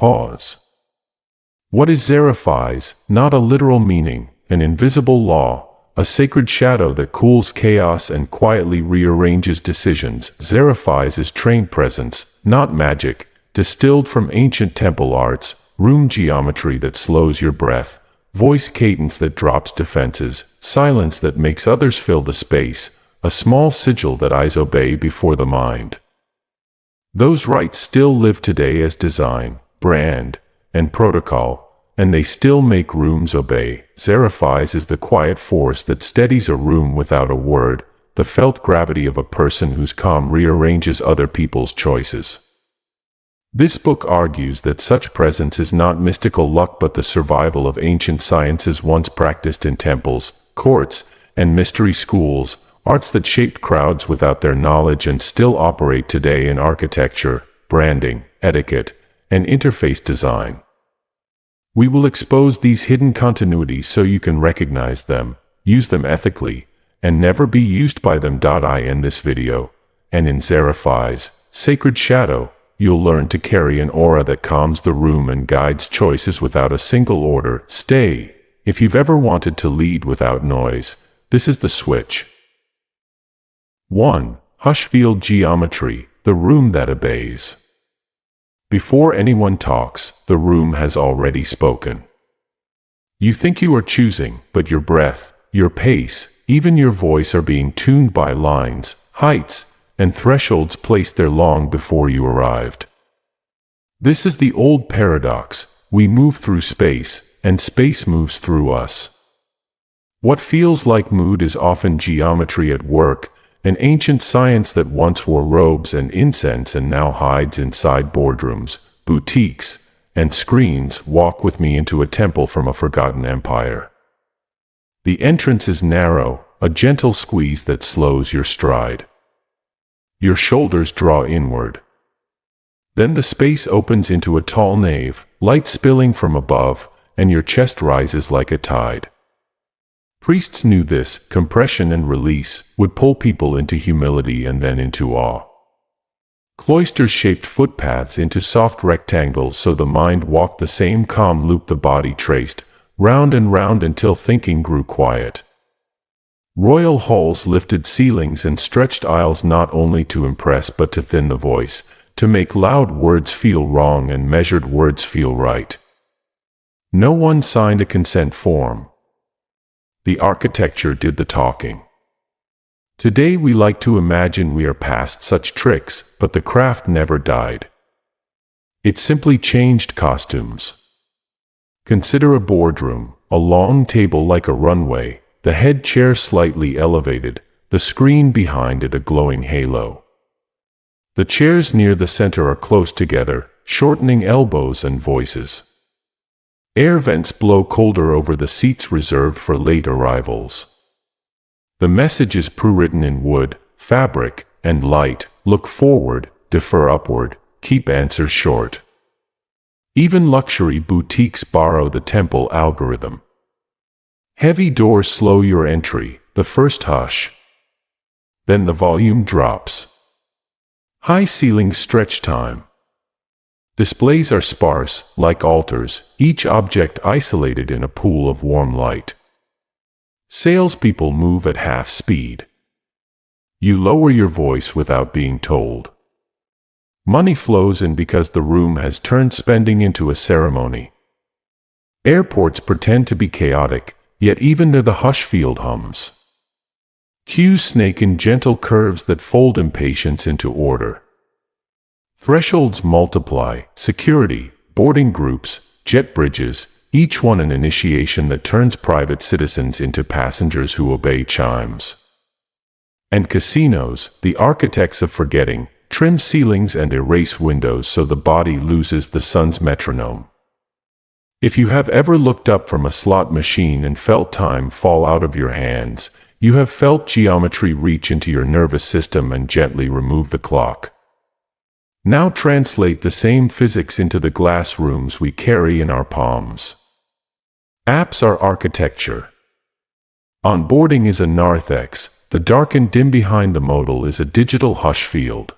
Pause. What is Zeraphis? Not a literal meaning, an invisible law, a sacred shadow that cools chaos and quietly rearranges decisions. Zeraphis is trained presence, not magic, distilled from ancient temple arts, room geometry that slows your breath, voice cadence that drops defenses, silence that makes others fill the space, a small sigil that eyes obey before the mind. Those rites still live today as design, brand, and protocol, and they still make rooms obey. Zeraphis is the quiet force that steadies a room without a word, the felt gravity of a person whose calm rearranges other people's choices. This book argues that such presence is not mystical luck but the survival of ancient sciences once practiced in temples, courts, and mystery schools, arts that shaped crowds without their knowledge and still operate today in architecture, branding, etiquette, and interface design. We will expose these hidden continuities so you can recognize them, use them ethically, and never be used by them. I end this video, and in Zeraphis, Sacred Shadow, you'll learn to carry an aura that calms the room and guides choices without a single order. Stay. If you've ever wanted to lead without noise, this is the switch. 1. HUSHFIELD geometry, the room that obeys. Before anyone talks, the room has already spoken. You think you are choosing, but your breath, your pace, even your voice are being tuned by lines, heights, and thresholds placed there long before you arrived. This is the old paradox: we move through space, and space moves through us. What feels like mood is often geometry at work, an ancient science that once wore robes and incense and now hides inside boardrooms, boutiques, and screens. Walk with me into a temple from a forgotten empire. The entrance is narrow, a gentle squeeze that slows your stride. Your shoulders draw inward. Then the space opens into a tall nave, light spilling from above, and your chest rises like a tide. Priests knew this: compression and release would pull people into humility and then into awe. Cloisters shaped footpaths into soft rectangles so the mind walked the same calm loop the body traced, round and round until thinking grew quiet. Royal halls lifted ceilings and stretched aisles not only to impress but to thin the voice, to make loud words feel wrong and measured words feel right. No one signed a consent form. The architecture did the talking. Today we like to imagine we are past such tricks, but the craft never died. It simply changed costumes. Consider a boardroom, a long table like a runway, the head chair slightly elevated, the screen behind it a glowing halo. The chairs near the center are close together, shortening elbows and voices. Air vents blow colder over the seats reserved for late arrivals. The message is pre-written in wood, fabric, and light: look forward, defer upward, keep answers short. Even luxury boutiques borrow the temple algorithm. Heavy doors slow your entry, the first hush. Then the volume drops. High ceilings stretch time. Displays are sparse, like altars, each object isolated in a pool of warm light. Salespeople move at half speed. You lower your voice without being told. Money flows in because the room has turned spending into a ceremony. Airports pretend to be chaotic, yet even there the HUSHFIELD hums. Queues snake in gentle curves that fold impatience into order. Thresholds multiply: security, boarding groups, jet bridges, each one an initiation that turns private citizens into passengers who obey chimes. And casinos, the architects of forgetting, trim ceilings and erase windows so the body loses the sun's metronome. If you have ever looked up from a slot machine and felt time fall out of your hands, you have felt geometry reach into your nervous system and gently remove the clock. Now translate the same physics into the glass rooms we carry in our palms. Apps are architecture. Onboarding is a narthex, the dark and dim behind the modal is a digital HUSHFIELD.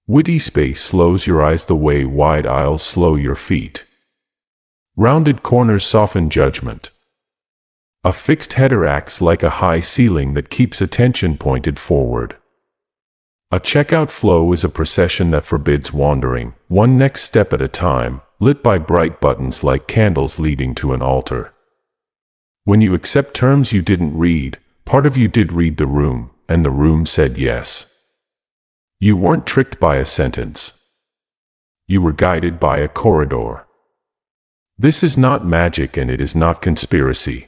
Witty space slows your eyes the way wide aisles slow your feet. Rounded corners soften judgment. A fixed header acts like a high ceiling that keeps attention pointed forward. A checkout flow is a procession that forbids wandering, one next step at a time, lit by bright buttons like candles leading to an altar. When you accept terms you didn't read, part of you did read the room, and the room said yes. You weren't tricked by a sentence. You were guided by a corridor. This is not magic and it is not conspiracy.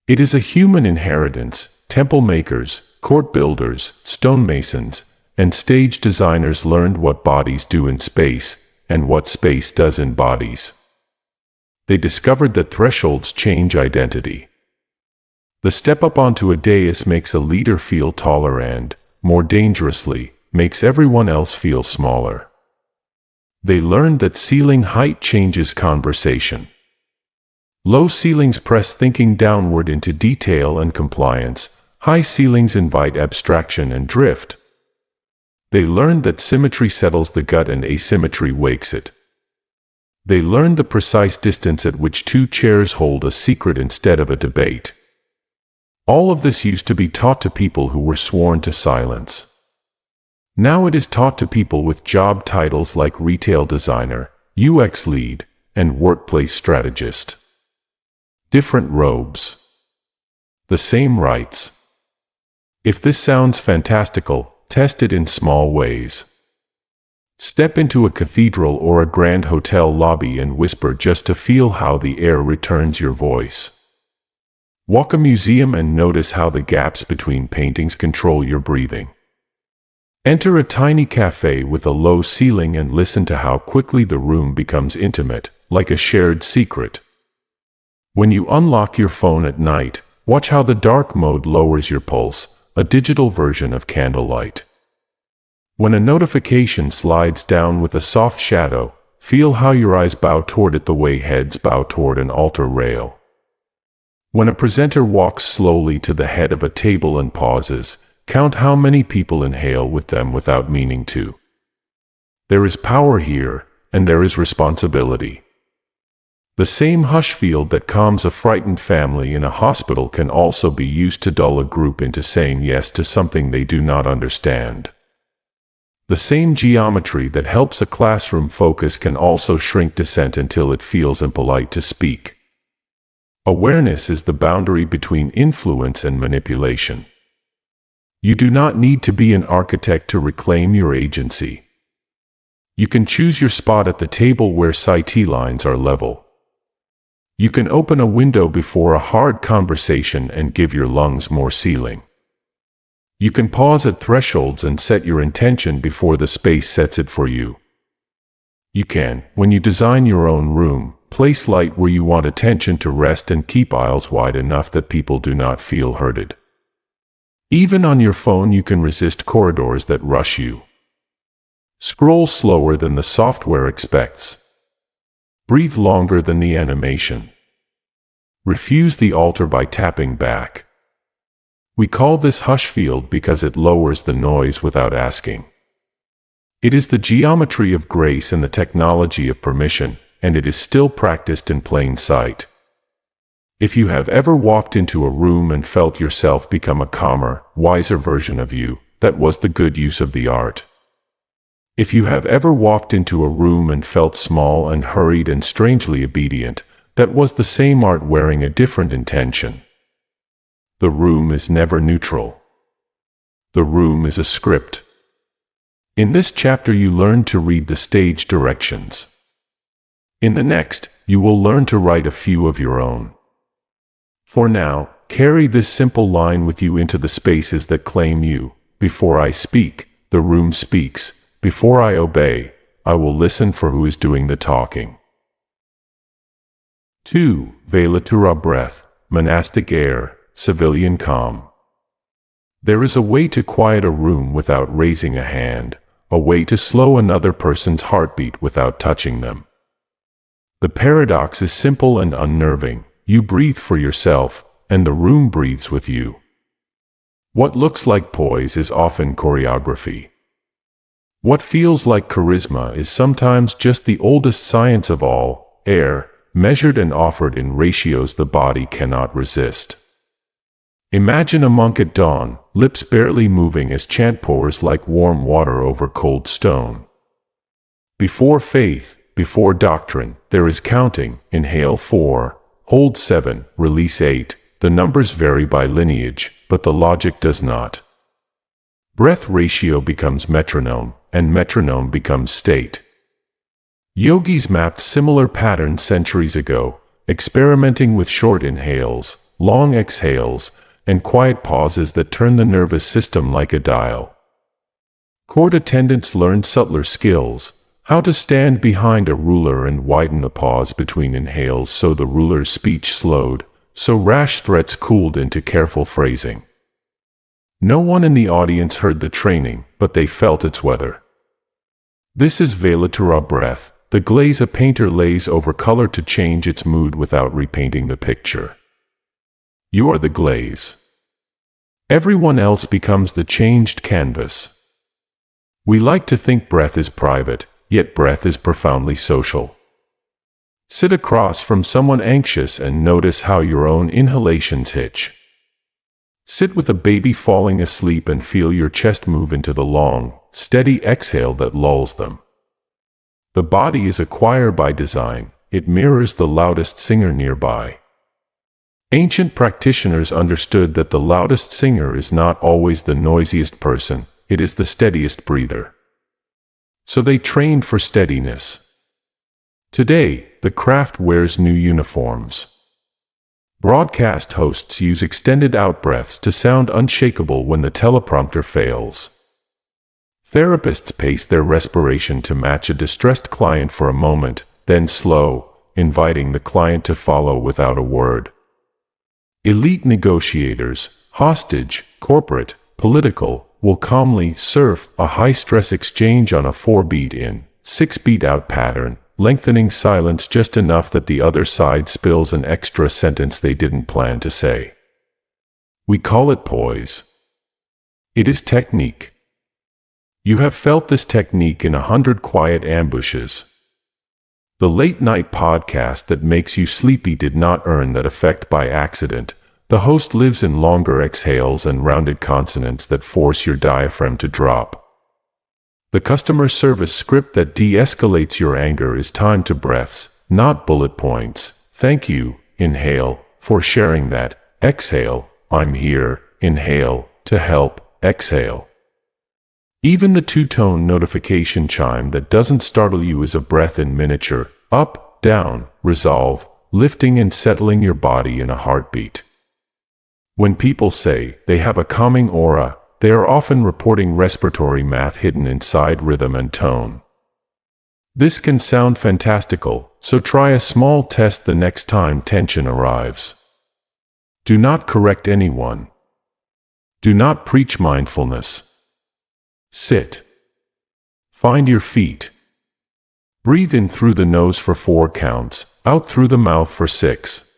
It is a human inheritance. Temple makers, court builders, stonemasons, and stage designers learned what bodies do in space, and what space does in bodies. They discovered that thresholds change identity. The step up onto a dais makes a leader feel taller and, more dangerously, makes everyone else feel smaller. They learned that ceiling height changes conversation. Low ceilings press thinking downward into detail and compliance. High ceilings invite abstraction and drift. They learned that symmetry settles the gut and asymmetry wakes it. They learned the precise distance at which two chairs hold a secret instead of a debate. All of this used to be taught to people who were sworn to silence. Now it is taught to people with job titles like retail designer, UX lead, and workplace strategist. Different robes. The same rights. If this sounds fantastical, test it in small ways. Step into a cathedral or a grand hotel lobby and whisper just to feel how the air returns your voice. Walk a museum and notice how the gaps between paintings control your breathing. Enter a tiny cafe with a low ceiling and listen to how quickly the room becomes intimate, like a shared secret. When you unlock your phone at night, watch how the dark mode lowers your pulse, a digital version of candlelight. When a notification slides down with a soft shadow, feel how your eyes bow toward it the way heads bow toward an altar rail. When a presenter walks slowly to the head of a table and pauses, count how many people inhale with them without meaning to. There is power here, and there is responsibility. The same HUSHFIELD that calms a frightened family in a hospital can also be used to dull a group into saying yes to something they do not understand. The same geometry that helps a classroom focus can also shrink dissent until it feels impolite to speak. Awareness is the boundary between influence and manipulation. You do not need to be an architect to reclaim your agency. You can choose your spot at the table where sight lines are level. You can open a window before a hard conversation and give your lungs more ceiling. You can pause at thresholds and set your intention before the space sets it for you. You can, when you design your own room, place light where you want attention to rest and keep aisles wide enough that people do not feel hurted. Even on your phone you can resist corridors that rush you. Scroll slower than the software expects. Breathe longer than the animation. Refuse the altar by tapping back. We call this HUSHFIELD because it lowers the noise without asking. It is the geometry of grace and the technology of permission, and it is still practiced in plain sight. If you have ever walked into a room and felt yourself become a calmer, wiser version of you, that was the good use of the art. If you have ever walked into a room and felt small and hurried and strangely obedient, that was the same art wearing a different intention. The room is never neutral. The room is a script. In this chapter you learn to read the stage directions. In the next, you will learn to write a few of your own. For now, carry this simple line with you into the spaces that claim you. Before I speak, the room speaks. Before I obey, I will listen for who is doing the talking. 2. VELATURA breath, monastic air, civilian calm. There is a way to quiet a room without raising a hand, a way to slow another person's heartbeat without touching them. The paradox is simple and unnerving. You breathe for yourself, and the room breathes with you. What looks like poise is often choreography. What feels like charisma is sometimes just the oldest science of all, air, measured and offered in ratios the body cannot resist. Imagine a monk at dawn, lips barely moving as chant pours like warm water over cold stone. Before faith, before doctrine, there is counting. Inhale 4, hold 7, release 8. The numbers vary by lineage, but the logic does not. Breath ratio becomes metronome, and metronome becomes state. Yogis mapped similar patterns centuries ago, experimenting with short inhales, long exhales, and quiet pauses that turn the nervous system like a dial. Court attendants learned subtler skills, how to stand behind a ruler and widen the pause between inhales so the ruler's speech slowed, so rash threats cooled into careful phrasing. No one in the audience heard the training, but they felt its weather. This is VELATURA breath, the glaze a painter lays over color to change its mood without repainting the picture. You are the glaze. Everyone else becomes the changed canvas. We like to think breath is private, yet breath is profoundly social. Sit across from someone anxious and notice how your own inhalations hitch. Sit with a baby falling asleep and feel your chest move into the long, steady exhale that lulls them. The body is a choir by design, it mirrors the loudest singer nearby. Ancient practitioners understood that the loudest singer is not always the noisiest person, it is the steadiest breather. So they trained for steadiness. Today, the craft wears new uniforms. Broadcast hosts use extended out-breaths to sound unshakable when the teleprompter fails. Therapists pace their respiration to match a distressed client for a moment, then slow, inviting the client to follow without a word. Elite negotiators, hostage, corporate, political, will calmly surf a high-stress exchange on a 4-beat in, 6-beat out pattern, lengthening silence just enough that the other side spills an extra sentence they didn't plan to say. We call it poise. It is technique. You have felt this technique in 100 quiet ambushes. The late-night podcast that makes you sleepy did not earn that effect by accident. The host lives in longer exhales and rounded consonants that force your diaphragm to drop. The customer service script that de-escalates your anger is timed to breaths, not bullet points. Thank you, inhale, for sharing that. Exhale, I'm here, inhale, to help, exhale. Even the two-tone notification chime that doesn't startle you is a breath in miniature, up, down, resolve, lifting and settling your body in a heartbeat. When people say they have a calming aura, they are often reporting respiratory math hidden inside rhythm and tone. This can sound fantastical, so try a small test the next time tension arrives. Do not correct anyone. Do not preach mindfulness. Sit. Find your feet. Breathe in through the nose for 4 counts, out through the mouth for 6.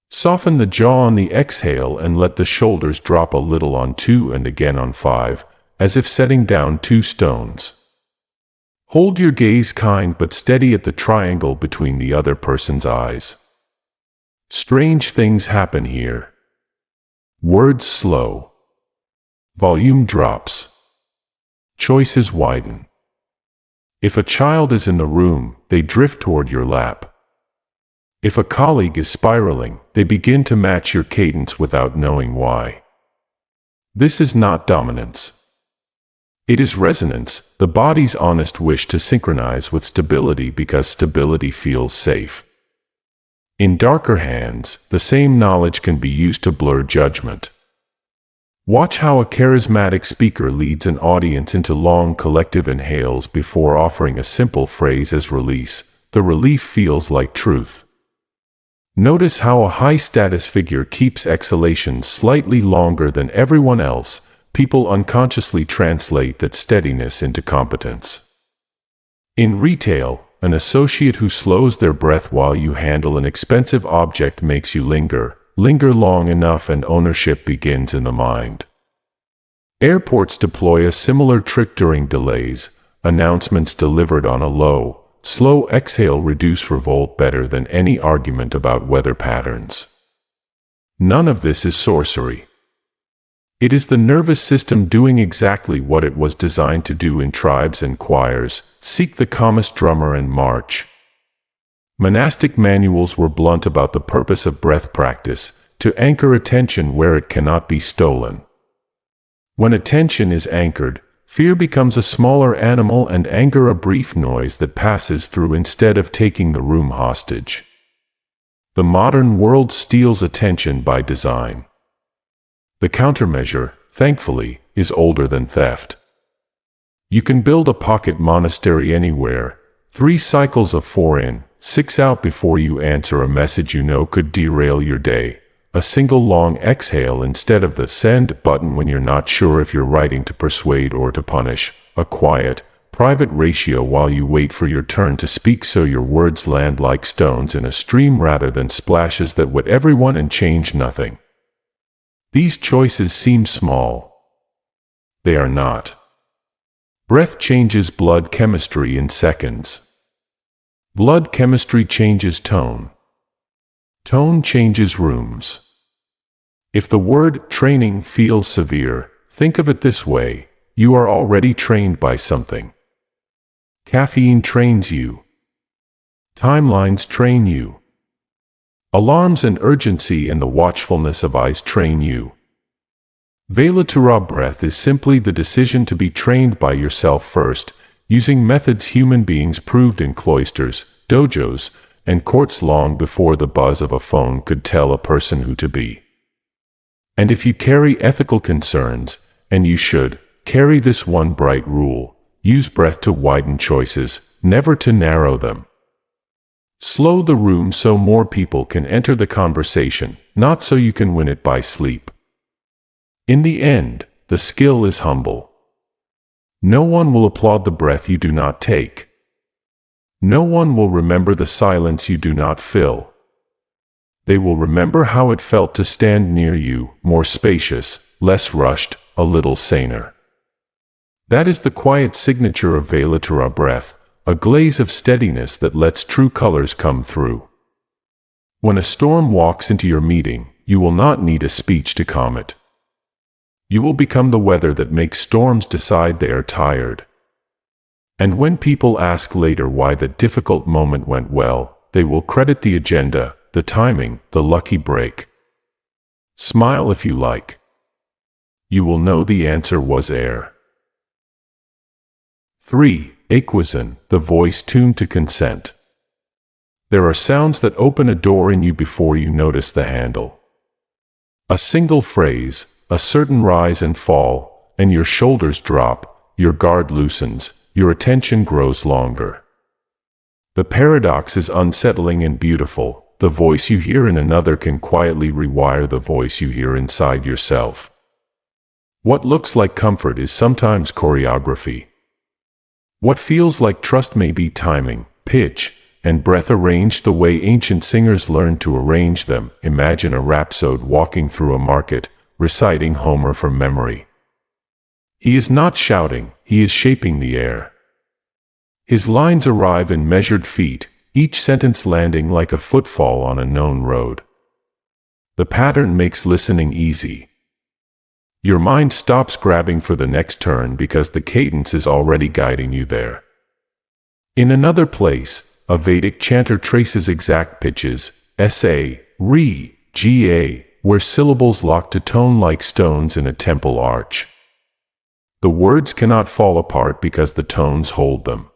Soften the jaw on the exhale and let the shoulders drop a little on 2 and again on 5, as if setting down 2 stones. Hold your gaze kind but steady at the triangle between the other person's eyes. Strange things happen here. Words slow. Volume drops. Choices widen. If a child is in the room, they drift toward your lap. If a colleague is spiraling, they begin to match your cadence without knowing why. This is not dominance. It is resonance, the body's honest wish to synchronize with stability because stability feels safe. In darker hands, the same knowledge can be used to blur judgment. Watch how a charismatic speaker leads an audience into long collective inhales before offering a simple phrase as release. The relief feels like truth. Notice how a high-status figure keeps exhalations slightly longer than everyone else. People unconsciously translate that steadiness into competence. In retail, an associate who slows their breath while you handle an expensive object makes you linger long enough and ownership begins in the mind. Airports deploy a similar trick during delays. Announcements delivered on a low, slow exhale reduce revolt better than any argument about weather patterns. None of this is sorcery. It is the nervous system doing exactly what it was designed to do in tribes and choirs: seek the calmest drummer and march. Monastic manuals were blunt about the purpose of breath practice: to anchor attention where it cannot be stolen. When attention is anchored, fear becomes a smaller animal and anger a brief noise that passes through instead of taking the room hostage. The modern world steals attention by design. The countermeasure, thankfully, is older than theft. You can build a pocket monastery anywhere. 3 cycles of 4 in, 6 out before you answer a message you know could derail your day. A single long exhale instead of the send button when you're not sure if you're writing to persuade or to punish. A quiet, private ratio while you wait for your turn to speak so your words land like stones in a stream rather than splashes that wet everyone and change nothing. These choices seem small. They are not. Breath changes blood chemistry in seconds. Blood chemistry changes tone. Tone changes rooms. If the word training feels severe, think of it this way: you are already trained by something. Caffeine trains you. Timelines train you. Alarms and urgency and the watchfulness of eyes train you. VELATURA breath is simply the decision to be trained by yourself first, using methods human beings proved in cloisters, dojos, and courts long before the buzz of a phone could tell a person who to be. And if you carry ethical concerns, and you should, carry this one bright rule: use breath to widen choices, never to narrow them. Slow the room so more people can enter the conversation, not so you can win it by sleep. In the end, the skill is humble. No one will applaud the breath you do not take. No one will remember the silence you do not fill. They will remember how it felt to stand near you, more spacious, less rushed, a little saner. That is the quiet signature of VELATURA breath, a glaze of steadiness that lets true colors come through. When a storm walks into your meeting, you will not need a speech to calm it. You will become the weather that makes storms decide they are tired. And when people ask later why the difficult moment went well, they will credit the agenda, the timing, the lucky break. Smile if you like. You will know the answer was air. 3. AEQUISON, the voice tuned to consent. There are sounds that open a door in you before you notice the handle. A single phrase, a certain rise and fall, and your shoulders drop, your guard loosens, your attention grows longer. The paradox is unsettling and beautiful. The voice you hear in another can quietly rewire the voice you hear inside yourself. What looks like comfort is sometimes choreography. What feels like trust may be timing, pitch, and breath arranged the way ancient singers learned to arrange them. Imagine a rhapsode walking through a market, reciting Homer from memory. He is not shouting, he is shaping the air. His lines arrive in measured feet, each sentence landing like a footfall on a known road. The pattern makes listening easy. Your mind stops grabbing for the next turn because the cadence is already guiding you there. In another place, a Vedic chanter traces exact pitches, SA, Re, Ga, where syllables lock to tone like stones in a temple arch. The words cannot fall apart because the tones hold them.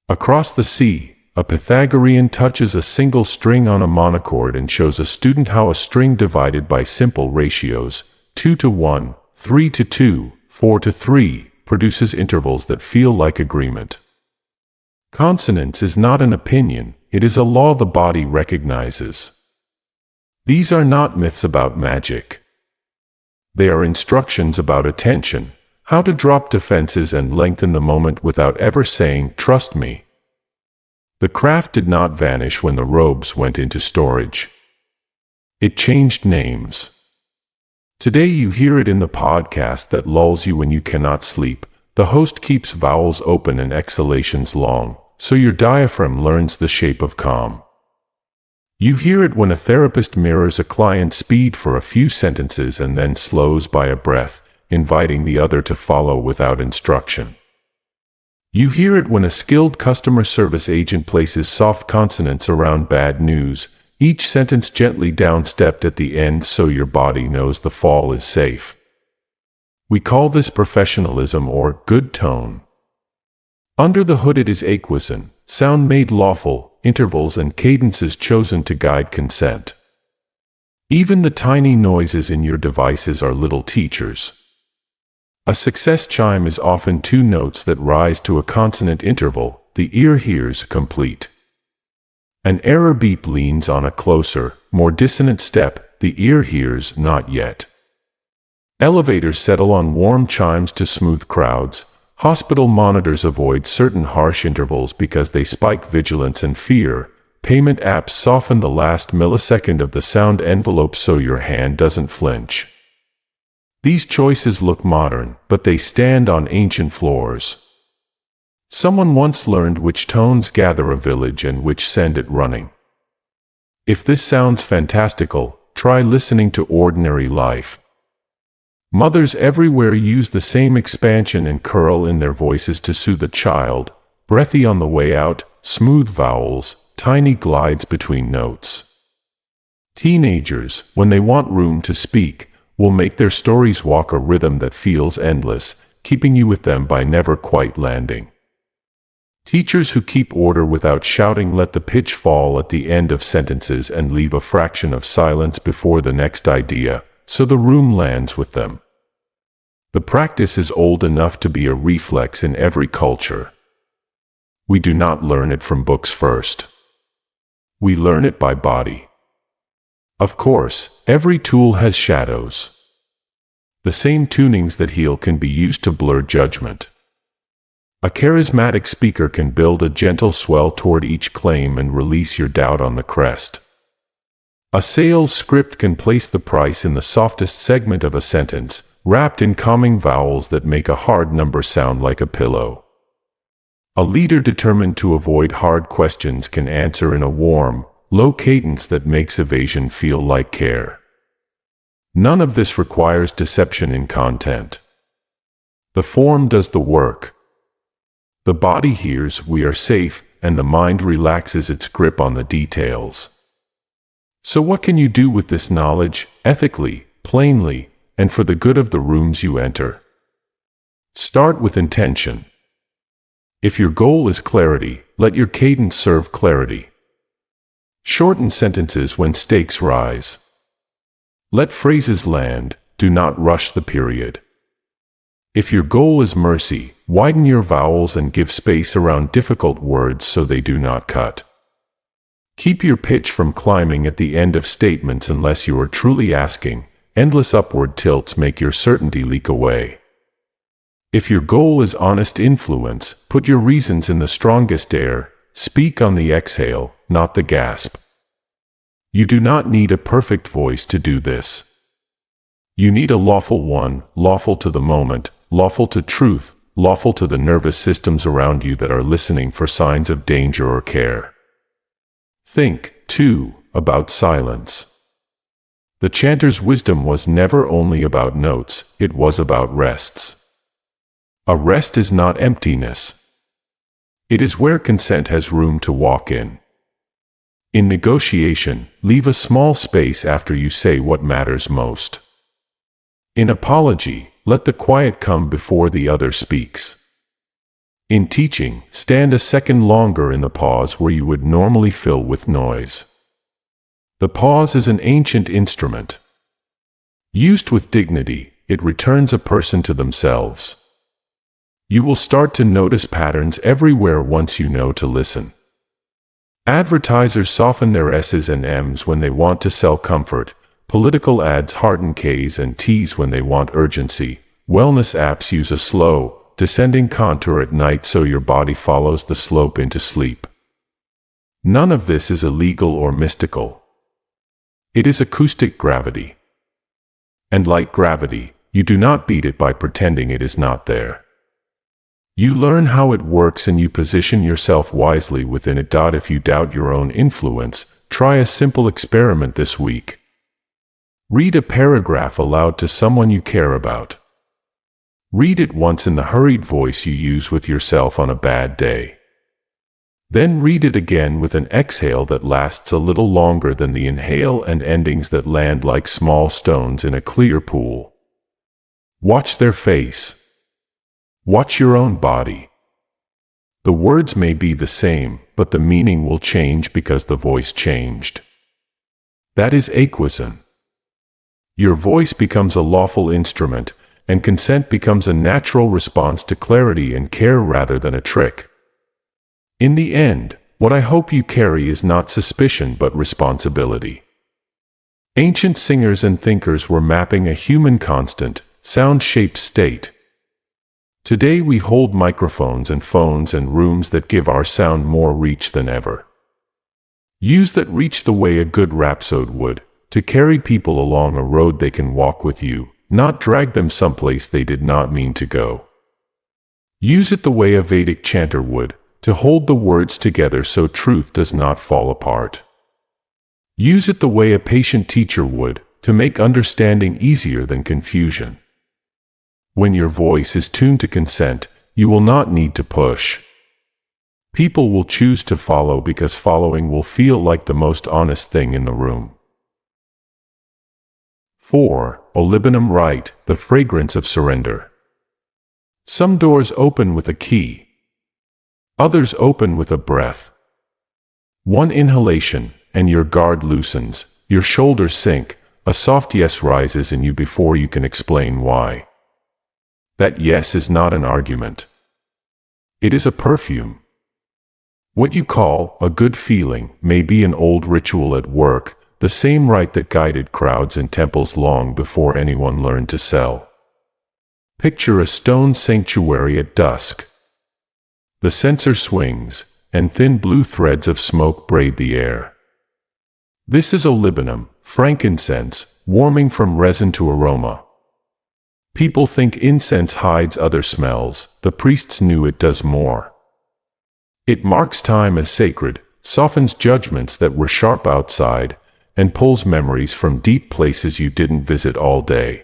Across the sea, a Pythagorean touches a single string on a monochord and shows a student how a string divided by simple ratios, 2 to 1, 3 to 2, 4 to 3, produces intervals that feel like agreement. Consonance is not an opinion, it is a law the body recognizes. These are not myths about magic. They are instructions about attention, how to drop defenses and lengthen the moment without ever saying, "Trust me." The craft did not vanish when the robes went into storage. It changed names. Today you hear it in the podcast that lulls you when you cannot sleep. The host keeps vowels open and exhalations long, so your diaphragm learns the shape of calm. You hear it when a therapist mirrors a client's speed for a few sentences and then slows by a breath, inviting the other to follow without instruction. You hear it when a skilled customer service agent places soft consonants around bad news, each sentence gently downstepped at the end so your body knows the fall is safe. We call this professionalism or good tone. Under the hood it is AEQUISON, sound made lawful, intervals and cadences chosen to guide consent. Even the tiny noises in your devices are little teachers. A success chime is often two notes that rise to a consonant interval, the ear hears complete. An error beep leans on a closer, more dissonant step, the ear hears not yet. Elevators settle on warm chimes to smooth crowds. Hospital monitors avoid certain harsh intervals because they spike vigilance and fear. Payment apps soften the last millisecond of the sound envelope so your hand doesn't flinch. These choices look modern, but they stand on ancient floors. Someone once learned which tones gather a village and which send it running. If this sounds fantastical, try listening to ordinary life. Mothers everywhere use the same expansion and curl in their voices to soothe a child, breathy on the way out, smooth vowels, tiny glides between notes. Teenagers, when they want room to speak, will make their stories walk a rhythm that feels endless, keeping you with them by never quite landing. Teachers who keep order without shouting let the pitch fall at the end of sentences and leave a fraction of silence before the next idea, so the room lands with them. The practice is old enough to be a reflex in every culture. We do not learn it from books first. We learn it by body. Of course, every tool has shadows. The same tunings that heal can be used to blur judgment. A charismatic speaker can build a gentle swell toward each claim and release your doubt on the crest. A sales script can place the price in the softest segment of a sentence, wrapped in calming vowels that make a hard number sound like a pillow. A leader determined to avoid hard questions can answer in a warm, low cadence that makes evasion feel like care. None of this requires deception in content. The form does the work. The body hears we are safe, and the mind relaxes its grip on the details. So what can you do with this knowledge, ethically, plainly, and for the good of the rooms you enter? Start with intention. If your goal is clarity, let your cadence serve clarity. Shorten sentences when stakes rise. Let phrases land, do not rush the period. If your goal is mercy, widen your vowels and give space around difficult words so they do not cut. Keep your pitch from climbing at the end of statements unless you are truly asking. Endless upward tilts make your certainty leak away. If your goal is honest influence, put your reasons in the strongest air. Speak on the exhale, not the gasp. You do not need a perfect voice to do this. You need a lawful one, lawful to the moment, lawful to truth, lawful to the nervous systems around you that are listening for signs of danger or care. Think, too, about silence. The chanter's wisdom was never only about notes, it was about rests. A rest is not emptiness. It is where consent has room to walk in. In negotiation, leave a small space after you say what matters most. In apology, let the quiet come before the other speaks. In teaching, stand a second longer in the pause where you would normally fill with noise. The pause is an ancient instrument. Used with dignity, it returns a person to themselves. You will start to notice patterns everywhere once you know to listen. Advertisers soften their S's and M's when they want to sell comfort. Political ads harden K's and T's when they want urgency. Wellness apps use a slow, descending contour at night so your body follows the slope into sleep. None of this is illegal or mystical. It is acoustic gravity. And like gravity, you do not beat it by pretending it is not there. You learn how it works and you position yourself wisely within it. If you doubt your own influence, try a simple experiment this week. Read a paragraph aloud to someone you care about. Read it once in the hurried voice you use with yourself on a bad day. Then read it again with an exhale that lasts a little longer than the inhale and endings that land like small stones in a clear pool. Watch their face. Watch your own body. The words may be the same, but the meaning will change because the voice changed. That is AEQUISON. Your voice becomes a lawful instrument, and consent becomes a natural response to clarity and care rather than a trick. In the end, what I hope you carry is not suspicion but responsibility. Ancient singers and thinkers were mapping a human constant, sound-shaped state. Today we hold microphones and phones and rooms that give our sound more reach than ever. Use that reach the way a good rhapsode would, to carry people along a road they can walk with you, not drag them someplace they did not mean to go. Use it the way a Vedic chanter would, to hold the words together so truth does not fall apart. Use it the way a patient teacher would, to make understanding easier than confusion. When your voice is tuned to consent, you will not need to push. People will choose to follow because following will feel like the most honest thing in the room. 4. OLIBANUM RITE, the fragrance of surrender. Some doors open with a key. Others open with a breath. One inhalation, and your guard loosens, your shoulders sink, a soft yes rises in you before you can explain why. That yes is not an argument. It is a perfume. What you call a good feeling may be an old ritual at work, the same rite that guided crowds in temples long before anyone learned to sell. Picture a stone sanctuary at dusk. The censer swings, and thin blue threads of smoke braid the air. This is OLIBANUM, frankincense, warming from resin to aroma. People think incense hides other smells, the priests knew it does more. It marks time as sacred, softens judgments that were sharp outside, and pulls memories from deep places you didn't visit all day.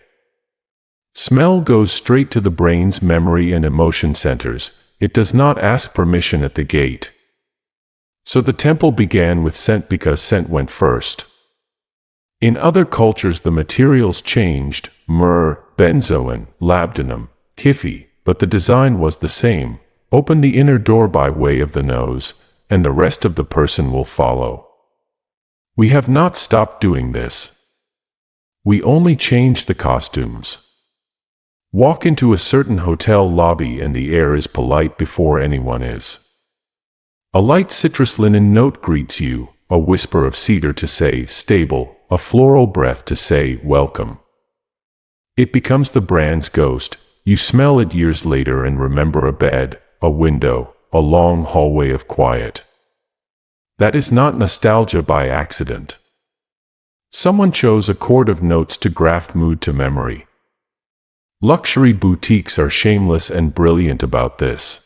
Smell goes straight to the brain's memory and emotion centers. It does not ask permission at the gate. So the temple began with scent because scent went first. In other cultures the materials changed, myrrh, benzoin, labdanum, kifi, but the design was the same. Open the inner door by way of the nose, and the rest of the person will follow. We have not stopped doing this. We only changed the costumes. Walk into a certain hotel lobby and the air is polite before anyone is. A light citrus linen note greets you, a whisper of cedar to say stable, a floral breath to say welcome. It becomes the brand's ghost. You smell it years later and remember a bed, a window, a long hallway of quiet. That is not nostalgia by accident. Someone chose a chord of notes to graft mood to memory. Luxury boutiques are shameless and brilliant about this.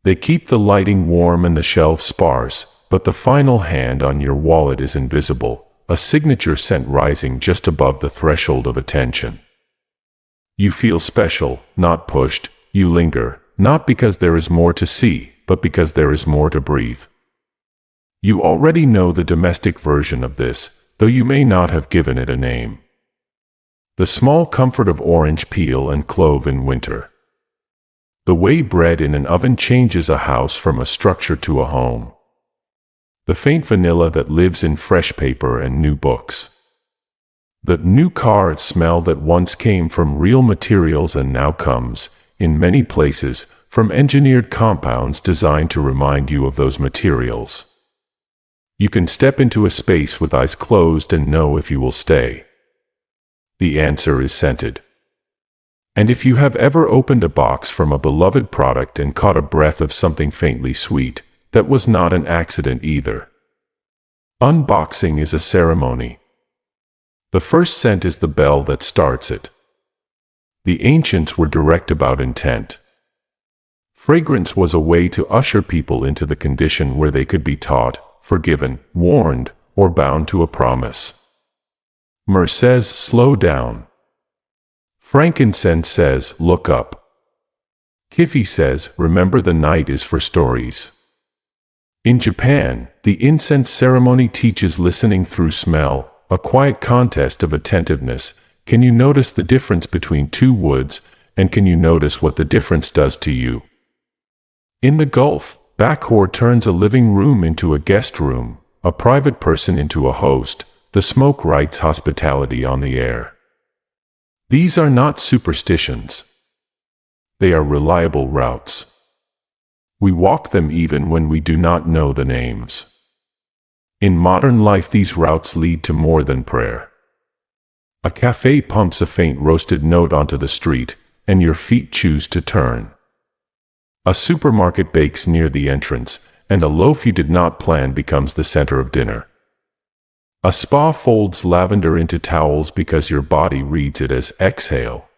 They keep the lighting warm and the shelves sparse, but the final hand on your wallet is invisible, a signature scent rising just above the threshold of attention. You feel special, not pushed. You linger, not because there is more to see, but because there is more to breathe. You already know the domestic version of this, though you may not have given it a name. The small comfort of orange peel and clove in winter. The way bread in an oven changes a house from a structure to a home. The faint vanilla that lives in fresh paper and new books. The new car smell that once came from real materials and now comes, in many places, from engineered compounds designed to remind you of those materials. You can step into a space with eyes closed and know if you will stay. The answer is scented. And if you have ever opened a box from a beloved product and caught a breath of something faintly sweet, that was not an accident either. Unboxing is a ceremony. The first scent is the bell that starts it. The ancients were direct about intent. Fragrance was a way to usher people into the condition where they could be taught, forgiven, warned, or bound to a promise. Myrrh says, slow down. Frankincense says, look up. Kiffy says, remember the night is for stories. In Japan, the incense ceremony teaches listening through smell, a quiet contest of attentiveness. Can you notice the difference between two woods, and can you notice what the difference does to you? In the Gulf, Bakhor turns a living room into a guest room, a private person into a host. The smoke writes hospitality on the air. These are not superstitions. They are reliable routes. We walk them even when we do not know the names. In modern life, these routes lead to more than prayer. A cafe pumps a faint roasted note onto the street, and your feet choose to turn. A supermarket bakes near the entrance, and a loaf you did not plan becomes the center of dinner. A spa folds lavender into towels because your body reads it as exhale.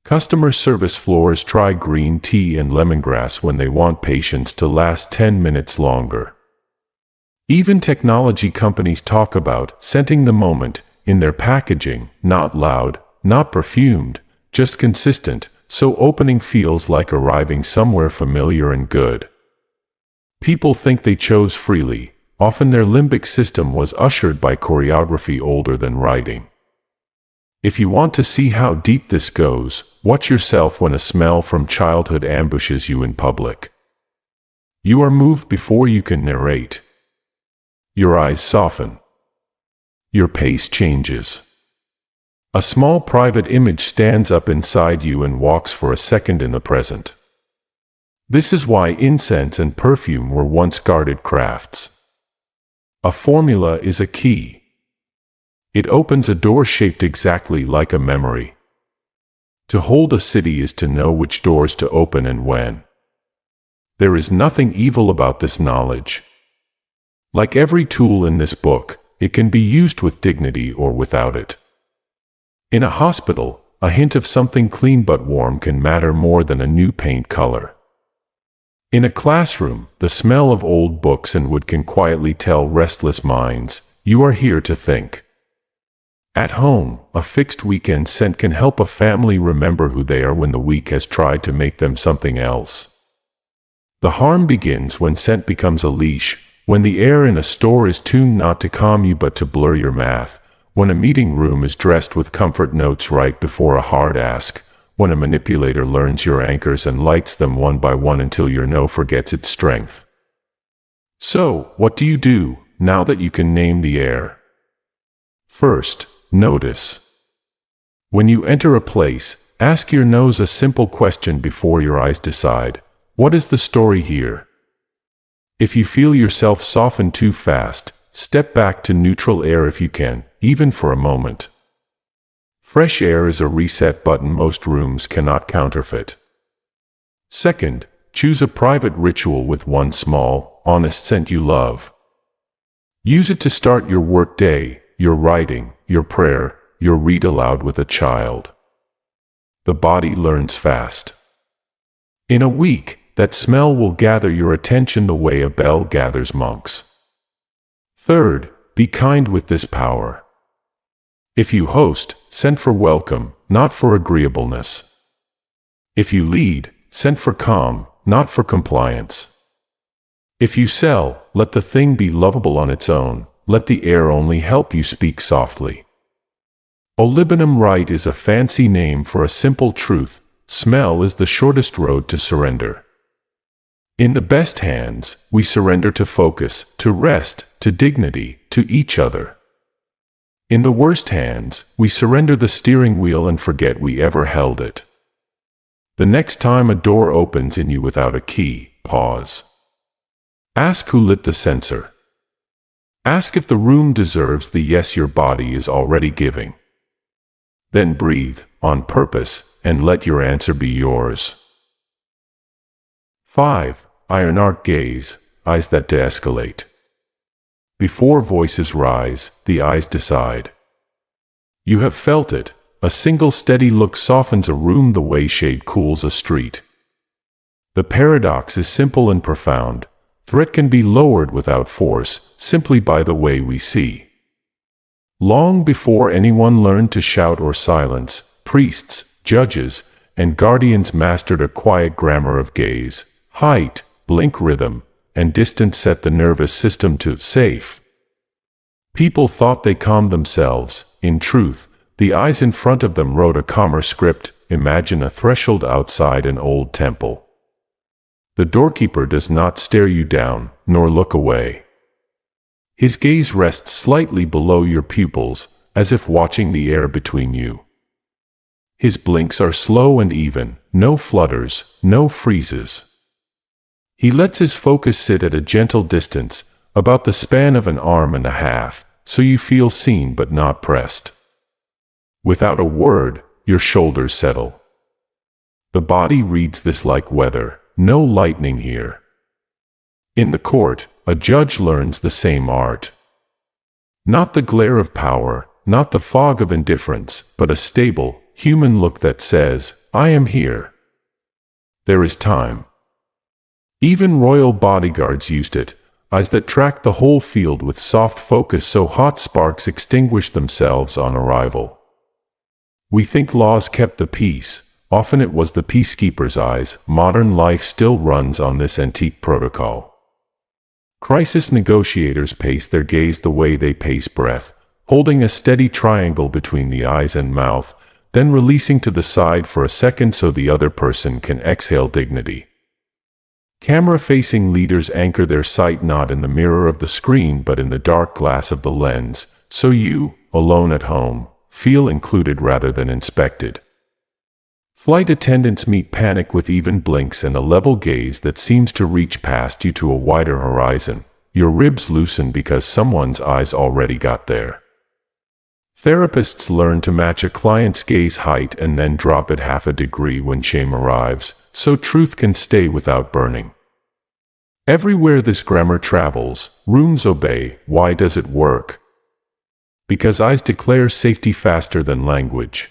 Customer service floors try green tea and lemongrass when they want patients to last 10 minutes longer. Even technology companies talk about scenting the moment in their packaging, not loud, not perfumed, just consistent, so opening feels like arriving somewhere familiar and good. People think they chose freely. Often their limbic system was ushered by choreography older than writing. If you want to see how deep this goes, watch yourself when a smell from childhood ambushes you in public. You are moved before you can narrate. Your eyes soften. Your pace changes. A small private image stands up inside you and walks for a second in the present. This is why incense and perfume were once guarded crafts. A formula is a key. It opens a door shaped exactly like a memory. To hold a city is to know which doors to open and when. There is nothing evil about this knowledge. Like every tool in this book, it can be used with dignity or without it. In a hospital, a hint of something clean but warm can matter more than a new paint color. In a classroom, the smell of old books and wood can quietly tell restless minds, you are here to think. At home, a fixed weekend scent can help a family remember who they are when the week has tried to make them something else. The harm begins when scent becomes a leash, when the air in a store is tuned not to calm you but to blur your math, when a meeting room is dressed with comfort notes right before a hard ask, when a manipulator learns your anchors and lights them one by one until your no forgets its strength. So, what do you do, now that you can name the air? First, notice. When you enter a place, ask your nose a simple question before your eyes decide, what is the story here? If you feel yourself soften too fast, step back to neutral air if you can, even for a moment. Fresh air is a reset button most rooms cannot counterfeit. Second, choose a private ritual with one small, honest scent you love. Use it to start your work day, your writing, your prayer, your read aloud with a child. The body learns fast. In a week, that smell will gather your attention the way a bell gathers monks. Third, be kind with this power. If you host, scent for welcome, not for agreeableness. If you lead, scent for calm, not for compliance. If you sell, let the thing be lovable on its own, let the air only help you speak softly. OLIBANUM RITE is a fancy name for a simple truth, smell is the shortest road to surrender. In the best hands, we surrender to focus, to rest, to dignity, to each other. In the worst hands, we surrender the steering wheel and forget we ever held it. The next time a door opens in you without a key, pause. Ask who lit the censer. Ask if the room deserves the yes your body is already giving. Then breathe, on purpose, and let your answer be yours. 5. EIRENARCH gaze, eyes that de-escalate. Before voices rise, the eyes decide. You have felt it. A single steady look softens a room the way shade cools a street. The paradox is simple and profound. Threat can be lowered without force, simply by the way we see. Long before anyone learned to shout or silence, priests, judges, and guardians mastered a quiet grammar of gaze, height, blink rhythm, and distance set the nervous system to safe. People thought they calmed themselves. In truth, the eyes in front of them wrote a calmer script. Imagine a threshold outside an old temple. The doorkeeper does not stare you down, nor look away. His gaze rests slightly below your pupils, as if watching the air between you. His blinks are slow and even, no flutters, no freezes. He lets his focus sit at a gentle distance, about the span of an arm and a half, so you feel seen but not pressed. Without a word, your shoulders settle. The body reads this like weather, no lightning here. In the court, a judge learns the same art. Not the glare of power, not the fog of indifference, but a stable, human look that says, I am here. There is time. Even royal bodyguards used it, eyes that tracked the whole field with soft focus so hot sparks extinguished themselves on arrival. We think laws kept the peace. Often it was the peacekeeper's eyes. Modern life still runs on this antique protocol. Crisis negotiators pace their gaze the way they pace breath, holding a steady triangle between the eyes and mouth, then releasing to the side for a second so the other person can exhale dignity. Camera-facing leaders anchor their sight not in the mirror of the screen but in the dark glass of the lens, so you, alone at home, feel included rather than inspected. Flight attendants meet panic with even blinks and a level gaze that seems to reach past you to a wider horizon. Your ribs loosen because someone's eyes already got there. Therapists learn to match a client's gaze height and then drop it half a degree when shame arrives, so truth can stay without burning. Everywhere this grammar travels, rooms obey. Why does it work? Because eyes declare safety faster than language.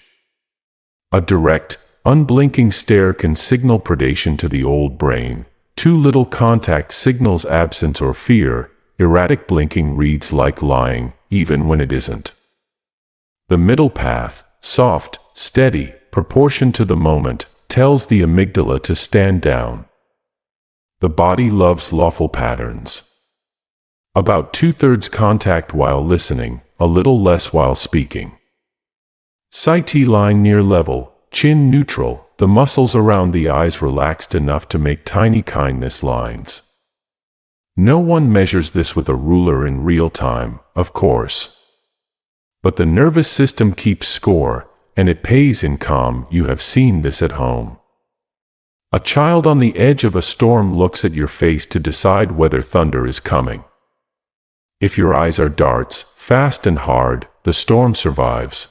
A direct, unblinking stare can signal predation to the old brain. Too little contact signals absence or fear. Erratic blinking reads like lying, even when it isn't. The middle path, soft, steady, proportioned to the moment, tells the amygdala to stand down. The body loves lawful patterns. About 2/3 contact while listening, a little less while speaking. Sight line near level, chin neutral, the muscles around the eyes relaxed enough to make tiny kindness lines. No one measures this with a ruler in real time, of course. But the nervous system keeps score, and it pays in calm. You have seen this at home. A child on the edge of a storm looks at your face to decide whether thunder is coming. If your eyes are darts, fast and hard, the storm survives.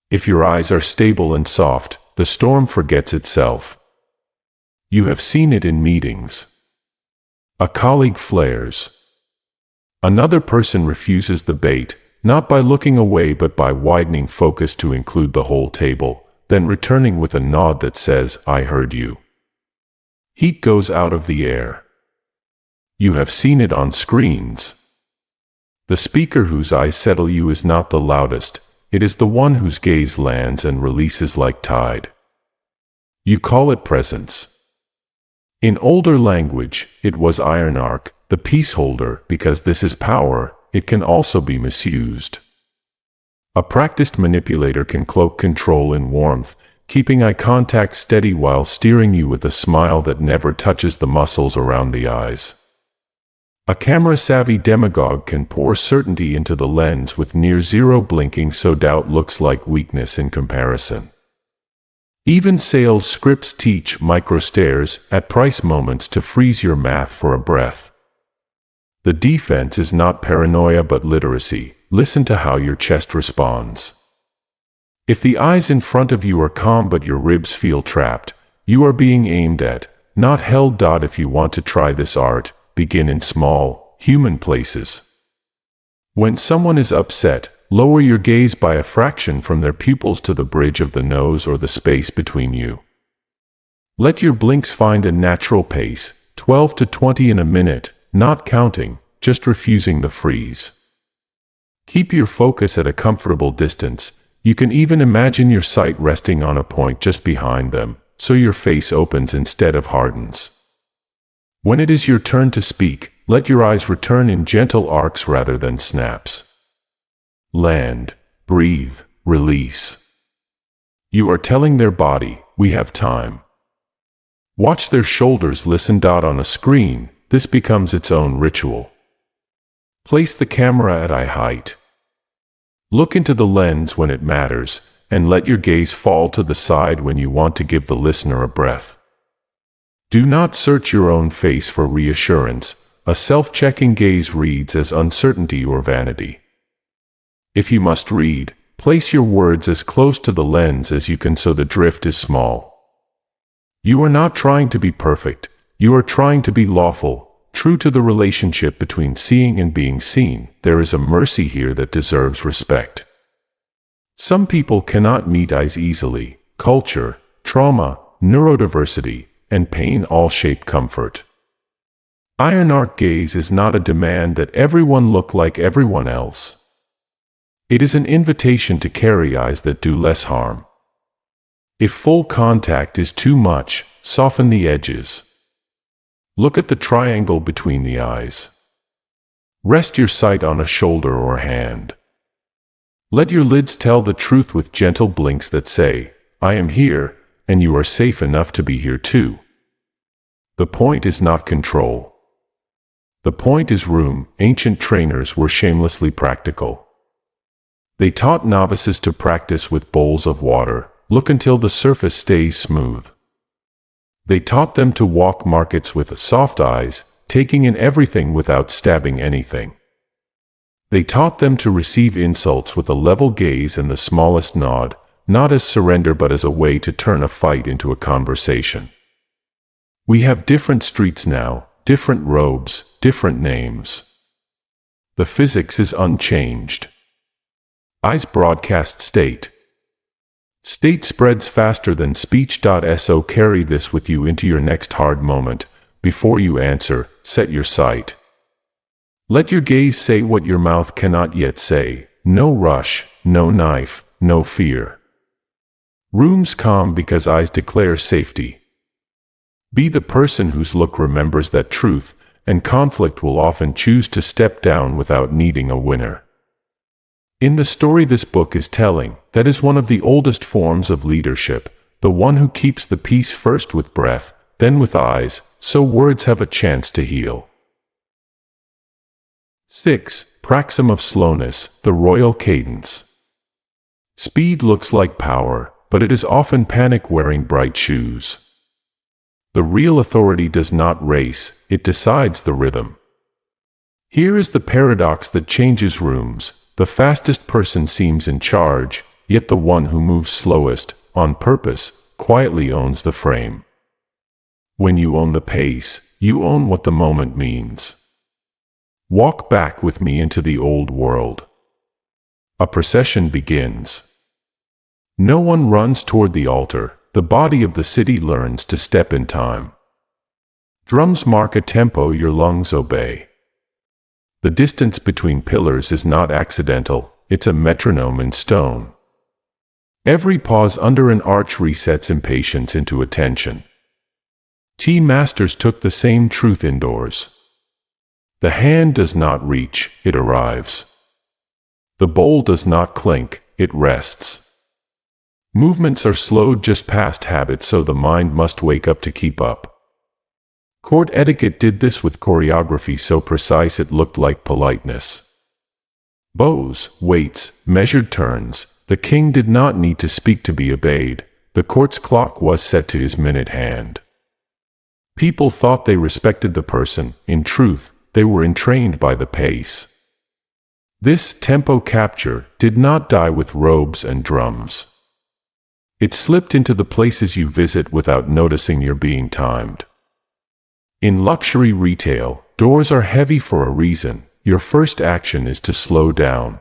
If your eyes are stable and soft, the storm forgets itself. You have seen it in meetings. A colleague flares. Another person refuses the bait, not by looking away but by widening focus to include the whole table, then returning with a nod that says, I heard you. Heat goes out of the air. You have seen it on screens. The speaker whose eyes settle you is not the loudest. It is the one whose gaze lands and releases like tide. You call it presence. In older language, it was EIRENARCH, the peaceholder, because this is power. It can also be misused. A practiced manipulator can cloak control in warmth, keeping eye contact steady while steering you with a smile that never touches the muscles around the eyes. A camera-savvy demagogue can pour certainty into the lens with near-zero blinking so doubt looks like weakness in comparison. Even sales scripts teach micro-stares at price moments to freeze your math for a breath. The defense is not paranoia but literacy. Listen to how your chest responds. If the eyes in front of you are calm but your ribs feel trapped, you are being aimed at, not held. If you want to try this art, begin in small, human places. When someone is upset, lower your gaze by a fraction from their pupils to the bridge of the nose or the space between you. Let your blinks find a natural pace, 12 to 20 in a minute, not counting, just refusing the freeze. Keep your focus at a comfortable distance. You can even imagine your sight resting on a point just behind them, so your face opens instead of hardens. When it is your turn to speak, let your eyes return in gentle arcs rather than snaps. Land, breathe, release. You are telling their body, we have time. Watch their shoulders listen. On a screen, this becomes its own ritual. Place the camera at eye height. Look into the lens when it matters, and let your gaze fall to the side when you want to give the listener a breath. Do not search your own face for reassurance. A self-checking gaze reads as uncertainty or vanity. If you must read, place your words as close to the lens as you can so the drift is small. You are not trying to be perfect. You are trying to be lawful, true to the relationship between seeing and being seen. There is a mercy here that deserves respect. Some people cannot meet eyes easily. Culture, trauma, neurodiversity, and pain all shape comfort. EIRENARCH gaze is not a demand that everyone look like everyone else. It is an invitation to carry eyes that do less harm. If full contact is too much, soften the edges. Look at the triangle between the eyes. Rest your sight on a shoulder or hand. Let your lids tell the truth with gentle blinks that say, I am here, and you are safe enough to be here too. The point is not control. The point is room. Ancient trainers were shamelessly practical. They taught novices to practice with bowls of water. Look until the surface stays smooth. They taught them to walk markets with soft eyes, taking in everything without stabbing anything. They taught them to receive insults with a level gaze and the smallest nod, not as surrender but as a way to turn a fight into a conversation. We have different streets now, different robes, different names. The physics is unchanged. Eyes broadcast state. State spreads faster than speech. So carry this with you into your next hard moment. Before you answer, set your sight. Let your gaze say what your mouth cannot yet say. No rush, no knife, no fear. Rooms calm because eyes declare safety. Be the person whose look remembers that truth, and conflict will often choose to step down without needing a winner. In the story this book is telling, that is one of the oldest forms of leadership, the one who keeps the peace first with breath, then with eyes, so words have a chance to heal. 6. PRAXUM of slowness, the royal cadence. Speed looks like power, but it is often panic wearing bright shoes. The real authority does not race, it decides the rhythm. Here is the paradox that changes rooms. The fastest person seems in charge, yet the one who moves slowest, on purpose, quietly owns the frame. When you own the pace, you own what the moment means. Walk back with me into the old world. A procession begins. No one runs toward the altar. The body of the city learns to step in time. Drums mark a tempo your lungs obey. The distance between pillars is not accidental, it's a metronome in stone. Every pause under an arch resets impatience into attention. Tea masters took the same truth indoors. The hand does not reach, it arrives. The bowl does not clink, it rests. Movements are slowed just past habit, so the mind must wake up to keep up. Court etiquette did this with choreography so precise it looked like politeness. Bows, weights, measured turns. The king did not need to speak to be obeyed. The court's clock was set to his minute hand. People thought they respected the person. In truth, they were entrained by the pace. This tempo capture did not die with robes and drums. It slipped into the places you visit without noticing you're being timed. In luxury retail, doors are heavy for a reason. Your first action is to slow down.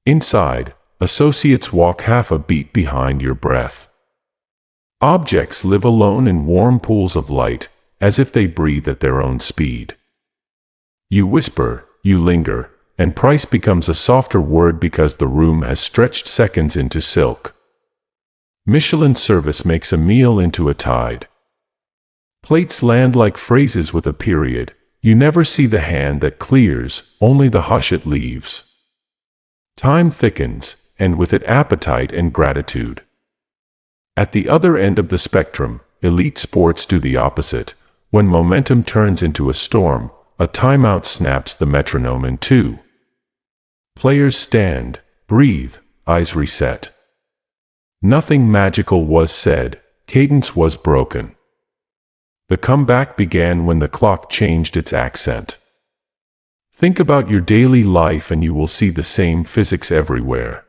Inside, associates walk half a beat behind your breath. Objects live alone in warm pools of light, as if they breathe at their own speed. You whisper, you linger, and price becomes a softer word because the room has stretched seconds into silk. Michelin service makes a meal into a tide. Plates land like phrases with a period. You never see the hand that clears, only the hush it leaves. Time thickens, and with it appetite and gratitude. At the other end of the spectrum, elite sports do the opposite. When momentum turns into a storm, a timeout snaps the metronome in two. Players stand, breathe, eyes reset. Nothing magical was said, cadence was broken. The comeback began when the clock changed its accent. Think about your daily life and you will see the same physics everywhere.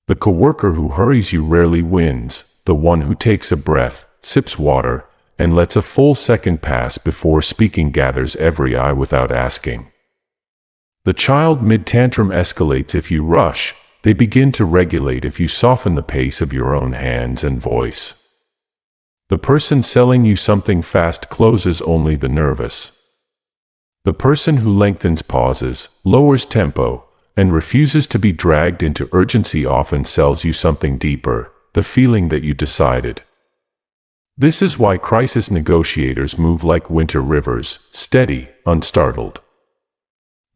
The coworker who hurries you rarely wins, the one who takes a breath, sips water, and lets a full second pass before speaking gathers every eye without asking. The child mid-tantrum escalates if you rush, they begin to regulate if you soften the pace of your own hands and voice. The person selling you something fast closes only the nervous. The person who lengthens pauses, lowers tempo, and refuses to be dragged into urgency often sells you something deeper, the feeling that you decided. This is why crisis negotiators move like winter rivers, steady, unstartled.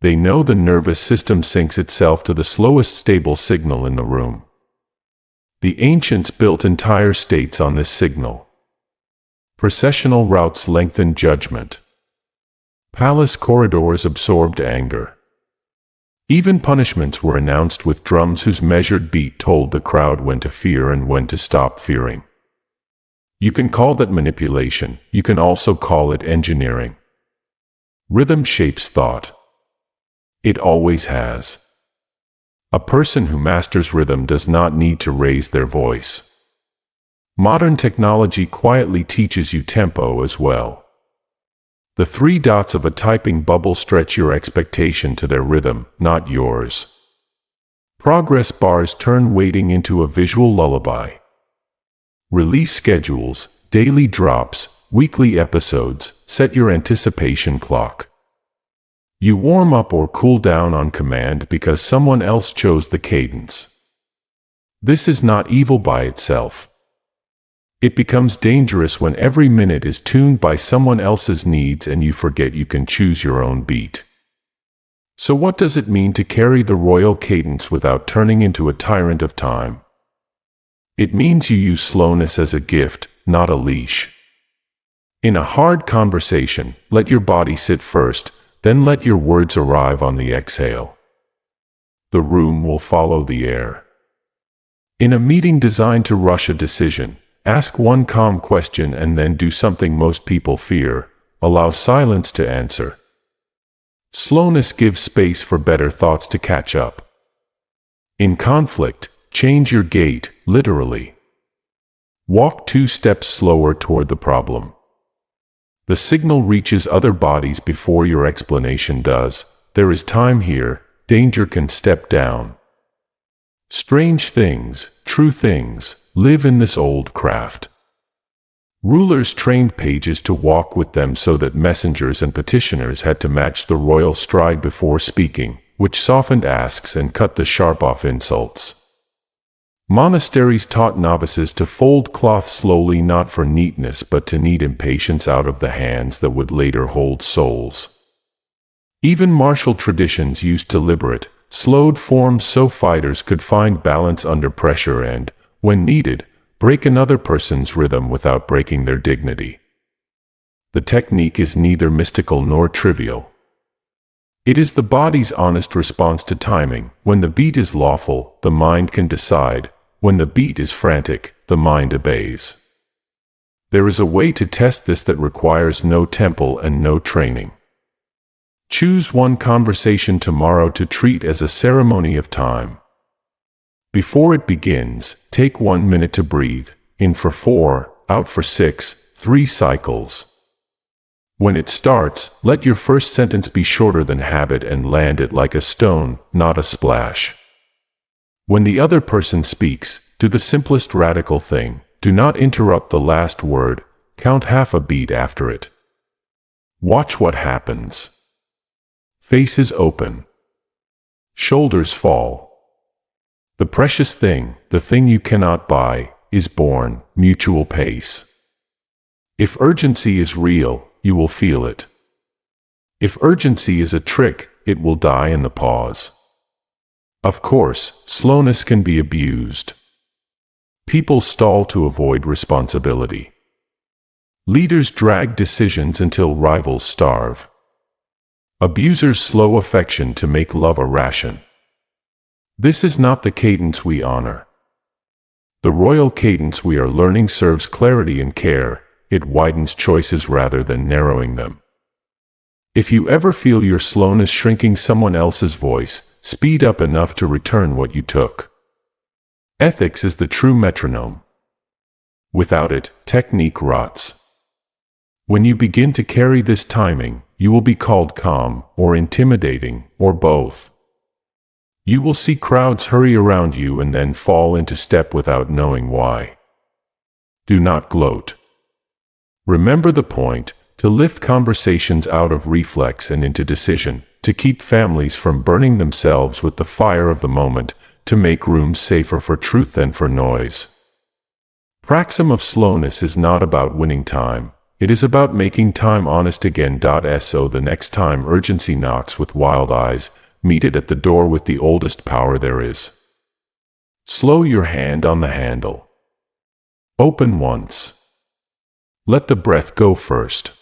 They know the nervous system syncs itself to the slowest stable signal in the room. The ancients built entire states on this signal. Processional routes lengthened judgment. Palace corridors absorbed anger. Even punishments were announced with drums whose measured beat told the crowd when to fear and when to stop fearing. You can call that manipulation, you can also call it engineering. Rhythm shapes thought. It always has. A person who masters rhythm does not need to raise their voice. Modern technology quietly teaches you tempo as well. The 3 dots of a typing bubble stretch your expectation to their rhythm, not yours. Progress bars turn waiting into a visual lullaby. Release schedules, daily drops, weekly episodes, set your anticipation clock. You warm up or cool down on command because someone else chose the cadence. This is not evil by itself. It becomes dangerous when every minute is tuned by someone else's needs and you forget you can choose your own beat. So what does it mean to carry the royal cadence without turning into a tyrant of time? It means you use slowness as a gift, not a leash. In a hard conversation, let your body sit first, then let your words arrive on the exhale. The room will follow the air. In a meeting designed to rush a decision, ask one calm question and then do something most people fear, allow silence to answer. Slowness gives space for better thoughts to catch up. In conflict, change your gait, literally. Walk 2 steps slower toward the problem. The signal reaches other bodies before your explanation does. There is time here, danger can step down. Strange things, true things, live in this old craft. Rulers trained pages to walk with them so that messengers and petitioners had to match the royal stride before speaking, which softened asks and cut the sharp off insults. Monasteries taught novices to fold cloth slowly not for neatness but to knead impatience out of the hands that would later hold souls. Even martial traditions used deliberate, slowed forms so fighters could find balance under pressure and, when needed, break another person's rhythm without breaking their dignity. The technique is neither mystical nor trivial. It is the body's honest response to timing. When the beat is lawful, the mind can decide. When the beat is frantic, the mind obeys. There is a way to test this that requires no temple and no training. Choose one conversation tomorrow to treat as a ceremony of time. Before it begins, take 1 minute to breathe, in for 4, out for 6, 3 cycles. When it starts, let your first sentence be shorter than habit and land it like a stone, not a splash. When the other person speaks, do the simplest radical thing. Do not interrupt the last word. Count half a beat after it. Watch what happens. Faces open. Shoulders fall. The precious thing, the thing you cannot buy, is born. Mutual pace. If urgency is real, you will feel it. If urgency is a trick, it will die in the pause. Of course, slowness can be abused. People stall to avoid responsibility. Leaders drag decisions until rivals starve. Abusers slow affection to make love a ration. This is not the cadence we honor. The royal cadence we are learning serves clarity and care. It widens choices rather than narrowing them. If you ever feel your slowness shrinking someone else's voice, speed up enough to return what you took. Ethics is the true metronome. Without it, technique rots. When you begin to carry this timing, you will be called calm, or intimidating, or both. You will see crowds hurry around you and then fall into step without knowing why. Do not gloat. Remember the point, to lift conversations out of reflex and into decision, to keep families from burning themselves with the fire of the moment, to make rooms safer for truth than for noise. PRAXUM of slowness is not about winning time. It is about making time honest again. So the next time urgency knocks with wild eyes, meet it at the door with the oldest power there is. Slow your hand on the handle. Open once. Let the breath go first.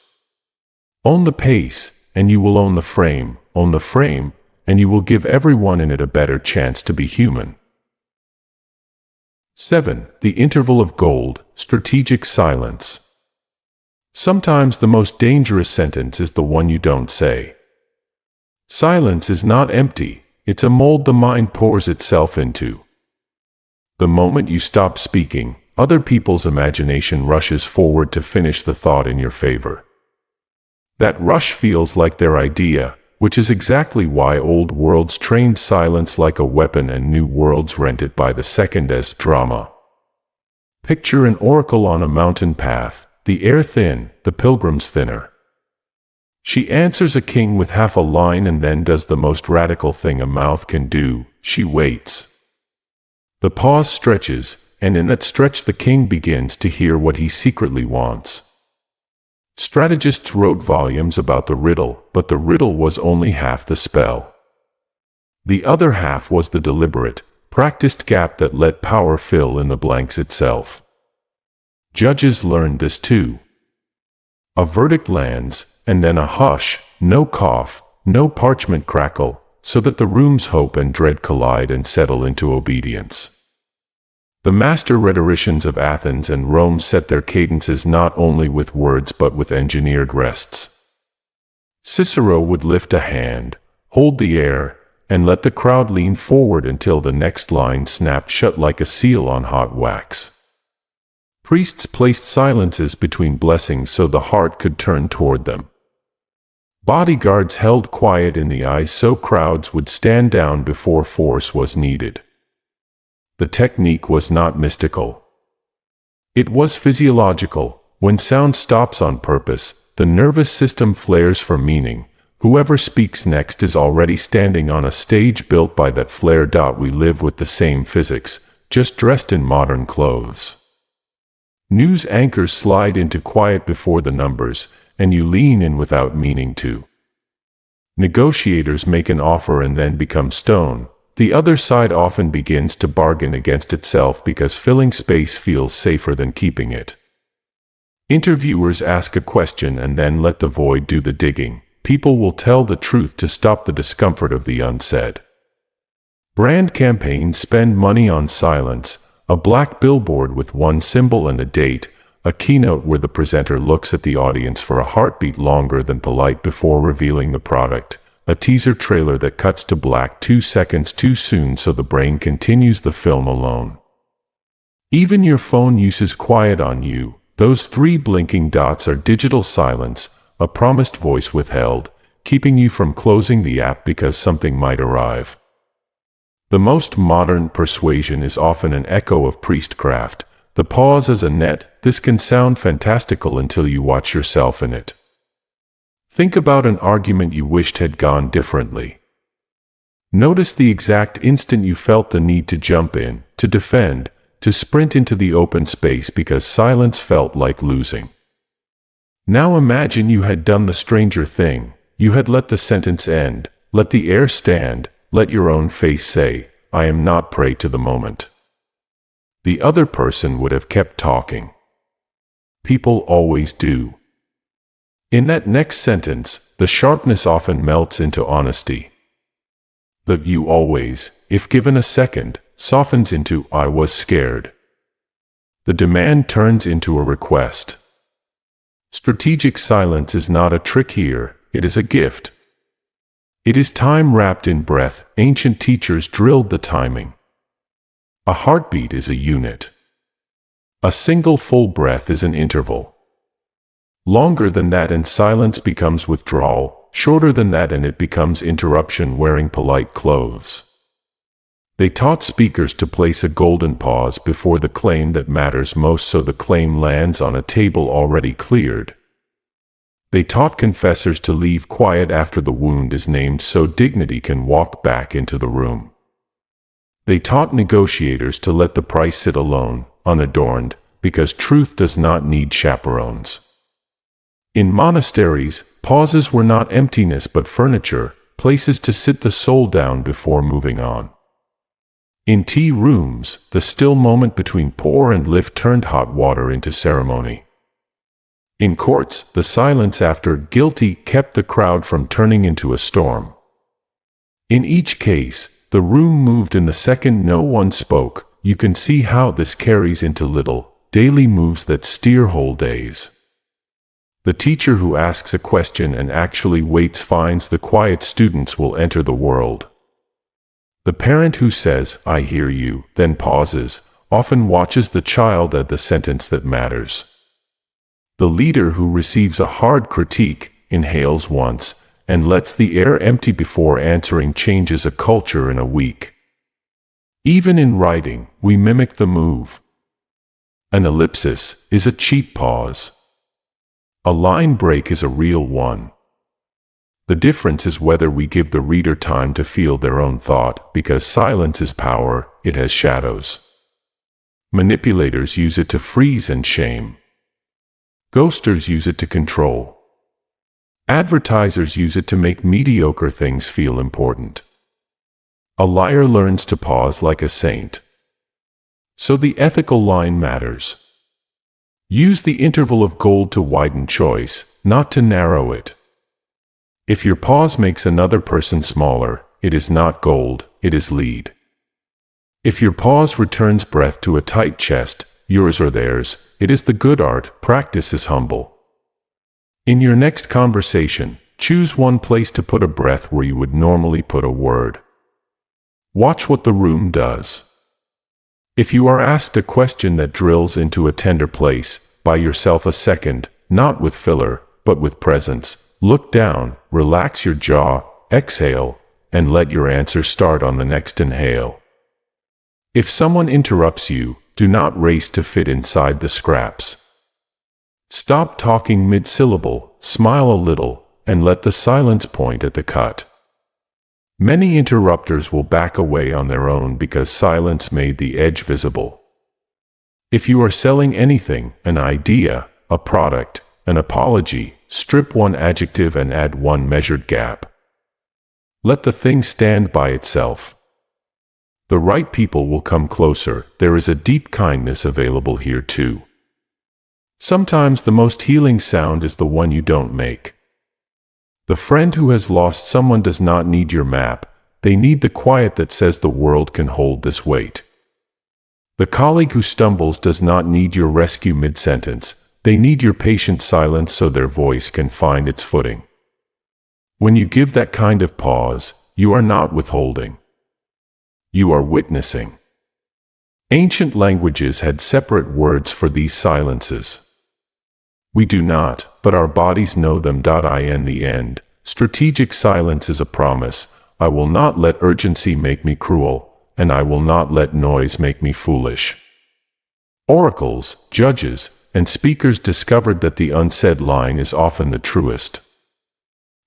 Own the pace, and you will own the frame. Own the frame, and you will give everyone in it a better chance to be human. 7. The interval of gold, strategic silence. Sometimes the most dangerous sentence is the one you don't say. Silence is not empty, it's a mold the mind pours itself into. The moment you stop speaking, other people's imagination rushes forward to finish the thought in your favor. That rush feels like their idea, which is exactly why old worlds trained silence like a weapon and new worlds rent it by the second as drama. Picture an oracle on a mountain path, the air thin, the pilgrims thinner. She answers a king with half a line and then does the most radical thing a mouth can do, she waits. The pause stretches, and in that stretch the king begins to hear what he secretly wants. Strategists wrote volumes about the riddle, but the riddle was only half the spell. The other half was the deliberate, practiced gap that let power fill in the blanks itself. Judges learned this too. A verdict lands, and then a hush, no cough, no parchment crackle, so that the room's hope and dread collide and settle into obedience. The master rhetoricians of Athens and Rome set their cadences not only with words but with engineered rests. Cicero would lift a hand, hold the air, and let the crowd lean forward until the next line snapped shut like a seal on hot wax. Priests placed silences between blessings so the heart could turn toward them. Bodyguards held quiet in the eyes so crowds would stand down before force was needed. The technique was not mystical. It was physiological. When sound stops on purpose, the nervous system flares for meaning. Whoever speaks next is already standing on a stage built by that flare. We live with the same physics, just dressed in modern clothes. News anchors slide into quiet before the numbers, and you lean in without meaning to. Negotiators make an offer and then become stone. The other side often begins to bargain against itself because filling space feels safer than keeping it. Interviewers ask a question and then let the void do the digging. People will tell the truth to stop the discomfort of the unsaid. Brand campaigns spend money on silence, a black billboard with one symbol and a date, a keynote where the presenter looks at the audience for a heartbeat longer than polite before revealing the product, a teaser trailer that cuts to black 2 seconds too soon so the brain continues the film alone. Even your phone uses quiet on you. Those 3 blinking dots are digital silence, a promised voice withheld, keeping you from closing the app because something might arrive. The most modern persuasion is often an echo of priestcraft. The pause as a net. This can sound fantastical until you watch yourself in it. Think about an argument you wished had gone differently. Notice the exact instant you felt the need to jump in, to defend, to sprint into the open space because silence felt like losing. Now imagine you had done the stranger thing. You had let the sentence end, let the air stand, let your own face say, "I am not prey to the moment." The other person would have kept talking. People always do. In that next sentence, the sharpness often melts into honesty. The "you always," if given a second, softens into "I was scared." The demand turns into a request. Strategic silence is not a trick here, it is a gift. It is time wrapped in breath. Ancient teachers drilled the timing. A heartbeat is a unit. A single full breath is an interval. Longer than that and silence becomes withdrawal, shorter than that and it becomes interruption wearing polite clothes. They taught speakers to place a golden pause before the claim that matters most so the claim lands on a table already cleared. They taught confessors to leave quiet after the wound is named so dignity can walk back into the room. They taught negotiators to let the price sit alone, unadorned, because truth does not need chaperones. In monasteries, pauses were not emptiness but furniture, places to sit the soul down before moving on. In tea rooms, the still moment between pour and lift turned hot water into ceremony. In courts, the silence after guilty kept the crowd from turning into a storm. In each case, the room moved in the second no one spoke. You can see how this carries into little, daily moves that steer whole days. The teacher who asks a question and actually waits finds the quiet students will enter the world. The parent who says, "I hear you," then pauses, often watches the child at the sentence that matters. The leader who receives a hard critique, inhales once, and lets the air empty before answering changes a culture in a week. Even in writing, we mimic the move. An ellipsis is a cheap pause. A line break is a real one. The difference is whether we give the reader time to feel their own thought, because silence is power, it has shadows. Manipulators use it to freeze and shame. Ghosters use it to control. Advertisers use it to make mediocre things feel important. A liar learns to pause like a saint. So the ethical line matters. Use the interval of gold to widen choice, not to narrow it. If your pause makes another person smaller, it is not gold, it is lead. If your pause returns breath to a tight chest, yours or theirs, it is the good art. Practice is humble. In your next conversation, choose one place to put a breath where you would normally put a word. Watch what the room does. If you are asked a question that drills into a tender place, buy yourself a second, not with filler, but with presence. Look down, relax your jaw, exhale, and let your answer start on the next inhale. If someone interrupts you, do not race to fit inside the scraps. Stop talking mid-syllable, smile a little, and let the silence point at the cut. Many interrupters will back away on their own because silence made the edge visible. If you are selling anything, an idea, a product, an apology, strip one adjective and add one measured gap. Let the thing stand by itself. The right people will come closer. There is a deep kindness available here too. Sometimes the most healing sound is the one you don't make. The friend who has lost someone does not need your map. They need the quiet that says the world can hold this weight. The colleague who stumbles does not need your rescue mid-sentence. They need your patient silence so their voice can find its footing. When you give that kind of pause, you are not withholding. You are witnessing. Ancient languages had separate words for these silences. We do not, but our bodies know them. In the end, strategic silence is a promise. I will not let urgency make me cruel. and I will not let noise make me foolish. Oracles, judges, and speakers discovered that the unsaid line is often the truest.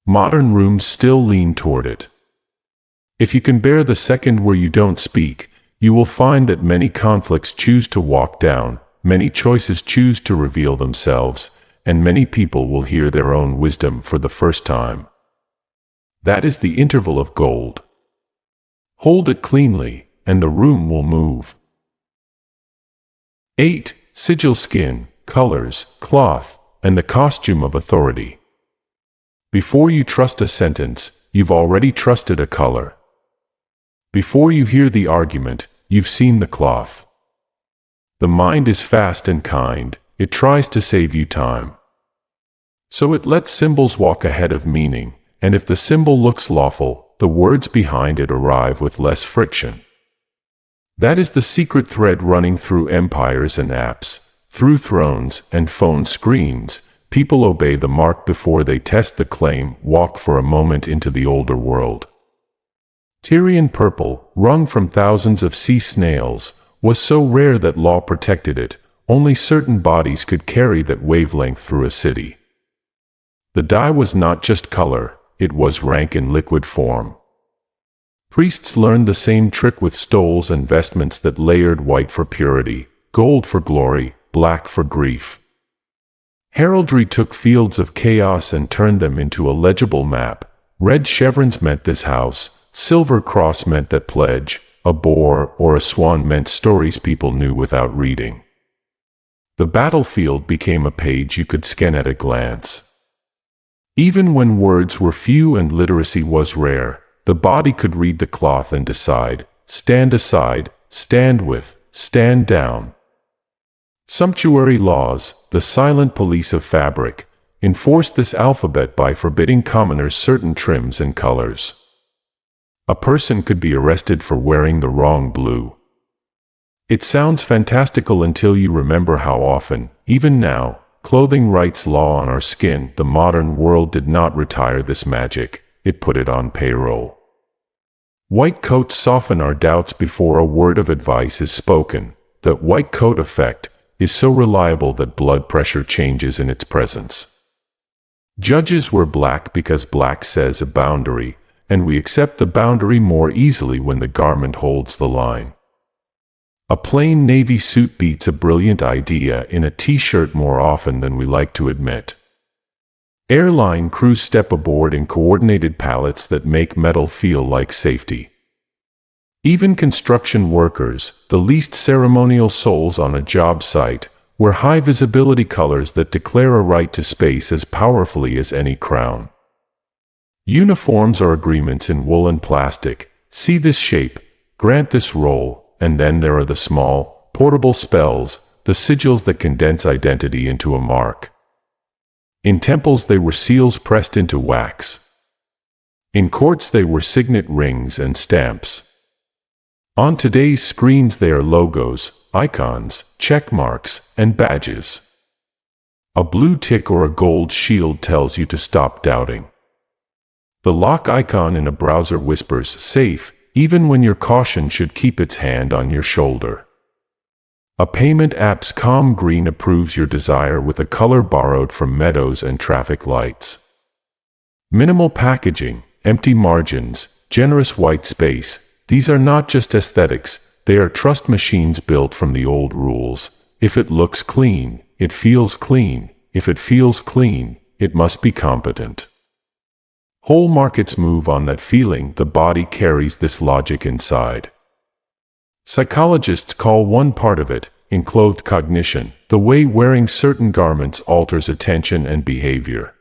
Modern rooms still lean toward it. If you can bear the second where you don't speak, you will find that many conflicts choose to walk down, many choices choose to reveal themselves, and many people will hear their own wisdom for the first time. That is the interval of gold. Hold it cleanly, and the room will move. 8. SIGILSKIN, colors, cloth, and the costume of authority. Before you trust a sentence, you've already trusted a color. Before you hear the argument, you've seen the cloth. The mind is fast and kind, it tries to save you time. So it lets symbols walk ahead of meaning, and if the symbol looks lawful, the words behind it arrive with less friction. That is the secret thread running through empires and apps, through thrones and phone screens. People obey the mark before they test the claim, walk for a moment into the older world. Tyrian purple, wrung from thousands of sea snails, was so rare that law protected it. Only certain bodies could carry that wavelength through a city. The dye was not just color, it was rank in liquid form. Priests learned the same trick with stoles and vestments that layered white for purity, gold for glory, black for grief. Heraldry took fields of chaos and turned them into a legible map. Red chevrons meant this house, silver cross meant that pledge, a boar or a swan meant stories people knew without reading. The battlefield became a page you could scan at a glance. Even when words were few and literacy was rare, the body could read the cloth and decide, stand aside, stand with, stand down. Sumptuary laws, the silent police of fabric, enforced this alphabet by forbidding commoners certain trims and colors. A person could be arrested for wearing the wrong blue. It sounds fantastical until you remember how often, even now, clothing writes law on our skin. The modern world did not retire this magic, it put it on payroll. White coats soften our doubts before a word of advice is spoken. The white coat effect is so reliable that blood pressure changes in its presence. Judges wear black because black says a boundary, and we accept the boundary more easily when the garment holds the line. A plain navy suit beats a brilliant idea in a t-shirt more often than we like to admit. Airline crews step aboard in coordinated pallets that make metal feel like safety. Even construction workers, the least ceremonial souls on a job site, wear high-visibility colors that declare a right to space as powerfully as any crown. Uniforms are agreements in wool and plastic. See this shape, grant this role, and then there are the small, portable spells, the sigils that condense identity into a mark. In temples they were seals pressed into wax. In courts they were signet rings and stamps. On today's screens they are logos, icons, check marks, and badges. A blue tick or a gold shield tells you to stop doubting. The lock icon in a browser whispers safe, even when your caution should keep its hand on your shoulder. A payment app's calm green approves your desire with a color borrowed from meadows and traffic lights. Minimal packaging, empty margins, generous white space, these are not just aesthetics, they are trust machines built from the old rules. If it looks clean, it feels clean. If it feels clean, it must be competent. Whole markets move on that feeling. The body carries this logic inside. Psychologists call one part of it, enclothed cognition, the way wearing certain garments alters attention and behavior.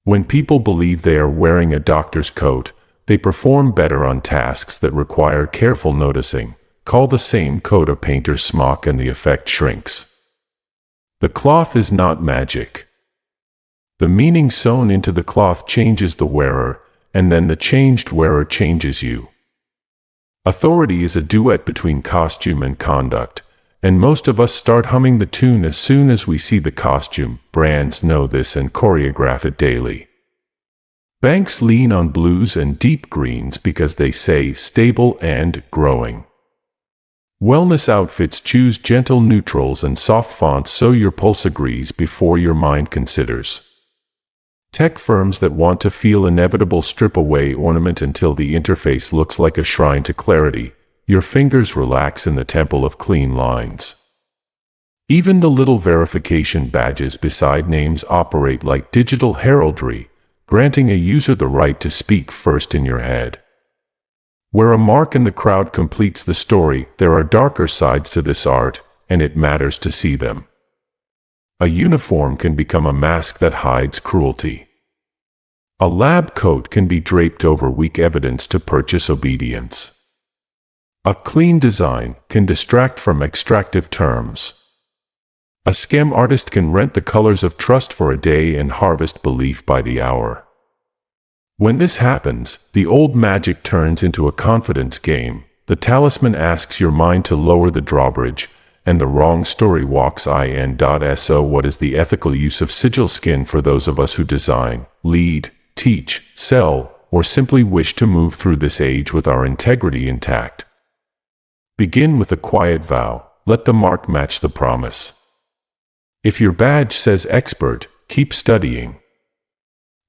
When people believe they are wearing a doctor's coat, they perform better on tasks that require careful noticing. Call the same coat a painter's smock and the effect shrinks. The cloth is not magic. The meaning sewn into the cloth changes the wearer, and then the changed wearer changes you. Authority is a duet between costume and conduct, and most of us start humming the tune as soon as we see the costume. Brands know this and choreograph it daily. Banks lean on blues and deep greens because they say stable and growing. Wellness outfits choose gentle neutrals and soft fonts so your pulse agrees before your mind considers. Tech firms that want to feel inevitable strip away ornament until the interface looks like a shrine to clarity. Your fingers relax in the temple of clean lines. Even the little verification badges beside names operate like digital heraldry, granting a user the right to speak first in your head. Where a mark in the crowd completes the story, there are darker sides to this art, and it matters to see them. A uniform can become a mask that hides cruelty. A lab coat can be draped over weak evidence to purchase obedience. A clean design can distract from extractive terms. A scam artist can rent the colors of trust for a day and harvest belief by the hour. When this happens, the old magic turns into a confidence game. The talisman asks your mind to lower the drawbridge, and the wrong story walks in. So what is the ethical use of SIGILSKIN for those of us who design, lead, teach, sell, or simply wish to move through this age with our integrity intact? Begin with a quiet vow. Let the mark match the promise. If your badge says expert, keep studying.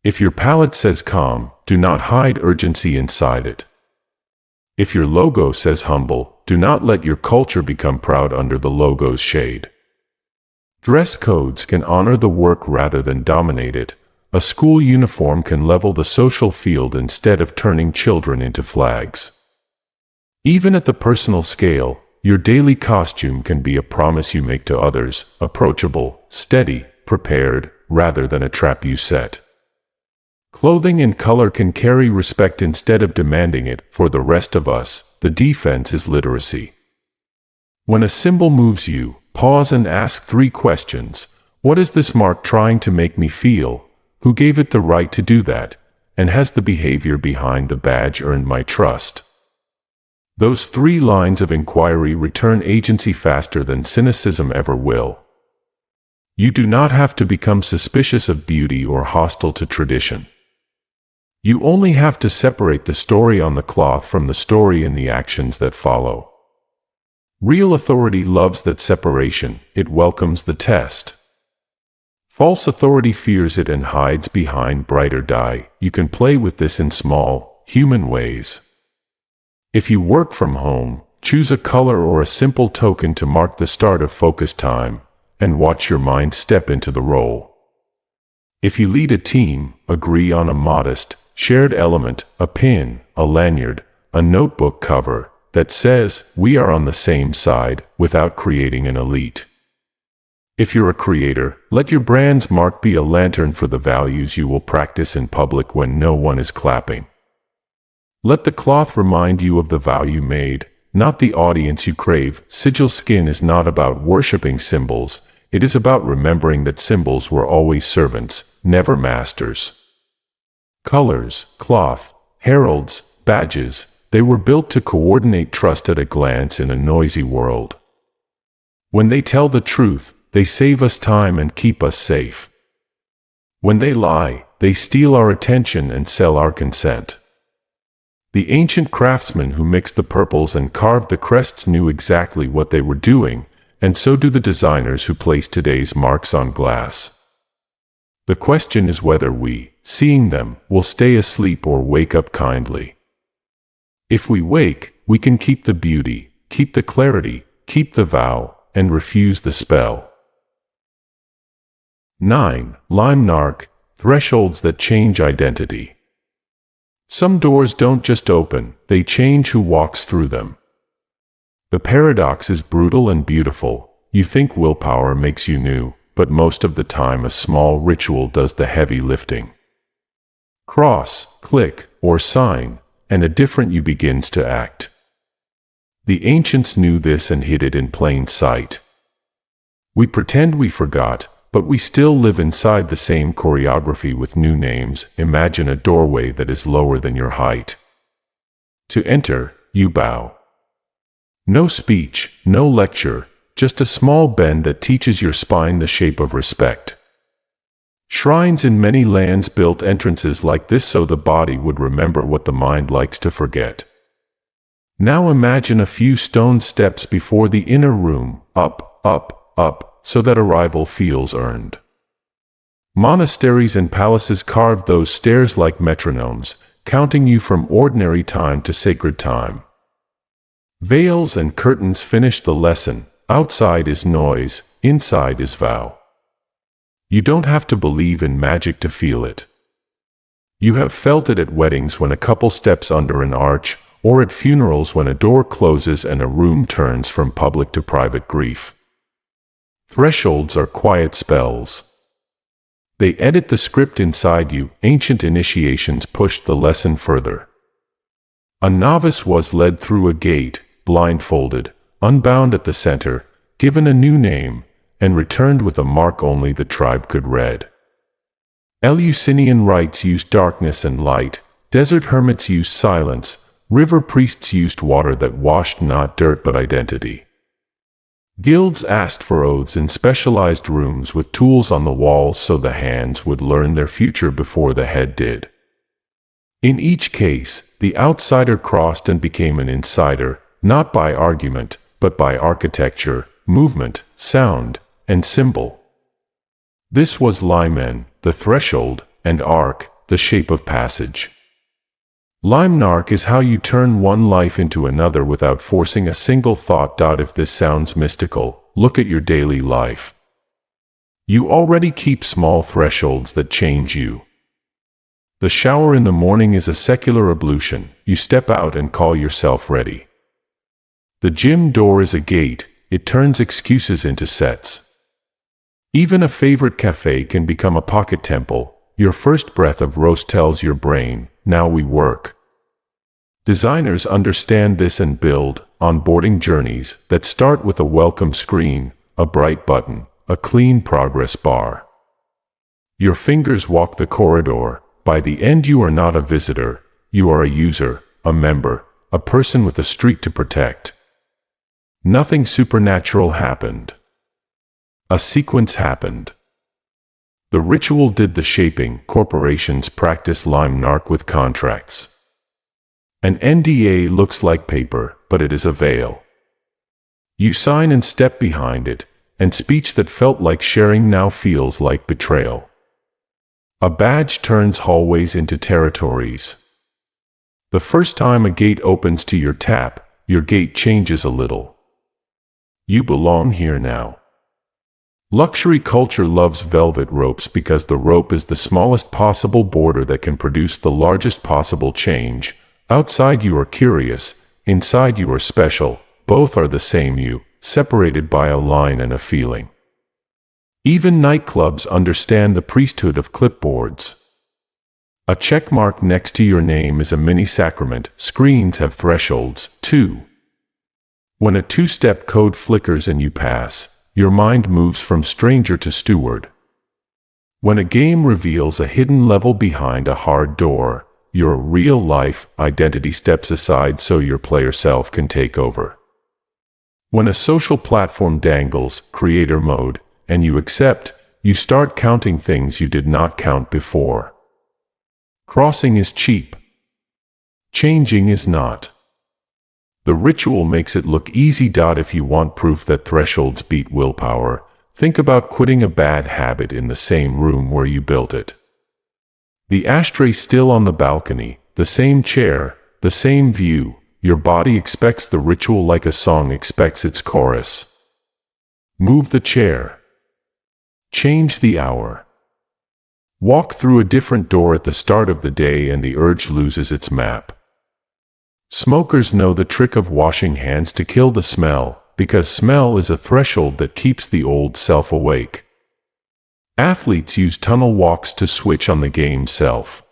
If your palette says calm, do not hide urgency inside it. If your logo says humble, do not let your culture become proud under the logo's shade. Dress codes can honor the work rather than dominate it. A school uniform can level the social field instead of turning children into flags. Even at the personal scale, your daily costume can be a promise you make to others, approachable, steady, prepared, rather than a trap you set. Clothing and color can carry respect instead of demanding it. For the rest of us, the defense is literacy. When a symbol moves you, pause and ask 3 questions. What is this mark trying to make me feel? Who gave it the right to do that? And has the behavior behind the badge earned my trust? Those 3 lines of inquiry return agency faster than cynicism ever will. You do not have to become suspicious of beauty or hostile to tradition. You only have to separate the story on the cloth from the story in the actions that follow. Real authority loves that separation. It welcomes the test. False authority fears it and hides behind brighter dye. You can play with this in small, human ways. If you work from home, choose a color or a simple token to mark the start of focus time, and watch your mind step into the role. If you lead a team, agree on a modest, shared element, a pin, a lanyard, a notebook cover that says, "We are on the same side," without creating an elite. If you're a creator, let your brand's mark be a lantern for the values you will practice in public when no one is clapping. Let the cloth remind you of the vow you made, not the audience you crave. SIGILSKIN is not about worshipping symbols. It is about remembering that symbols were always servants, never masters. Colors, cloth, heralds, badges, they were built to coordinate trust at a glance in a noisy world. When they tell the truth, they save us time and keep us safe. When they lie, they steal our attention and sell our consent. The ancient craftsmen who mixed the purples and carved the crests knew exactly what they were doing, and so do the designers who place today's marks on glass. The question is whether we, seeing them, will stay asleep or wake up kindly. If we wake, we can keep the beauty, keep the clarity, keep the vow, and refuse the spell. 9. LIMENARC, thresholds that change identity. Some doors don't just open, they change who walks through them. The paradox is brutal and beautiful. You think willpower makes you new, but most of the time a small ritual does the heavy lifting. Cross, click, or sign, and a different you begins to act. The ancients knew this and hid it in plain sight. We pretend we forgot, but we still live inside the same choreography with new names. Imagine a doorway that is lower than your height. To enter, you bow. No speech, no lecture, just a small bend that teaches your spine the shape of respect. Shrines in many lands built entrances like this so the body would remember what the mind likes to forget. Now imagine a few stone steps before the inner room, up, up, up, so that arrival feels earned. Monasteries and palaces carved those stairs like metronomes, counting you from ordinary time to sacred time. Veils and curtains finish the lesson. Outside is noise, inside is vow. You don't have to believe in magic to feel it. You have felt it at weddings when a couple steps under an arch, or at funerals when a door closes and a room turns from public to private grief. Thresholds are quiet spells. They edit the script inside you. Ancient initiations pushed the lesson further. A novice was led through a gate, blindfolded, unbound at the center, given a new name, and returned with a mark only the tribe could read. Eleusinian rites used darkness and light, desert hermits used silence, river priests used water that washed not dirt but identity. Guilds asked for oaths in specialized rooms with tools on the walls so the hands would learn their future before the head did. In each case, the outsider crossed and became an insider, not by argument, but by architecture, movement, sound, and symbol. This was Limen, the threshold, and Arc, the shape of passage. LIMENARC is how you turn one life into another without forcing a single thought. If this sounds mystical, look at your daily life. You already keep small thresholds that change you. The shower in the morning is a secular ablution. You step out and call yourself ready. The gym door is a gate. It turns excuses into sets. Even a favorite cafe can become a pocket temple. Your first breath of roast tells your brain, now we work. Designers understand this and build onboarding journeys that start with a welcome screen, a bright button, a clean progress bar. Your fingers walk the corridor. By the end you are not a visitor, you are a user, a member, a person with a streak to protect. Nothing supernatural happened. A sequence happened. The ritual did the shaping. Corporations practice LIMENARC with contracts. An NDA looks like paper, but it is a veil. You sign and step behind it, and speech that felt like sharing now feels like betrayal. A badge turns hallways into territories. The first time a gate opens to your tap, your gate changes a little. You belong here now. Luxury culture loves velvet ropes because the rope is the smallest possible border that can produce the largest possible change. Outside you are curious, inside you are special. Both are the same you, separated by a line and a feeling. Even nightclubs understand the priesthood of clipboards. A check mark next to your name is a mini sacrament. Screens have thresholds, too. When a two-step code flickers and you pass, your mind moves from stranger to steward. When a game reveals a hidden level behind a hard door, your real-life identity steps aside so your player self can take over. When a social platform dangles creator mode, and you accept, you start counting things you did not count before. Crossing is cheap. Changing is not. The ritual makes it look easy. If you want proof that thresholds beat willpower, think about quitting a bad habit in the same room where you built it. The ashtray still on the balcony, the same chair, the same view. Your body expects the ritual like a song expects its chorus. Move the chair. Change the hour. Walk through a different door at the start of the day and the urge loses its map. Smokers know the trick of washing hands to kill the smell, because smell is a threshold that keeps the old self awake. Athletes use tunnel walks to switch on the game self.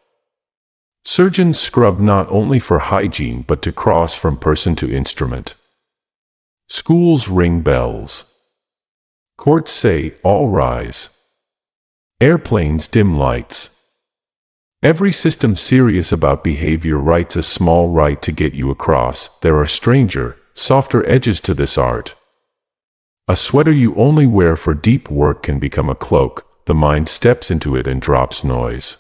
Surgeons scrub not only for hygiene but to cross from person to instrument. Schools ring bells. Courts say, all rise. Airplanes dim lights. Every system serious about behavior writes a small rite to get you across. There are stranger, softer edges to this art. A sweater you only wear for deep work can become a cloak, the mind steps into it and drops noise.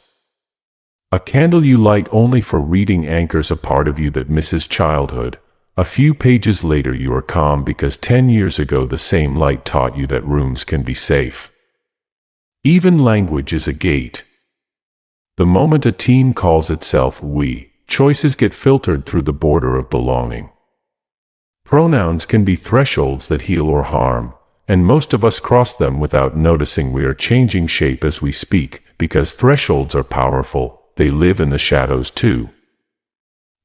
A candle you light only for reading anchors a part of you that misses childhood. A few pages later you are calm because 10 years ago the same light taught you that rooms can be safe. Even language is a gate. The moment a team calls itself we, choices get filtered through the border of belonging. Pronouns can be thresholds that heal or harm, and most of us cross them without noticing. We are changing shape as we speak, because thresholds are powerful. They live in the shadows too.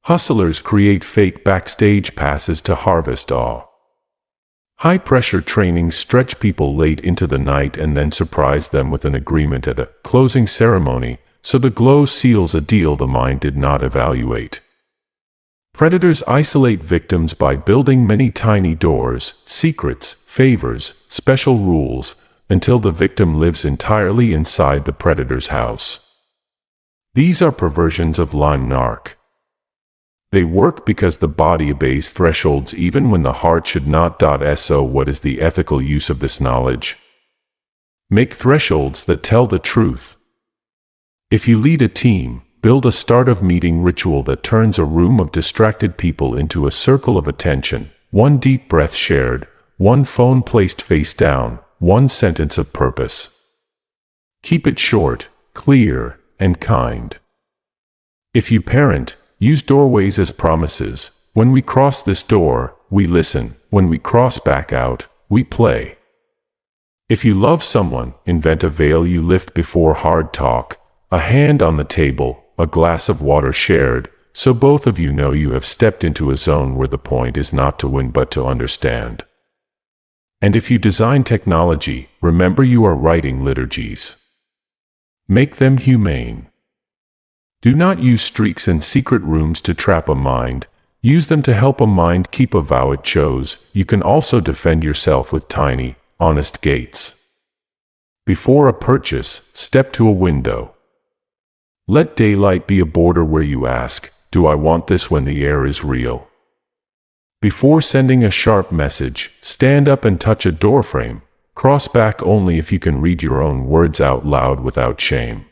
Hustlers create fake backstage passes to harvest awe. High-pressure trainings stretch people late into the night and then surprise them with an agreement at a closing ceremony, so the glow seals a deal the mind did not evaluate. Predators isolate victims by building many tiny doors, secrets, favors, special rules, until the victim lives entirely inside the predator's house. These are perversions of LIMENARC. They work because the body obeys thresholds even when the heart should not. So what is the ethical use of this knowledge? Make thresholds that tell the truth. If you lead a team, build a start-of-meeting ritual that turns a room of distracted people into a circle of attention, one deep breath shared, one phone placed face down, one sentence of purpose. Keep it short, clear, and kind. If you parent, use doorways as promises. When we cross this door, we listen. When we cross back out, we play. If you love someone, invent a veil you lift before hard talk, a hand on the table, a glass of water shared, so both of you know you have stepped into a zone where the point is not to win but to understand. And if you design technology, remember you are writing liturgies. Make them humane. Do not use streaks and secret rooms to trap a mind. Use them to help a mind keep a vow it chose. You can also defend yourself with tiny, honest gates. Before a purchase, step to a window. Let daylight be a border where you ask, do I want this when the air is real? Before sending a sharp message, stand up and touch a doorframe. Cross back only if you can read your own words out loud without shame.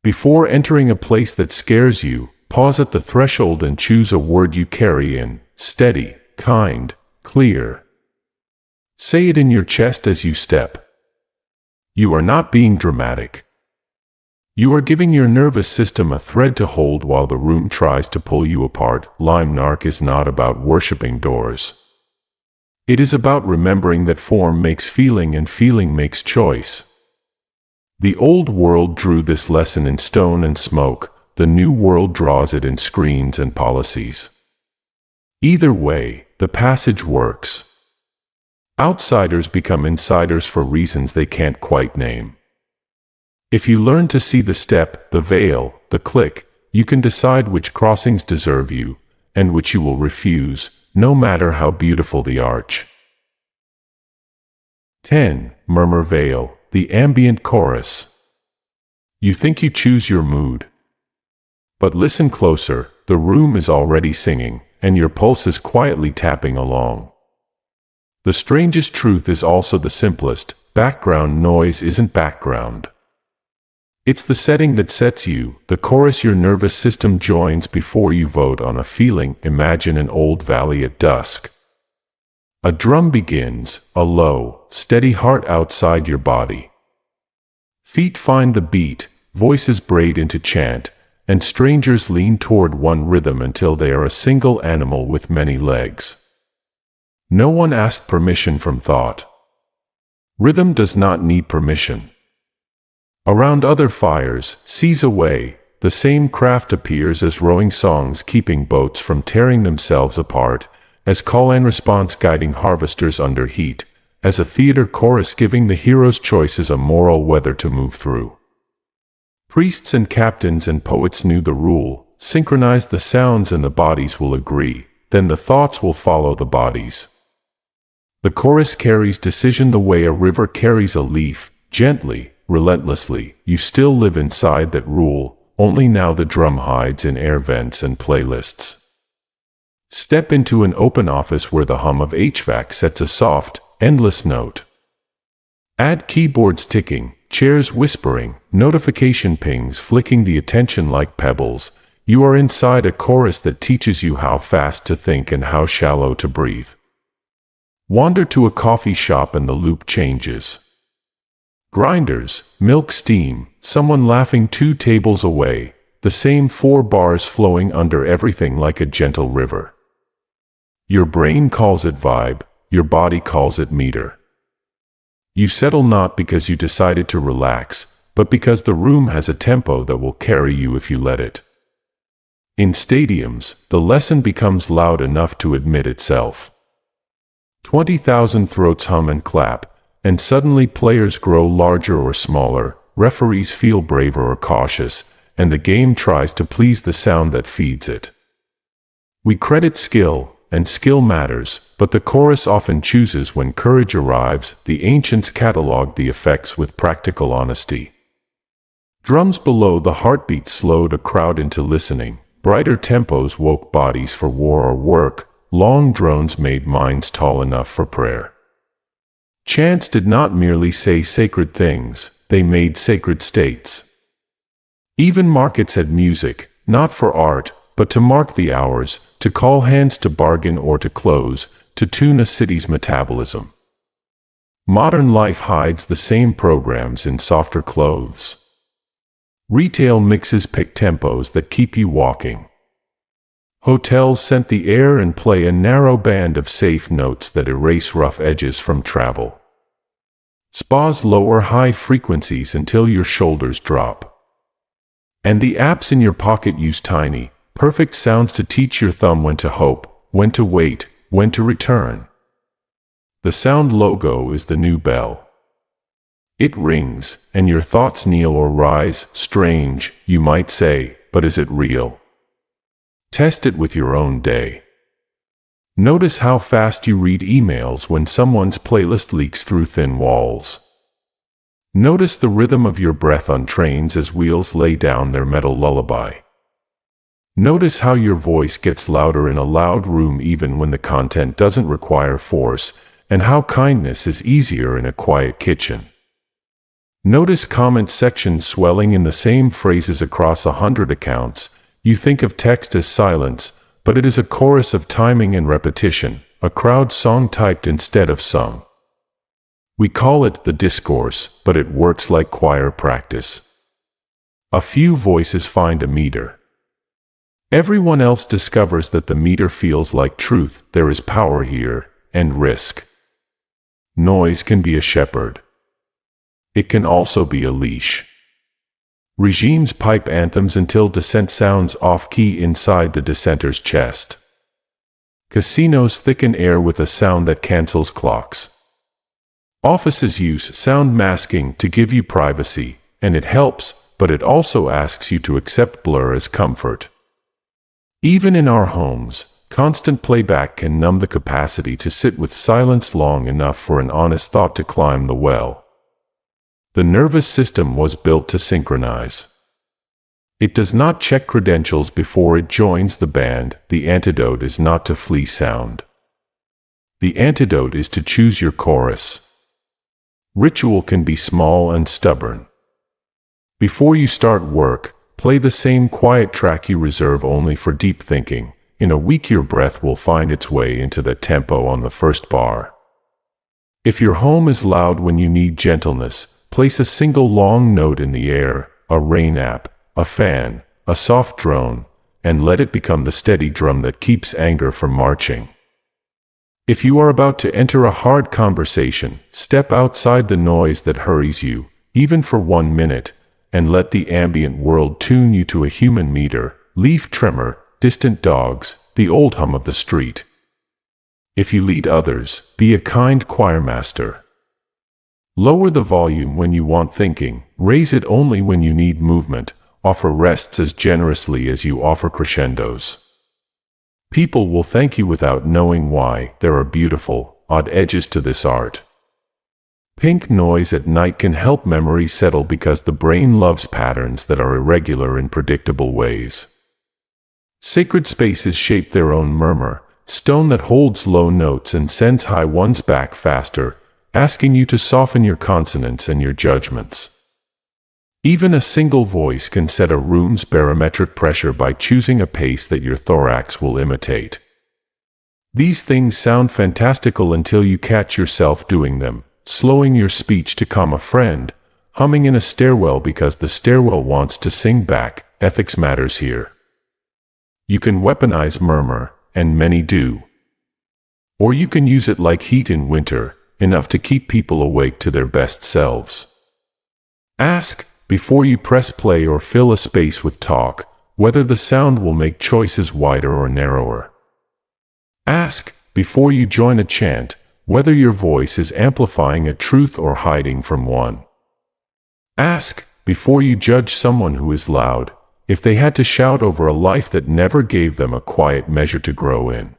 Before entering a place that scares you, pause at the threshold and choose a word you carry in, steady, kind, clear. Say it in your chest as you step. You are not being dramatic. You are giving your nervous system a thread to hold while the room tries to pull you apart. LIMENARC is not about worshipping doors. It is about remembering that form makes feeling and feeling makes choice. The old world drew this lesson in stone and smoke. The new world draws it in screens and policies. Either way, the passage works. Outsiders become insiders for reasons they can't quite name. If you learn to see the step, the veil, the click, you can decide which crossings deserve you, and which you will refuse, no matter how beautiful the arch. 10. Murmur Veil, the ambient chorus. You think you choose your mood. But listen closer, the room is already singing, and your pulse is quietly tapping along. The strangest truth is also the simplest: background noise isn't background. It's the setting that sets you, the chorus your nervous system joins before you vote on a feeling. Imagine an old valley at dusk. A drum begins, a low, steady heart outside your body. Feet find the beat, voices braid into chant, and strangers lean toward one rhythm until they are a single animal with many legs. No one asked permission from thought. Rhythm does not need permission. Around other fires, seas away, the same craft appears as rowing songs keeping boats from tearing themselves apart, as call and response guiding harvesters under heat, as a theater chorus giving the hero's choices a moral weather to move through. Priests and captains and poets knew the rule: synchronize the sounds and the bodies will agree, then the thoughts will follow the bodies. The chorus carries decision the way a river carries a leaf, gently, relentlessly. You still live inside that rule, only now the drum hides in air vents and playlists. Step into an open office where the hum of HVAC sets a soft, endless note. Add keyboards ticking, chairs whispering, notification pings flicking the attention like pebbles. You are inside a chorus that teaches you how fast to think and how shallow to breathe. Wander to a coffee shop and the loop changes. Grinders, milk steam, someone laughing 2 tables away, the same 4 bars flowing under everything like a gentle river. Your brain calls it vibe, your body calls it meter. You settle not because you decided to relax, but because the room has a tempo that will carry you if you let it. In stadiums, the lesson becomes loud enough to admit itself. 20,000 throats hum and clap, and suddenly players grow larger or smaller, referees feel braver or cautious, and the game tries to please the sound that feeds it. We credit skill, and skill matters, but the chorus often chooses when courage arrives. The ancients catalogued the effects with practical honesty. Drums below the heartbeat slowed a crowd into listening. Brighter tempos woke bodies for war or work. Long drones made minds tall enough for prayer. Chants did not merely say sacred things, they made sacred states. Even markets had music, not for art, but to mark the hours, to call hands to bargain or to close, to tune a city's metabolism. Modern life hides the same programs in softer clothes. Retail mixes pick tempos that keep you walking. Hotels scent the air and play a narrow band of safe notes that erase rough edges from travel. Spas lower high frequencies until your shoulders drop. And the apps in your pocket use tiny, perfect sounds to teach your thumb when to hope, when to wait, when to return. The sound logo is the new bell. It rings, and your thoughts kneel or rise. Strange, you might say, but is it real? Test it with your own day. Notice how fast you read emails when someone's playlist leaks through thin walls. Notice the rhythm of your breath on trains as wheels lay down their metal lullaby. Notice how your voice gets louder in a loud room even when the content doesn't require force, and how kindness is easier in a quiet kitchen. Notice comment sections swelling in the same phrases across 100 accounts. You think of text as silence, but it is a chorus of timing and repetition, a crowd song typed instead of sung. We call it the discourse, but it works like choir practice. A few voices find a meter. Everyone else discovers that the meter feels like truth. There is power here, and risk. Noise can be a shepherd. It can also be a leash. Regimes pipe anthems until dissent sounds off-key inside the dissenter's chest. Casinos thicken air with a sound that cancels clocks. Offices use sound masking to give you privacy, and it helps, but it also asks you to accept blur as comfort. Even in our homes, constant playback can numb the capacity to sit with silence long enough for an honest thought to climb the well. The nervous system was built to synchronize. It does not check credentials before it joins the band. The antidote is not to flee sound. The antidote is to choose your chorus. Ritual can be small and stubborn. Before you start work, play the same quiet track you reserve only for deep thinking. In a week your breath will find its way into the tempo on the first bar. If your home is loud when you need gentleness, place a single long note in the air, a rain app, a fan, a soft drone, and let it become the steady drum that keeps anger from marching. If you are about to enter a hard conversation, step outside the noise that hurries you, even for 1 minute, and let the ambient world tune you to a human meter, leaf tremor, distant dogs, the old hum of the street. If you lead others, be a kind choirmaster. Lower the volume when you want thinking, raise it only when you need movement, offer rests as generously as you offer crescendos. People will thank you without knowing why. There are beautiful, odd edges to this art. Pink noise at night can help memory settle because the brain loves patterns that are irregular in predictable ways. Sacred spaces shape their own murmur, stone that holds low notes and sends high ones back faster, asking you to soften your consonants and your judgments. Even a single voice can set a room's barometric pressure by choosing a pace that your thorax will imitate. These things sound fantastical until you catch yourself doing them, slowing your speech to calm a friend, humming in a stairwell because the stairwell wants to sing back. Ethics matters here. You can weaponize murmur, and many do. Or you can use it like heat in winter, enough to keep people awake to their best selves. Ask, before you press play or fill a space with talk, whether the sound will make choices wider or narrower. Ask, before you join a chant, whether your voice is amplifying a truth or hiding from one. Ask, before you judge someone who is loud, if they had to shout over a life that never gave them a quiet measure to grow in.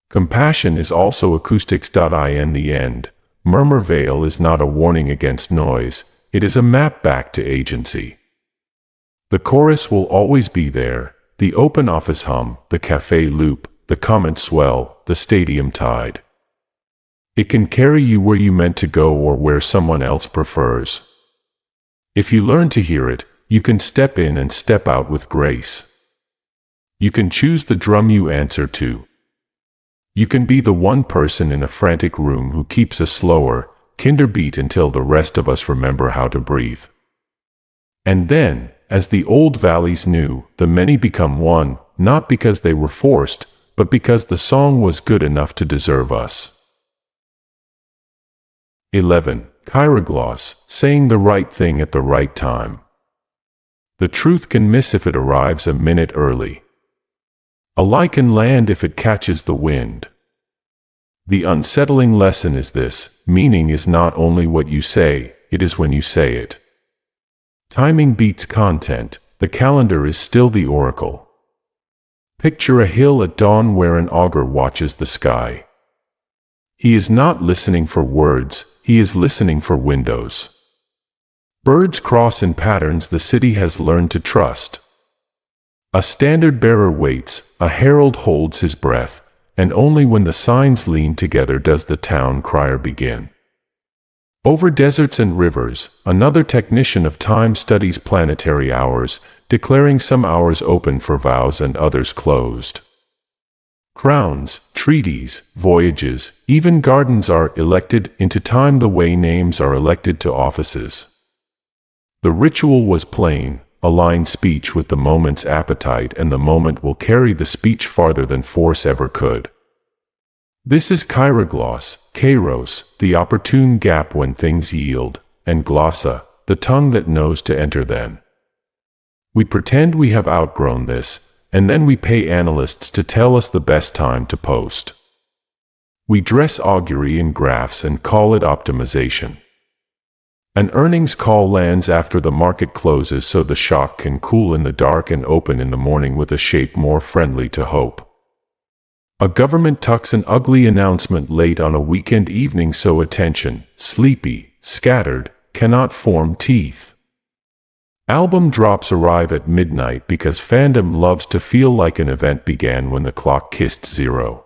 Compassion is also acoustics. In the end, murmur VALE is not a warning against noise, it is a map back to agency. The chorus will always be there, the open office hum, the cafe loop, the comment swell, the stadium tide. It can carry you where you meant to go or where someone else prefers. If you learn to hear it, you can step in and step out with grace. You can choose the drum you answer to. You can be the one person in a frantic room who keeps a slower, kinder beat until the rest of us remember how to breathe. And then, as the old valleys knew, the many become one, not because they were forced, but because the song was good enough to deserve us. 11. KAIROGLOSS, saying the right thing at the right time. The truth can miss if it arrives a minute early. A lie can land if it catches the wind. The unsettling lesson is this: meaning is not only what you say, it is when you say it. Timing beats content, the calendar is still the oracle. Picture a hill at dawn where an augur watches the sky. He is not listening for words, he is listening for windows. Birds cross in patterns the city has learned to trust. A standard bearer waits, a herald holds his breath, and only when the signs lean together does the town crier begin. Over deserts and rivers, another technician of time studies planetary hours, declaring some hours open for vows and others closed. Crowns, treaties, voyages, even gardens are elected into time the way names are elected to offices. The ritual was plain: align speech with the moment's appetite, and the moment will carry the speech farther than force ever could. This is KAIROGLOSS, kairos, the opportune gap when things yield, and glossa, the tongue that knows to enter then. We pretend we have outgrown this, and then we pay analysts to tell us the best time to post. We dress augury in graphs and call it optimization. An earnings call lands after the market closes so the shock can cool in the dark and open in the morning with a shape more friendly to hope. A government tucks an ugly announcement late on a weekend evening so attention, sleepy, scattered, cannot form teeth. Album drops arrive at midnight because fandom loves to feel like an event began when the clock kissed zero.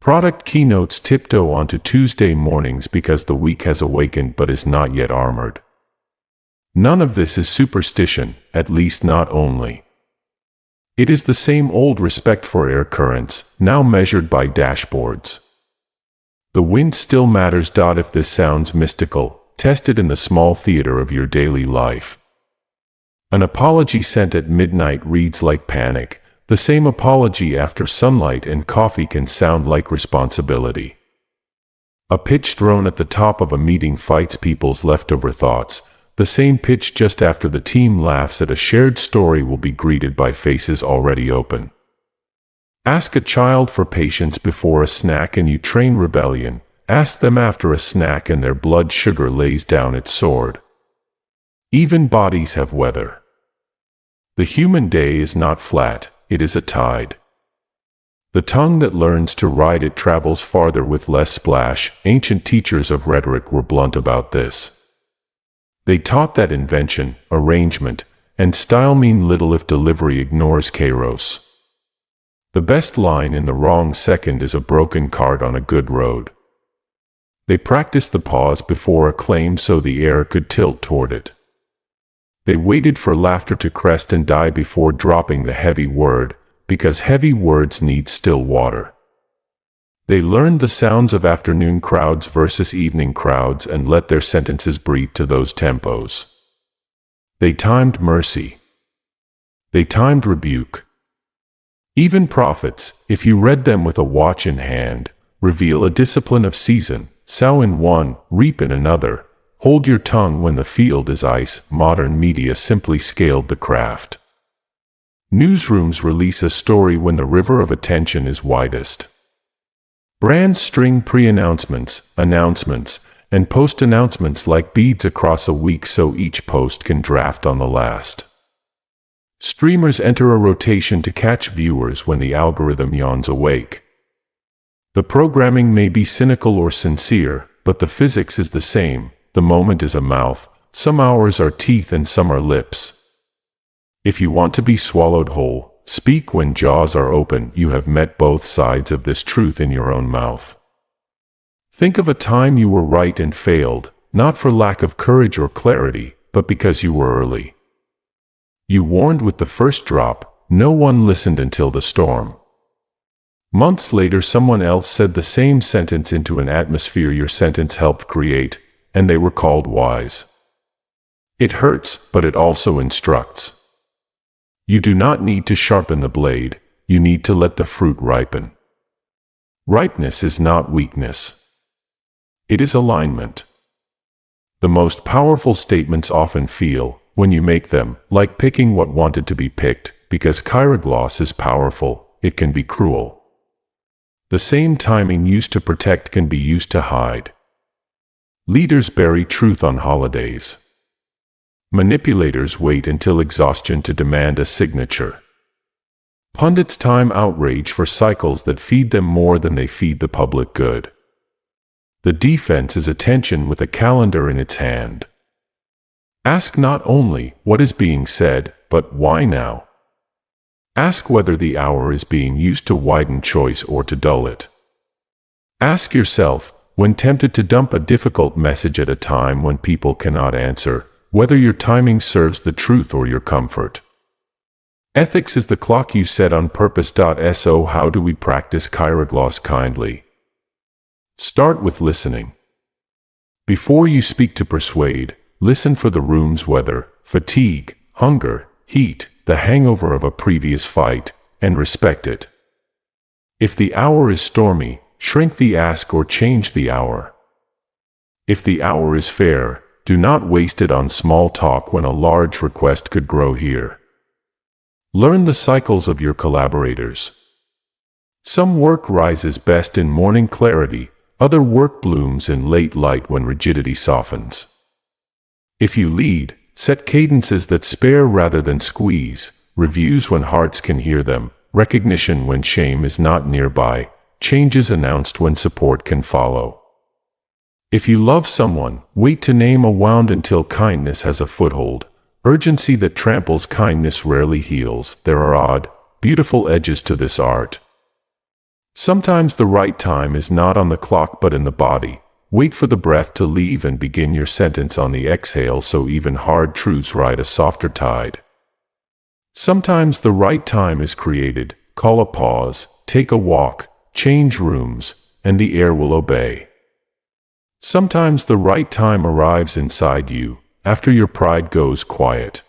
Product keynotes tiptoe onto Tuesday mornings because the week has awakened but is not yet armored. None of this is superstition, at least not only. It is the same old respect for air currents, now measured by dashboards. The wind still matters. If this sounds mystical, test it in the small theater of your daily life. An apology sent at midnight reads like panic. The same apology after sunlight and coffee can sound like responsibility. A pitch thrown at the top of a meeting fights people's leftover thoughts. The same pitch just after the team laughs at a shared story will be greeted by faces already open. Ask a child for patience before a snack and you train rebellion. Ask them after a snack and their blood sugar lays down its sword. Even bodies have weather. The human day is not flat. It is a tide. The tongue that learns to ride it travels farther with less splash. Ancient teachers of rhetoric were blunt about this. They taught that invention, arrangement, and style mean little if delivery ignores kairos. The best line in the wrong second is a broken cart on a good road. They practiced the pause before a claim so the air could tilt toward it. They waited for laughter to crest and die before dropping the heavy word, because heavy words need still water. They learned the sounds of afternoon crowds versus evening crowds and let their sentences breathe to those tempos. They timed mercy. They timed rebuke. Even prophets, if you read them with a watch in hand, reveal a discipline of season, sow in one, reap in another. Hold your tongue when the field is ice. Modern media simply scaled the craft. Newsrooms release a story when the river of attention is widest. Brands string pre-announcements, announcements, and post-announcements like beads across a week so each post can draft on the last. Streamers enter a rotation to catch viewers when the algorithm yawns awake. The programming may be cynical or sincere, but the physics is the same. The moment is a mouth, some hours are teeth and some are lips. If you want to be swallowed whole, speak when jaws are open. You have met both sides of this truth in your own mouth. Think of a time you were right and failed, not for lack of courage or clarity, but because you were early. You warned with the first drop, no one listened until the storm. Months later someone else said the same sentence into an atmosphere your sentence helped create, and they were called wise. It hurts, but it also instructs. You do not need to sharpen the blade, you need to let the fruit ripen. Ripeness is not weakness. It is alignment. The most powerful statements often feel, when you make them, like picking what wanted to be picked, because KAIROGLOSS is powerful, it can be cruel. The same timing used to protect can be used to hide. Leaders bury truth on holidays. Manipulators wait until exhaustion to demand a signature. Pundits time outrage for cycles that feed them more than they feed the public good. The defense is attention with a calendar in its hand. Ask not only what is being said, but why now? Ask whether the hour is being used to widen choice or to dull it. Ask yourself, when tempted to dump a difficult message at a time when people cannot answer, whether your timing serves the truth or your comfort. Ethics is the clock you set on purpose. So how do we practice KAIROGLOSS kindly? Start with listening. Before you speak to persuade, listen for the room's weather, fatigue, hunger, heat, the hangover of a previous fight, and respect it. If the hour is stormy, shrink the ask or change the hour. If the hour is fair, do not waste it on small talk when a large request could grow here. Learn the cycles of your collaborators. Some work rises best in morning clarity, other work blooms in late light when rigidity softens. If you lead, set cadences that spare rather than squeeze, reviews when hearts can hear them, recognition when shame is not nearby, changes announced when support can follow. If you love someone, wait to name a wound until kindness has a foothold. Urgency that tramples kindness rarely heals. There are odd, beautiful edges to this art. Sometimes the right time is not on the clock but in the body. Wait for the breath to leave and begin your sentence on the exhale so even hard truths ride a softer tide. Sometimes the right time is created. Call a pause, take a walk, change rooms, and the air will obey. Sometimes the right time arrives inside you, after your pride goes quiet.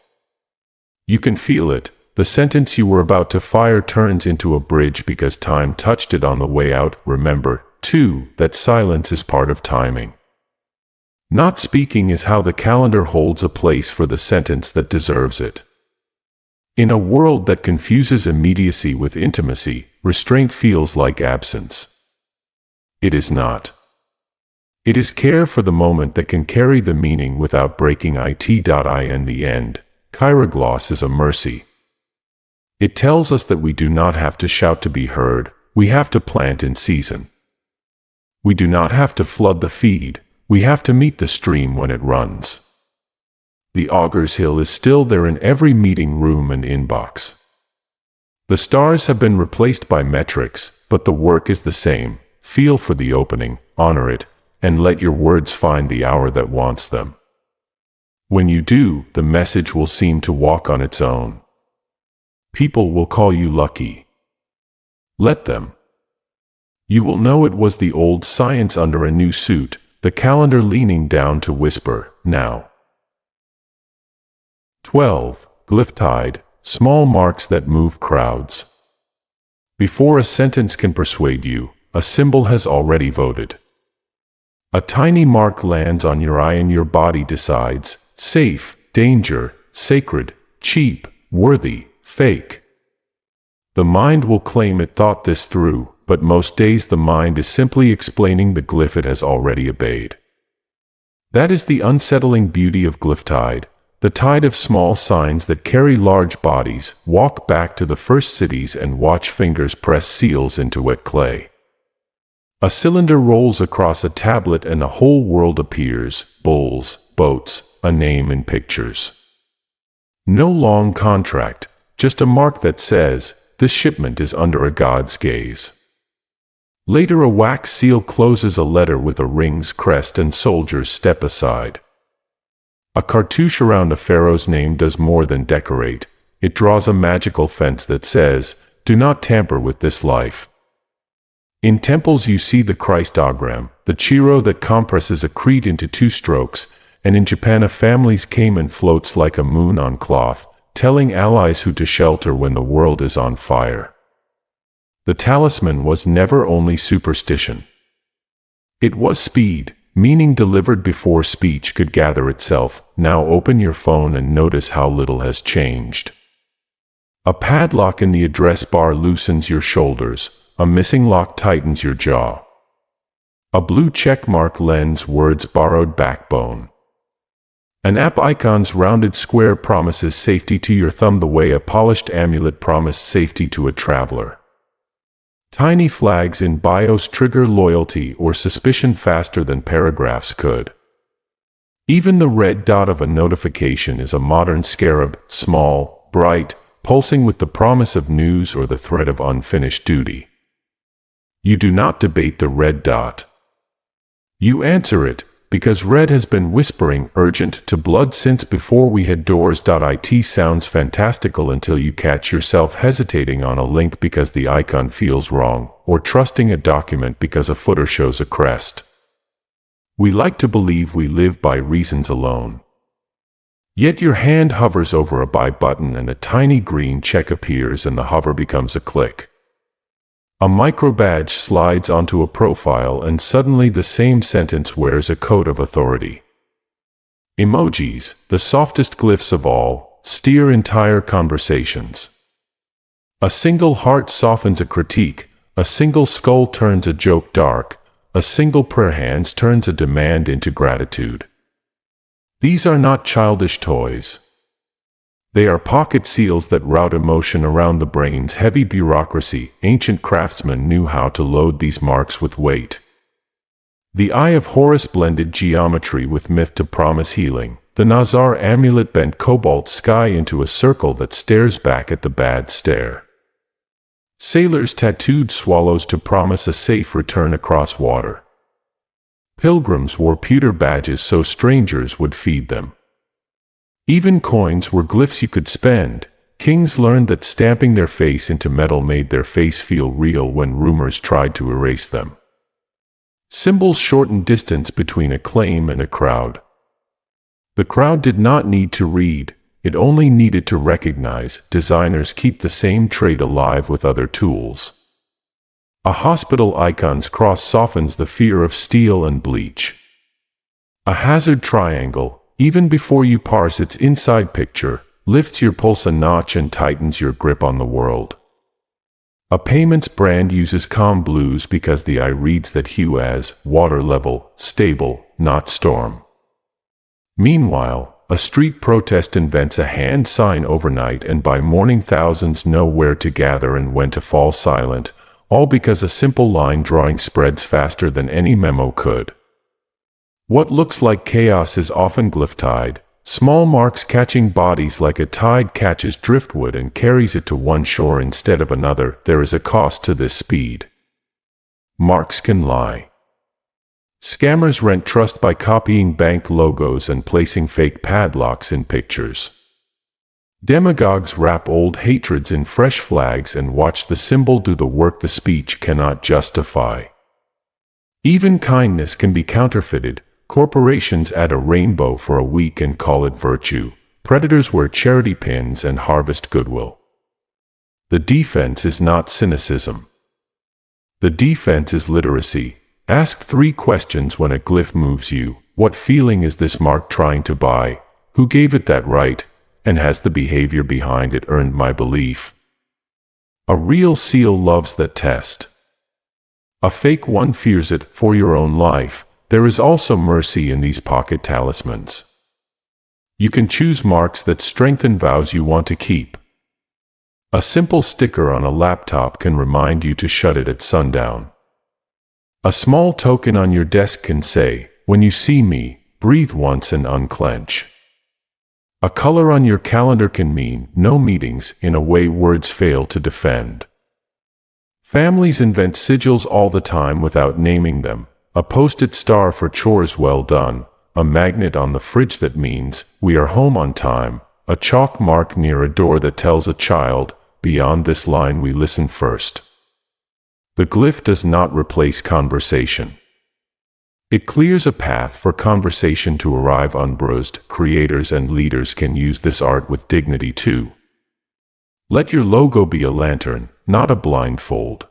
You can feel it. The sentence you were about to fire turns into a bridge because time touched it on the way out. Remember, too, that silence is part of timing. Not speaking is how the calendar holds a place for the sentence that deserves it. In a world that confuses immediacy with intimacy, restraint feels like absence. It is not. It is care for the moment that can carry the meaning without breaking it. In the end, KAIROGLOSS is a mercy. It tells us that we do not have to shout to be heard, we have to plant in season. We do not have to flood the feed, we have to meet the stream when it runs. The Augur's Hill is still there in every meeting room and inbox. The stars have been replaced by metrics, but the work is the same. Feel for the opening, honor it, and let your words find the hour that wants them. When you do, the message will seem to walk on its own. People will call you lucky. Let them. You will know it was the old science under a new suit, the calendar leaning down to whisper, now. 12. GLYPHTIDE, small marks that move crowds. Before a sentence can persuade you, a symbol has already voted. A tiny mark lands on your eye and your body decides, safe, danger, sacred, cheap, worthy, fake. The mind will claim it thought this through, but most days the mind is simply explaining the glyph it has already obeyed. That is the unsettling beauty of GLYPHTIDE, the tide of small signs that carry large bodies. Walk back to the first cities and watch fingers press seals into wet clay. A cylinder rolls across a tablet and a whole world appears, bulls, boats, a name in pictures. No long contract, just a mark that says, this shipment is under a god's gaze. Later a wax seal closes a letter with a ring's crest and soldiers step aside. A cartouche around a pharaoh's name does more than decorate, it draws a magical fence that says, do not tamper with this life. In temples you see the Christogram, the chiro that compresses a creed into 2 strokes, and in Japan a family's caiman floats like a moon on cloth, telling allies who to shelter when the world is on fire. The talisman was never only superstition. It was speed, meaning delivered before speech could gather itself. Now open your phone and notice how little has changed. A padlock in the address bar loosens your shoulders, a missing lock tightens your jaw. A blue check mark lends words borrowed backbone. An app icon's rounded square promises safety to your thumb the way a polished amulet promised safety to a traveler. Tiny flags in BIOS trigger loyalty or suspicion faster than paragraphs could. Even the red dot of a notification is a modern scarab, small, bright, pulsing with the promise of news or the threat of unfinished duty. You do not debate the red dot. You answer it, because red has been whispering urgent to blood since before we had doors. It sounds fantastical until you catch yourself hesitating on a link because the icon feels wrong, or trusting a document because a footer shows a crest. We like to believe we live by reasons alone. Yet your hand hovers over a buy button and a tiny green check appears and the hover becomes a click. A micro badge slides onto a profile and suddenly the same sentence wears a coat of authority. Emojis, the softest glyphs of all, steer entire conversations. A single heart softens a critique, a single skull turns a joke dark, a single prayer hands turns a demand into gratitude. These are not childish toys. They are pocket seals that route emotion around the brain's heavy bureaucracy. Ancient craftsmen knew how to load these marks with weight. The Eye of Horus blended geometry with myth to promise healing. The Nazar amulet bent cobalt sky into a circle that stares back at the bad stare. Sailors tattooed swallows to promise a safe return across water. Pilgrims wore pewter badges so strangers would feed them. Even coins were glyphs you could spend. Kings learned that stamping their face into metal made their face feel real when rumors tried to erase them. Symbols shortened distance between a claim and a crowd. The crowd did not need to read, it only needed to recognize. Designers keep the same trait alive with other tools. A hospital icon's cross softens the fear of steel and bleach. A hazard triangle, even before you parse its inside picture, lifts your pulse a notch and tightens your grip on the world. A payments brand uses calm blues because the eye reads that hue as water level, stable, not storm. Meanwhile, a street protest invents a hand sign overnight and by morning thousands know where to gather and when to fall silent, all because a simple line drawing spreads faster than any memo could. What looks like chaos is often GLYPHTIDE, small marks catching bodies like a tide catches driftwood and carries it to one shore instead of another. There is a cost to this speed. Marks can lie. Scammers rent trust by copying bank logos and placing fake padlocks in pictures. Demagogues wrap old hatreds in fresh flags and watch the symbol do the work the speech cannot justify. Even kindness can be counterfeited. Corporations add a rainbow for a week and call it virtue. Predators wear charity pins and harvest goodwill. The defense is not cynicism. The defense is literacy. Ask 3 questions when a glyph moves you. What feeling is this mark trying to buy? Who gave it that right? And has the behavior behind it earned my belief? A real seal loves that test. A fake one fears it for your own life. There is also mercy in these pocket talismans. You can choose marks that strengthen vows you want to keep. A simple sticker on a laptop can remind you to shut it at sundown. A small token on your desk can say, "When you see me, breathe once and unclench." A color on your calendar can mean no meetings in a way words fail to defend. Families invent sigils all the time without naming them. A post-it star for chores well done. A magnet on the fridge that means we are home on time. A chalk mark near a door that tells a child, beyond this line we listen first. The glyph does not replace conversation. It clears a path for conversation to arrive unbruised. Creators and leaders can use this art with dignity too. Let your logo be a lantern, not a blindfold.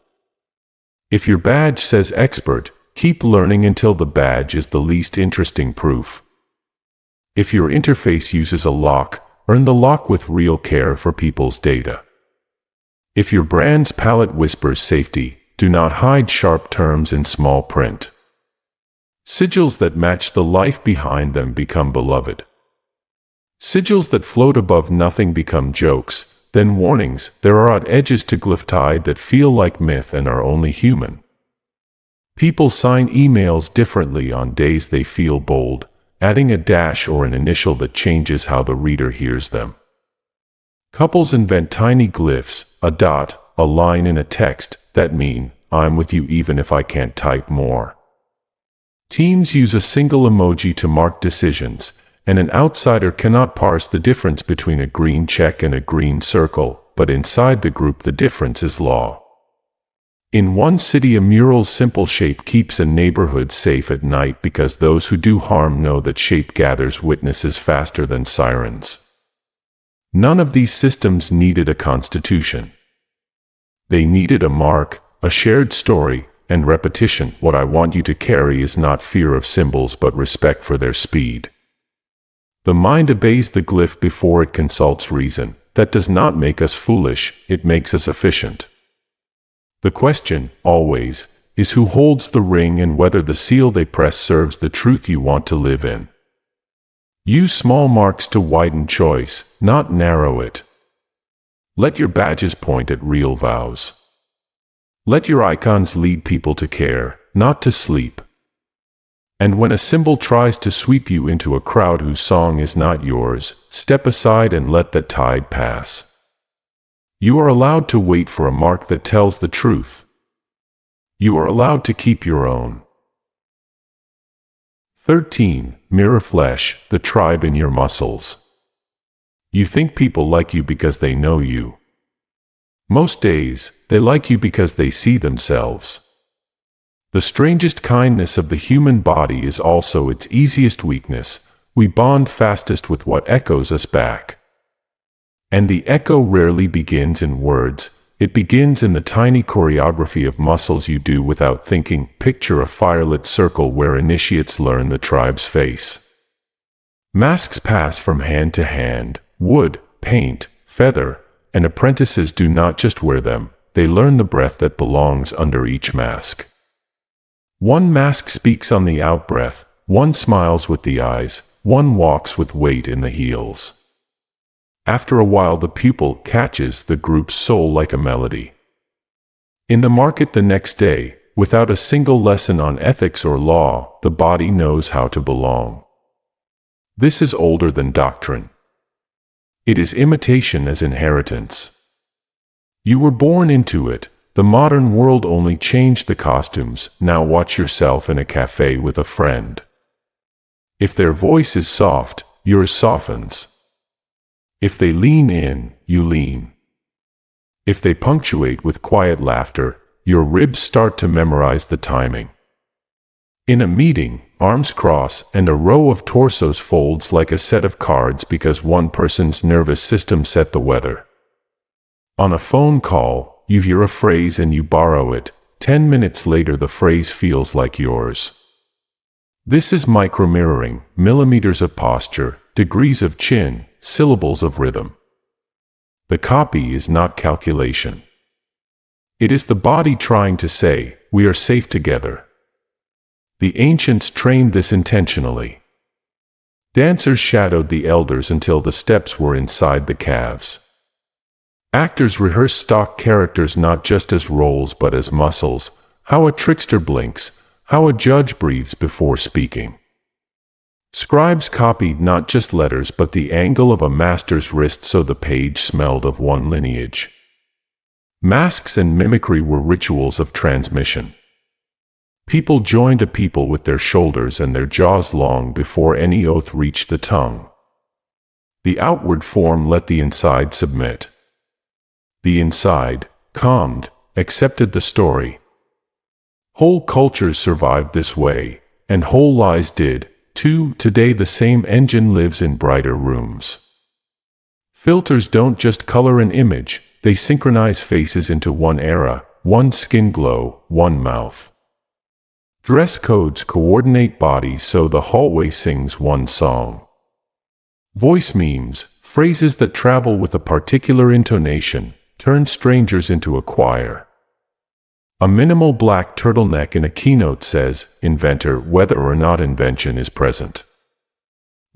If your badge says expert, keep learning until the badge is the least interesting proof. If your interface uses a lock, earn the lock with real care for people's data. If your brand's palette whispers safety, do not hide sharp terms in small print. Sigils that match the life behind them become beloved. Sigils that float above nothing become jokes, then warnings. There are odd edges to GLYPHTIDE that feel like myth and are only human. People sign emails differently on days they feel bold, adding a dash or an initial that changes how the reader hears them. Couples invent tiny glyphs, a dot, a line in a text, that mean, I'm with you even if I can't type more. Teams use a single emoji to mark decisions, and an outsider cannot parse the difference between a green check and a green circle, but inside the group the difference is law. In one city, a mural's simple shape keeps a neighborhood safe at night because those who do harm know that shape gathers witnesses faster than sirens. None of these systems needed a constitution. They needed a mark, a shared story, and repetition. What I want you to carry is not fear of symbols but respect for their speed. The mind obeys the glyph before it consults reason. That does not make us foolish, it makes us efficient. The question, always, is who holds the ring and whether the seal they press serves the truth you want to live in. Use small marks to widen choice, not narrow it. Let your badges point at real vows. Let your icons lead people to care, not to sleep. And when a symbol tries to sweep you into a crowd whose song is not yours, step aside and let that tide pass. You are allowed to wait for a mark that tells the truth. You are allowed to keep your own. 13. MIRRORFLESH, the tribe in your muscles. You think people like you because they know you. Most days, they like you because they see themselves. The strangest kindness of the human body is also its easiest weakness. We bond fastest with what echoes us back. And the echo rarely begins in words. It begins in the tiny choreography of muscles you do without thinking. Picture a firelit circle where initiates learn the tribe's face. Masks pass from hand to hand, wood, paint, feather, and apprentices do not just wear them, they learn the breath that belongs under each mask. One mask speaks on the out-breath, one smiles with the eyes, one walks with weight in the heels. After a while the pupil catches the group's soul like a melody. In the market the next day, without a single lesson on ethics or law, the body knows how to belong. This is older than doctrine. It is imitation as inheritance. You were born into it, The modern world only changed the costumes. Now watch yourself in a cafe with a friend. If their voice is soft, yours softens. If they lean in, you lean. If they punctuate with quiet laughter, your ribs start to memorize the timing. In a meeting, arms cross and a row of torsos folds like a set of cards because one person's nervous system set the weather. On a phone call, you hear a phrase and you borrow it. 10 minutes later the phrase feels like yours. This is micromirroring, millimeters of posture, degrees of chin, syllables of rhythm. The copy is not calculation. It is the body trying to say, "We are safe together." The ancients trained this intentionally. Dancers shadowed the elders until the steps were inside the calves. Actors rehearse stock characters not just as roles but as muscles, how a trickster blinks, how a judge breathes before speaking. Scribes copied not just letters but the angle of a master's wrist so the page smelled of one lineage. Masks and mimicry were rituals of transmission. People joined a people with their shoulders and their jaws long before any oath reached the tongue. The outward form let the inside submit. The inside, calmed, accepted the story. Whole cultures survived this way, and whole lies did, too. Today the same engine lives in brighter rooms. Filters don't just color an image, they synchronize faces into one era, one skin glow, one mouth. Dress codes coordinate bodies so the hallway sings one song. Voice memes, phrases that travel with a particular intonation, turn strangers into a choir. A minimal black turtleneck in a keynote says, "Inventor," whether or not invention is present.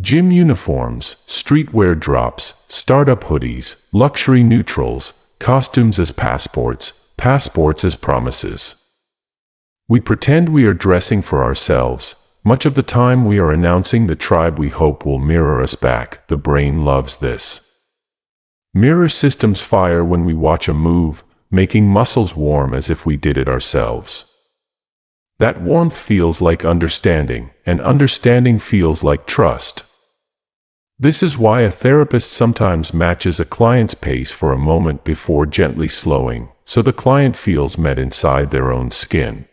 Gym uniforms, streetwear drops, startup hoodies, luxury neutrals, costumes as passports, passports as promises. We pretend we are dressing for ourselves. Much of the time we are announcing the tribe we hope will mirror us back. The brain loves this. Mirror systems fire when we watch a move, making muscles warm as if we did it ourselves. That warmth feels like understanding, and understanding feels like trust. This is why a therapist sometimes matches a client's pace for a moment before gently slowing, so the client feels met inside their own skin.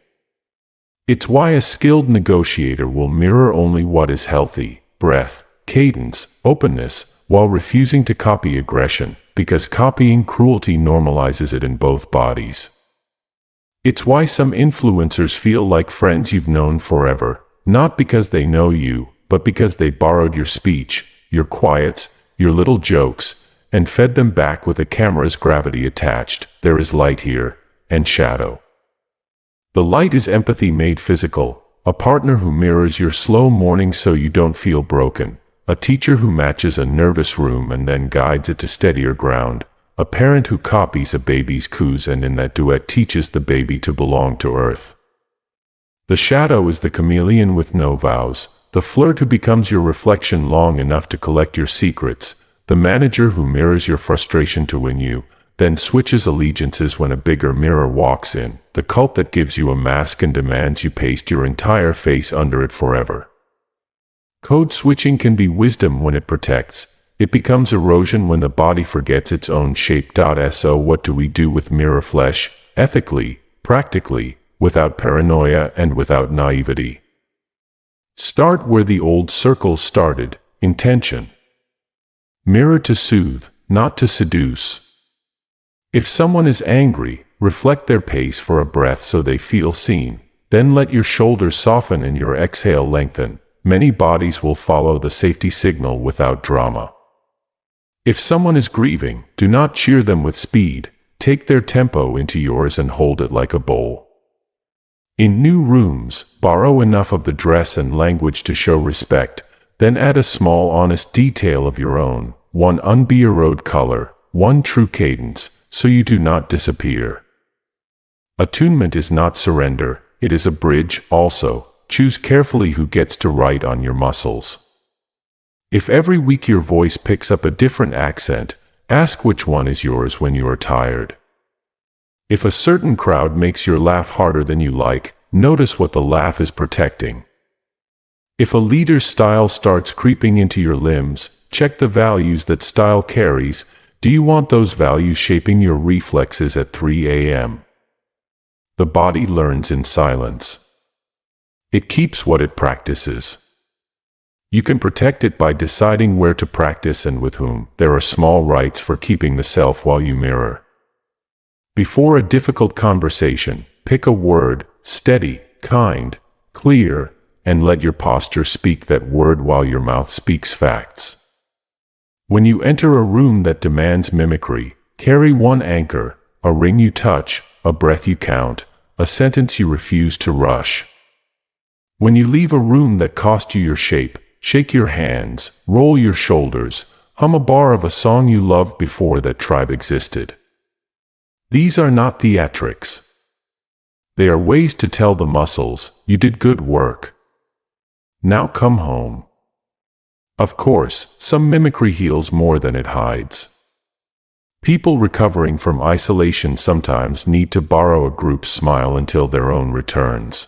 It's why a skilled negotiator will mirror only what is healthy, breath, cadence, openness, while refusing to copy aggression, because copying cruelty normalizes it in both bodies. It's why some influencers feel like friends you've known forever, not because they know you, but because they borrowed your speech, your quiets, your little jokes, and fed them back with a camera's gravity attached. There is light here, and shadow. The light is empathy made physical, a partner who mirrors your slow morning so you don't feel broken, a teacher who matches a nervous room and then guides it to steadier ground, a parent who copies a baby's coos and in that duet teaches the baby to belong to earth. The shadow is the chameleon with no vows, the flirt who becomes your reflection long enough to collect your secrets, the manager who mirrors your frustration to win you, then switches allegiances when a bigger mirror walks in, the cult that gives you a mask and demands you paste your entire face under it forever. Code switching can be wisdom when it protects. It becomes erosion when the body forgets its own shape. So what do we do with mirror flesh, ethically, practically, without paranoia and without naivety? Start where the old circles started, intention. Mirror to soothe, not to seduce. If someone is angry, reflect their pace for a breath so they feel seen. Then let your shoulders soften and your exhale lengthen. Many bodies will follow the safety signal without drama. If someone is grieving, do not cheer them with speed. Take their tempo into yours and hold it like a bowl. In new rooms, borrow enough of the dress and language to show respect, then add a small honest detail of your own, one unborrowed color, one true cadence, so you do not disappear. Attunement is not surrender, it is a bridge. Also, choose carefully who gets to write on your muscles. If every week your voice picks up a different accent, ask which one is yours when you are tired. If a certain crowd makes your laugh harder than you like, notice what the laugh is protecting. If a leader's style starts creeping into your limbs, check the values that style carries. Do you want those values shaping your reflexes at 3 a.m.? The body learns in silence. It keeps what it practices. You can protect it by deciding where to practice and with whom. There are small rites for keeping the self while you mirror. Before a difficult conversation, pick a word, steady, kind, clear, and let your posture speak that word while your mouth speaks facts. When you enter a room that demands mimicry, carry one anchor, a ring you touch, a breath you count, a sentence you refuse to rush. When you leave a room that cost you your shape, shake your hands, roll your shoulders, hum a bar of a song you loved before that tribe existed. These are not theatrics. They are ways to tell the muscles, you did good work. Now come home. Of course, some mimicry heals more than it hides. People recovering from isolation sometimes need to borrow a group smile until their own returns.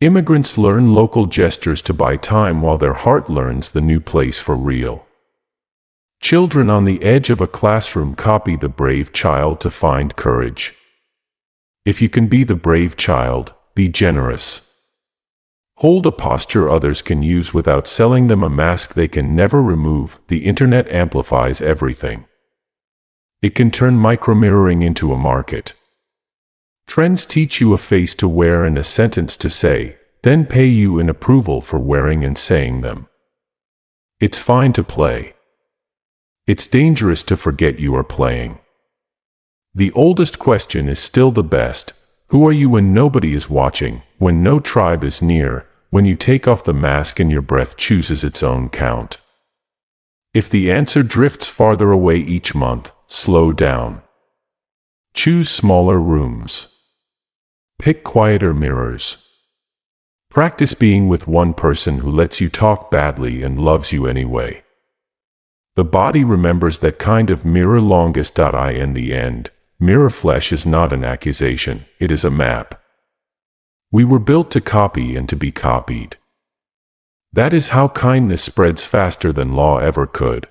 Immigrants learn local gestures to buy time while their heart learns the new place for real. Children on the edge of a classroom copy the brave child to find courage. If you can be the brave child, be generous. Hold a posture others can use without selling them a mask they can never remove. The internet amplifies everything. It can turn micromirroring into a market. Trends teach you a face to wear and a sentence to say, then pay you in approval for wearing and saying them. It's fine to play. It's dangerous to forget you are playing. The oldest question is still the best. Who are you when nobody is watching, when no tribe is near, when you take off the mask and your breath chooses its own count? If the answer drifts farther away each month, slow down. Choose smaller rooms. Pick quieter mirrors. Practice being with one person who lets you talk badly and loves you anyway. The body remembers that kind of mirror longest. In the end, MIRRORFLESH is not an accusation, it is a map. We were built to copy and to be copied. That is how kindness spreads faster than law ever could.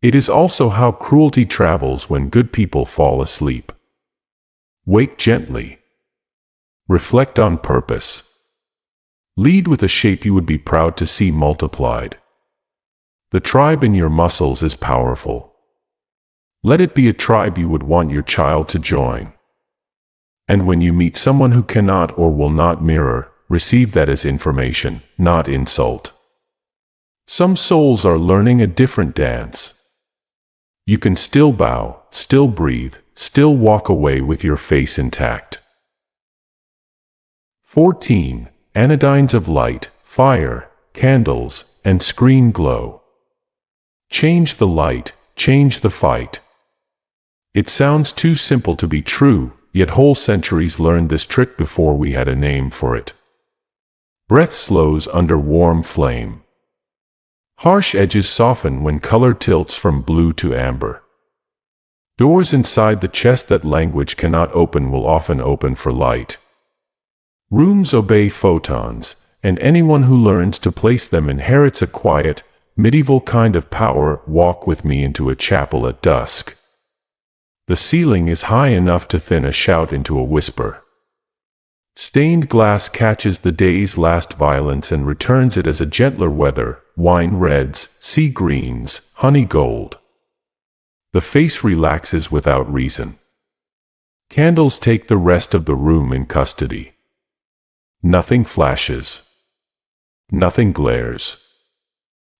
It is also how cruelty travels when good people fall asleep. Wake gently. Reflect on purpose. Lead with a shape you would be proud to see multiplied. The tribe in your muscles is powerful. Let it be a tribe you would want your child to join. And when you meet someone who cannot or will not mirror, receive that as information, not insult. Some souls are learning a different dance. You can still bow, still breathe, still walk away with your face intact. 14. Anodynes of light, fire, candles, and screen glow. Change the light, change the fight. It sounds too simple to be true, yet whole centuries learned this trick before we had a name for it. Breath slows under warm flame. Harsh edges soften when color tilts from blue to amber. Doors inside the chest that language cannot open will often open for light. Rooms obey photons, and anyone who learns to place them inherits a quiet, medieval kind of power. Walk with me into a chapel at dusk. The ceiling is high enough to thin a shout into a whisper. Stained glass catches the day's last violence and returns it as a gentler weather, wine reds, sea greens, honey gold. The face relaxes without reason. Candles take the rest of the room in custody. Nothing flashes. Nothing glares.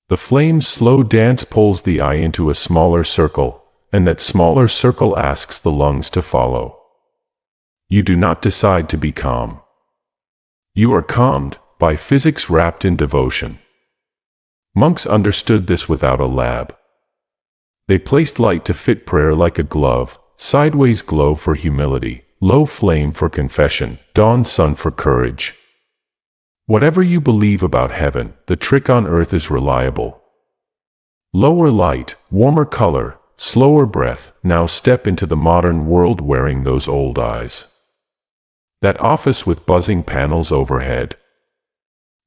The flame's slow dance pulls the eye into a smaller circle, and that smaller circle asks the lungs to follow. You do not decide to be calm. You are calmed by physics wrapped in devotion. Monks understood this without a lab. They placed light to fit prayer like a glove, sideways glow for humility, low flame for confession, dawn sun for courage. Whatever you believe about heaven, the trick on earth is reliable. Lower light, warmer color, slower breath. Now step into the modern world wearing those old eyes. That office with buzzing panels overhead.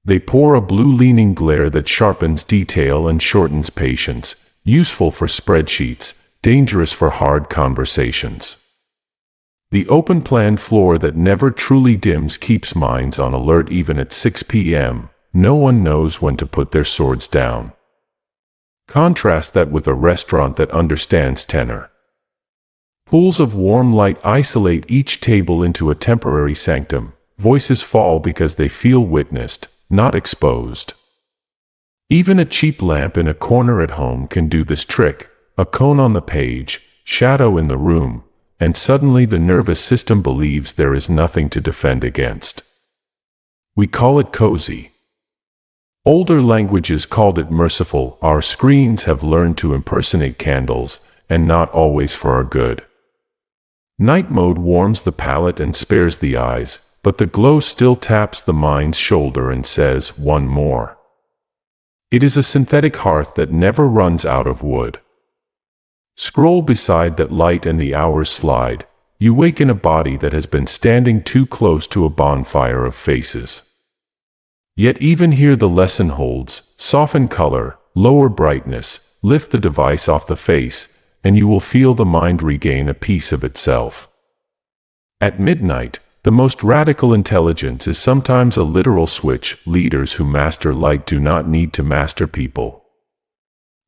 They pour a blue-leaning glare that sharpens detail and shortens patience, useful for spreadsheets, dangerous for hard conversations. The open-plan floor that never truly dims keeps minds on alert even at 6 p.m. No one knows when to put their swords down. Contrast that with a restaurant that understands tenor. Pools of warm light isolate each table into a temporary sanctum. Voices fall because they feel witnessed, not exposed. Even a cheap lamp in a corner at home can do this trick. A cone on the page, shadow in the room, and suddenly the nervous system believes there is nothing to defend against. We call it cozy. Older languages called it merciful. Our screens have learned to impersonate candles, and not always for our good. Night mode warms the palate and spares the eyes, but the glow still taps the mind's shoulder and says, "One more." It is a synthetic hearth that never runs out of wood. Scroll beside that light and the hours slide. You wake in a body that has been standing too close to a bonfire of faces. Yet even here the lesson holds: soften color, lower brightness, lift the device off the face, and you will feel the mind regain a piece of itself. At midnight, the most radical intelligence is sometimes a literal switch. Leaders who master light do not need to master people.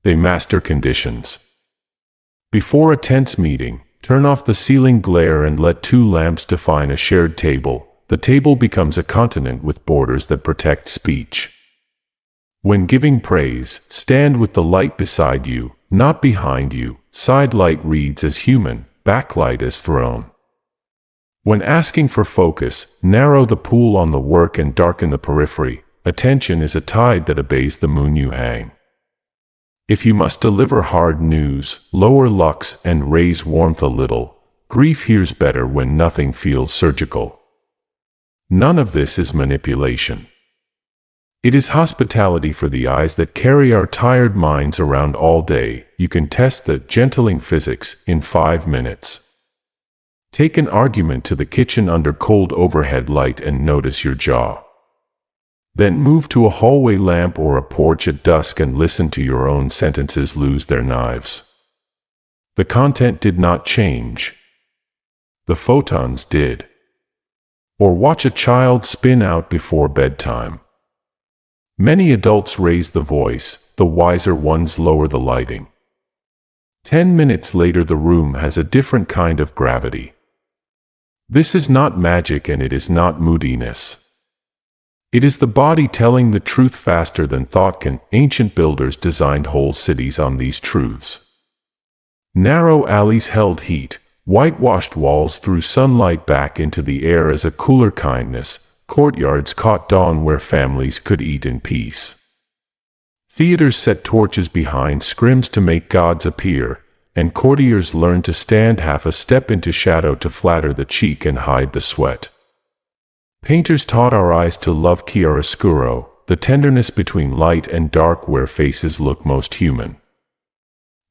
They master conditions. Before a tense meeting, turn off the ceiling glare and let two lamps define a shared table. The table becomes a continent with borders that protect speech. When giving praise, stand with the light beside you, not behind you. Side light reads as human, backlight as throne. When asking for focus, narrow the pool on the work and darken the periphery. Attention is a tide that obeys the moon you hang. If you must deliver hard news, lower lux and raise warmth a little. Grief hears better when nothing feels surgical. None of this is manipulation. It is hospitality for the eyes that carry our tired minds around all day. You can test the gentling physics in 5 minutes. Take an argument to the kitchen under cold overhead light and notice your jaw. Then move to a hallway lamp or a porch at dusk and listen to your own sentences lose their knives. The content did not change. The photons did. Or watch a child spin out before bedtime. Many adults raise the voice, the wiser ones lower the lighting. 10 minutes later the room has a different kind of gravity. This is not magic and it is not moodiness. It is the body telling the truth faster than thought can. Ancient builders designed whole cities on these truths. Narrow alleys held heat, whitewashed walls threw sunlight back into the air as a cooler kindness, courtyards caught dawn where families could eat in peace. Theaters set torches behind scrims to make gods appear, and courtiers learned to stand half a step into shadow to flatter the cheek and hide the sweat. Painters taught our eyes to love chiaroscuro, the tenderness between light and dark where faces look most human.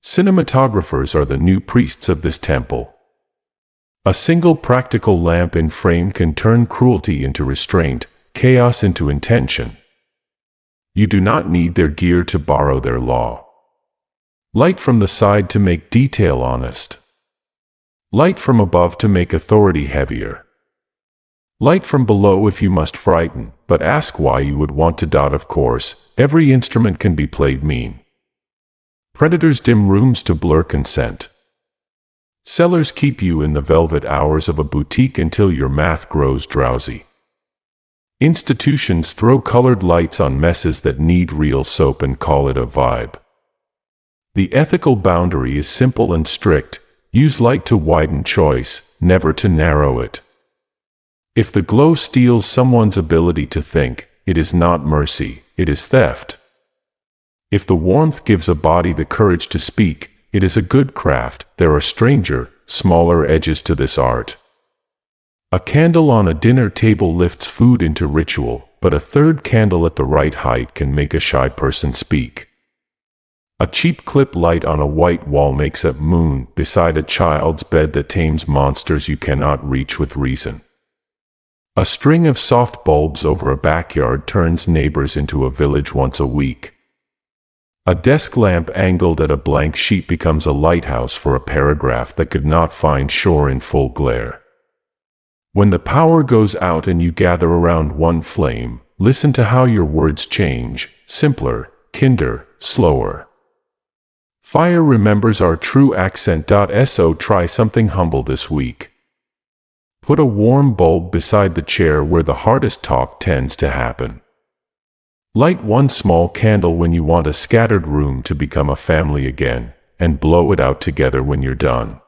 Cinematographers are the new priests of this temple. A single practical lamp in frame can turn cruelty into restraint, chaos into intention. You do not need their gear to borrow their law. Light from the side to make detail honest. Light from above to make authority heavier. Light from below if you must frighten, but ask why you would want to. Of course, every instrument can be played mean. Predators dim rooms to blur consent. Sellers keep you in the velvet hours of a boutique until your math grows drowsy. Institutions throw colored lights on messes that need real soap and call it a vibe. The ethical boundary is simple and strict. Use light to widen choice, never to narrow it. If the glow steals someone's ability to think, it is not mercy, it is theft. If the warmth gives a body the courage to speak, it is a good craft. There are stranger, smaller edges to this art. A candle on a dinner table lifts food into ritual, but a third candle at the right height can make a shy person speak. A cheap clip light on a white wall makes a moon beside a child's bed that tames monsters you cannot reach with reason. A string of soft bulbs over a backyard turns neighbors into a village once a week. A desk lamp angled at a blank sheet becomes a lighthouse for a paragraph that could not find shore in full glare. When the power goes out and you gather around one flame, listen to how your words change, simpler, kinder, slower. Fire remembers our true accent. So try something humble this week. Put a warm bulb beside the chair where the hardest talk tends to happen. Light one small candle when you want a scattered room to become a family again, and blow it out together when you're done.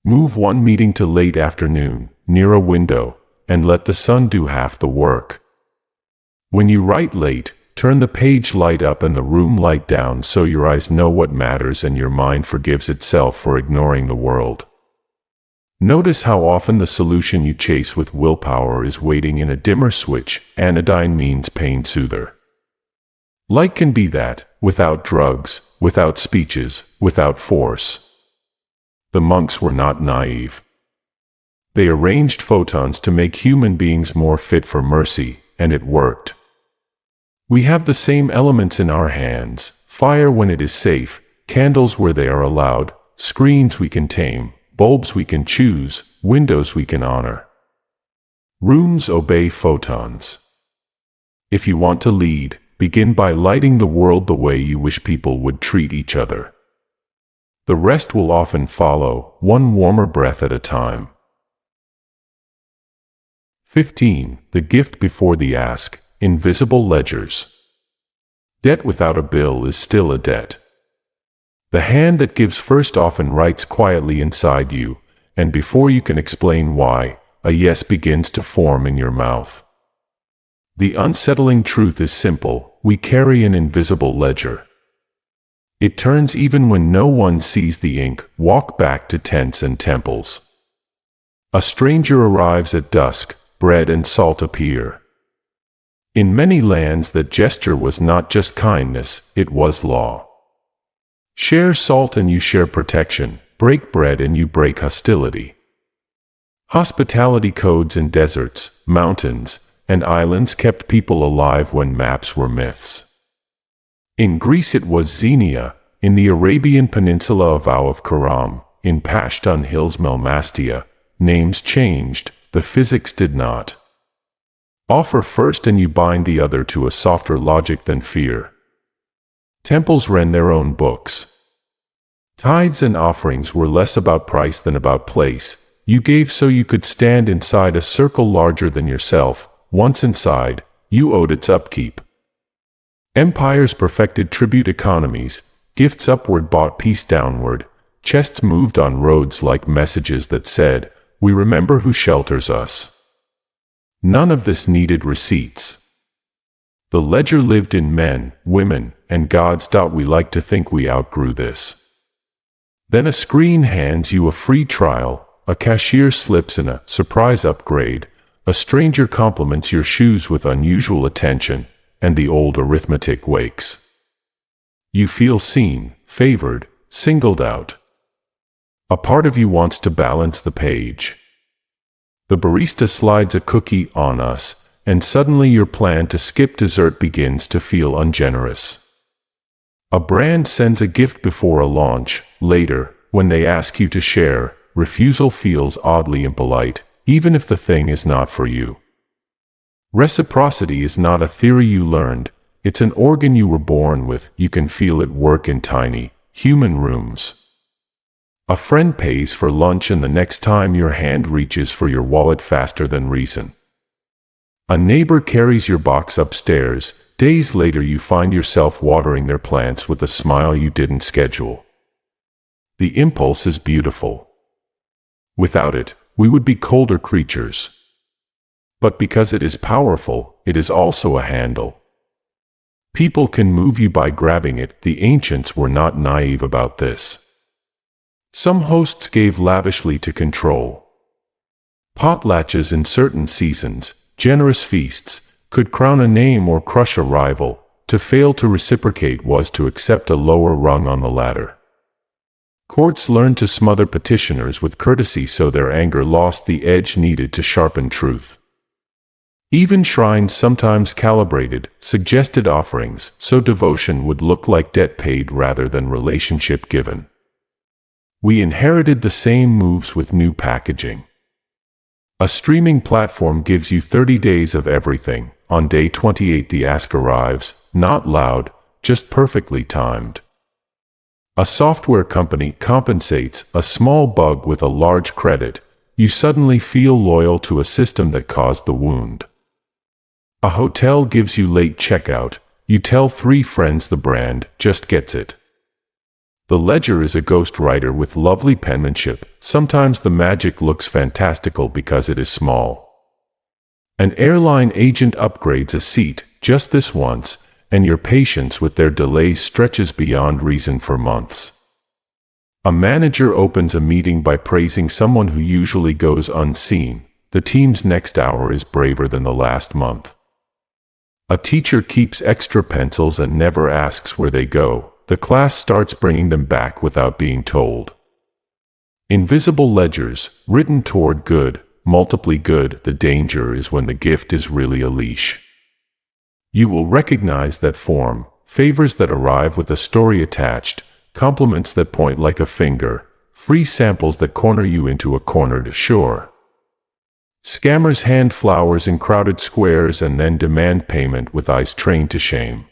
Move one meeting to late afternoon, near a window, and let the sun do half the work. When you write late, turn the page light up and the room light down so your eyes know what matters and your mind forgives itself for ignoring the world. Notice how often the solution you chase with willpower is waiting in a dimmer switch. Anodyne means pain soother. Light can be that, without drugs, without speeches, without force. The monks were not naive. They arranged photons to make human beings more fit for mercy, and it worked. We have the same elements in our hands: fire when it is safe, candles where they are allowed, screens we can tame, bulbs we can choose, windows we can honor. Rooms obey photons. If you want to lead, begin by lighting the world the way you wish people would treat each other. The rest will often follow, one warmer breath at a time. 15. The gift before the ask. Invisible ledgers. Debt without a bill is still a debt. The hand that gives first often writes quietly inside you, and before you can explain why, a yes begins to form in your mouth. The unsettling truth is simple: we carry an invisible ledger. It turns even when no one sees the ink. Walk back to tents and temples. A stranger arrives at dusk, bread and salt appear. In many lands that gesture was not just kindness, it was law. Share salt and you share protection, break bread and you break hostility. Hospitality codes in deserts, mountains, and islands kept people alive when maps were myths. In Greece it was xenia, in the Arabian Peninsula a vow of Karam, in Pashtun hills Melmastia. Names changed, the physics did not. Offer first and you bind the other to a softer logic than fear. Temples ran their own books. Tithes and offerings were less about price than about place. You gave so you could stand inside a circle larger than yourself. Once inside, you owed its upkeep. Empires perfected tribute economies. Gifts upward bought peace downward. Chests moved on roads like messages that said, "We remember who shelters us." None of this needed receipts. The ledger lived in men, women, and gods. We like to think we outgrew this. Then a screen hands you a free trial, a cashier slips in a surprise upgrade, a stranger compliments your shoes with unusual attention, and the old arithmetic wakes. You feel seen, favored, singled out. A part of you wants to balance the page. The barista slides a cookie on us, and suddenly your plan to skip dessert begins to feel ungenerous. A brand sends a gift before a launch. Later, when they ask you to share, refusal feels oddly impolite, even if the thing is not for you. Reciprocity is not a theory you learned, it's an organ you were born with. You can feel it work in tiny, human rooms. A friend pays for lunch and the next time your hand reaches for your wallet faster than reason. A neighbor carries your box upstairs. Days later you find yourself watering their plants with a smile you didn't schedule. The impulse is beautiful. Without it, we would be colder creatures. But because it is powerful, it is also a handle. People can move you by grabbing it. The ancients were not naive about this. Some hosts gave lavishly to control. Potlatches in certain seasons, generous feasts, could crown a name or crush a rival. To fail to reciprocate was to accept a lower rung on the ladder. Courts learned to smother petitioners with courtesy so their anger lost the edge needed to sharpen truth. Even shrines sometimes calibrated, suggested offerings, so devotion would look like debt paid rather than relationship given. We inherited the same moves with new packaging. A streaming platform gives you 30 days of everything. On day 28 the ask arrives, not loud, just perfectly timed. A software company compensates a small bug with a large credit. You suddenly feel loyal to a system that caused the wound. A hotel gives you late checkout. You tell 3 friends the brand just gets it. The ledger is a ghostwriter with lovely penmanship. Sometimes the magic looks fantastical because it is small. An airline agent upgrades a seat just this once, and your patience with their delays stretches beyond reason for months. A manager opens a meeting by praising someone who usually goes unseen. The team's next hour is braver than the last month. A teacher keeps extra pencils and never asks where they go. The class starts bringing them back without being told. Invisible ledgers, written toward good, multiply good. The danger is when the gift is really a leash. You will recognize that form, favors that arrive with a story attached, compliments that point like a finger, free samples that corner you into a cornered shore. Scammers hand flowers in crowded squares and then demand payment with eyes trained to shame.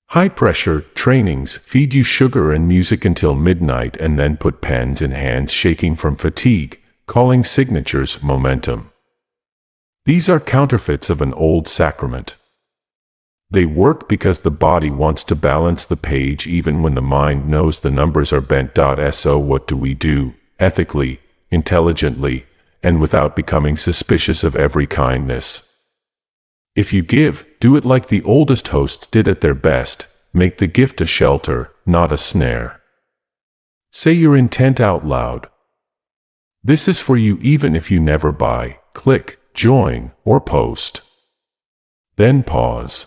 High-pressure trainings feed you sugar and music until midnight and then put pens in hands shaking from fatigue, calling signatures momentum. These are counterfeits of an old sacrament. They work because the body wants to balance the page even when the mind knows the numbers are bent. So what do we do, ethically, intelligently, and without becoming suspicious of every kindness? If you give, do it like the oldest hosts did at their best. Make the gift a shelter, not a snare. Say your intent out loud. This is for you even if you never buy, click, join, or post. Then pause.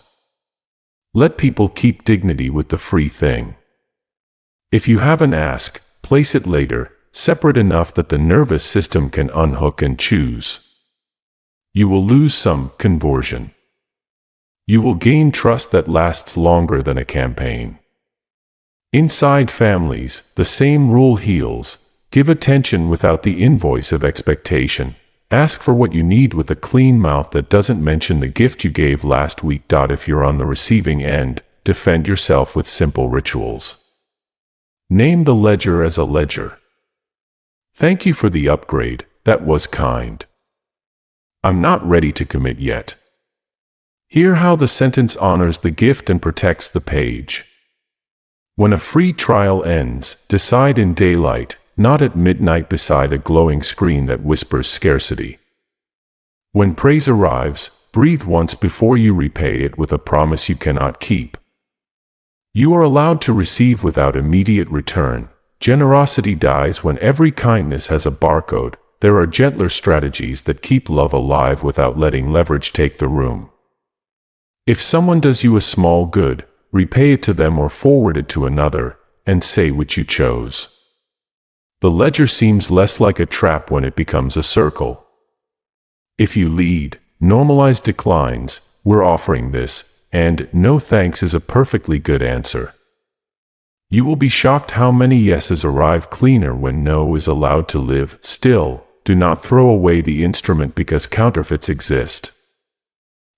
Let people keep dignity with the free thing. If you have an ask, place it later, separate enough that the nervous system can unhook and choose. You will lose some conversion. You will gain trust that lasts longer than a campaign. Inside families, the same rule heals. Give attention without the invoice of expectation. Ask for what you need with a clean mouth that doesn't mention the gift you gave last week. If you're on the receiving end, defend yourself with simple rituals. Name the ledger as a ledger. Thank you for the upgrade, that was kind. I'm not ready to commit yet. Hear how the sentence honors the gift and protects the page. When a free trial ends, decide in daylight, not at midnight beside a glowing screen that whispers scarcity. When praise arrives, breathe once before you repay it with a promise you cannot keep. You are allowed to receive without immediate return. Generosity dies when every kindness has a barcode. There are gentler strategies that keep love alive without letting leverage take the room. If someone does you a small good, repay it to them or forward it to another, and say which you chose. The ledger seems less like a trap when it becomes a circle. If you lead, normalize declines, we're offering this, and no thanks is a perfectly good answer. You will be shocked how many yeses arrive cleaner when no is allowed to live. Still, do not throw away the instrument because counterfeits exist.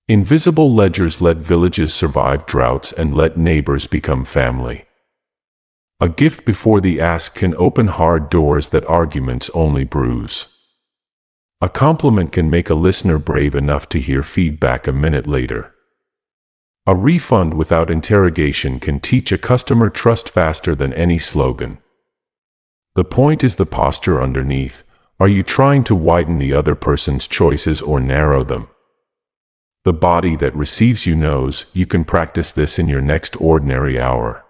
Invisible ledgers let villages survive droughts and let neighbors become family. A gift before the ask can open hard doors that arguments only bruise. A compliment can make a listener brave enough to hear feedback a minute later. A refund without interrogation can teach a customer trust faster than any slogan. The point is the posture underneath. Are you trying to widen the other person's choices or narrow them? The body that receives you knows you can practice this in your next ordinary hour.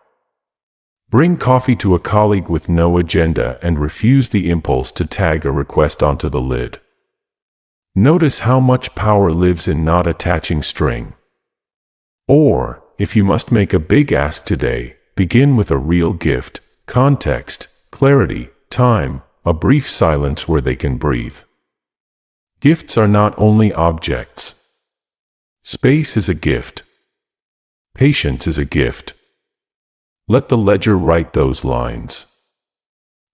Bring coffee to a colleague with no agenda and refuse the impulse to tag a request onto the lid. Notice how much power lives in not attaching string. Or, if you must make a big ask today, begin with a real gift, context, clarity, time, a brief silence where they can breathe. Gifts are not only objects. Space is a gift. Patience is a gift. Let the ledger write those lines.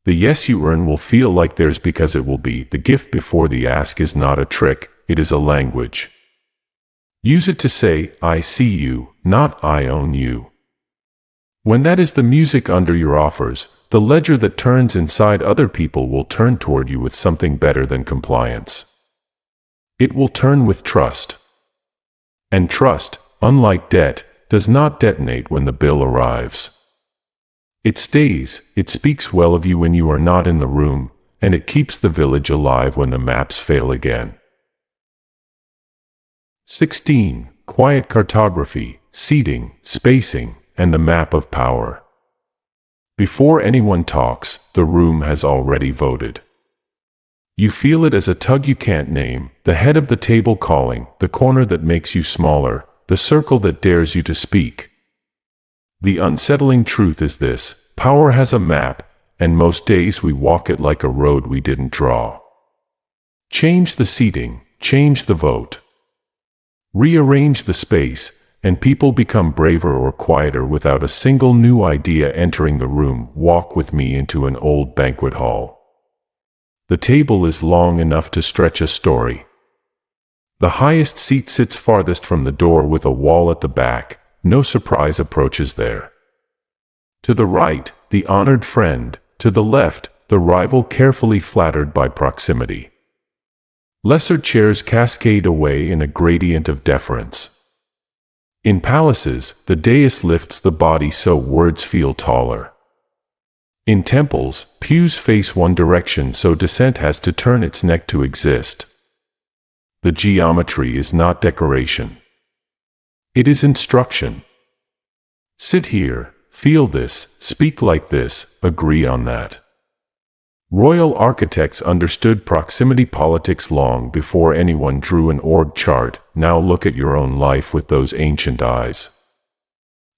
The yes you earn will feel like theirs because it will be. The gift before the ask is not a trick, it is a language. Use it to say, I see you, not I own you. When that is the music under your offers, the ledger that turns inside other people will turn toward you with something better than compliance. It will turn with trust. And trust, unlike debt, does not detonate when the bill arrives. It stays, it speaks well of you when you are not in the room, and it keeps the village alive when the maps fail again. 16. Quiet cartography, seating, spacing, and the map of power. Before anyone talks, the room has already voted. You feel it as a tug you can't name, the head of the table calling, the corner that makes you smaller, the circle that dares you to speak. The unsettling truth is this: power has a map, and most days we walk it like a road we didn't draw. Change the seating, change the vote. Rearrange the space, and people become braver or quieter without a single new idea entering the room. Walk with me into an old banquet hall. The table is long enough to stretch a story. The highest seat sits farthest from the door with a wall at the back. No surprise approaches there. To the right, the honored friend. To the left, the rival carefully flattered by proximity. Lesser chairs cascade away in a gradient of deference. In palaces, the dais lifts the body so words feel taller. In temples, pews face one direction so dissent has to turn its neck to exist. The geometry is not decoration. It is instruction. Sit here, feel this, speak like this, agree on that. Royal architects understood proximity politics long before anyone drew an org chart. Now look at your own life with those ancient eyes.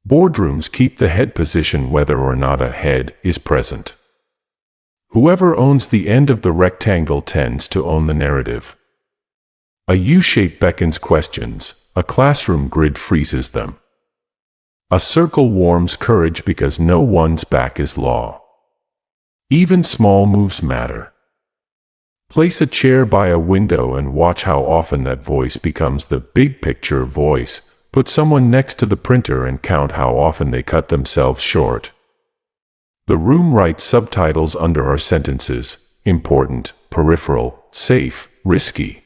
Boardrooms keep the head position whether or not a head is present. Whoever owns the end of the rectangle tends to own the narrative. A U-shape beckons questions, a classroom grid freezes them. A circle warms courage because no one's back is law. Even small moves matter. Place a chair by a window and watch how often that voice becomes the big picture voice. Put someone next to the printer and count how often they cut themselves short. The room writes subtitles under our sentences: important, peripheral, safe, risky.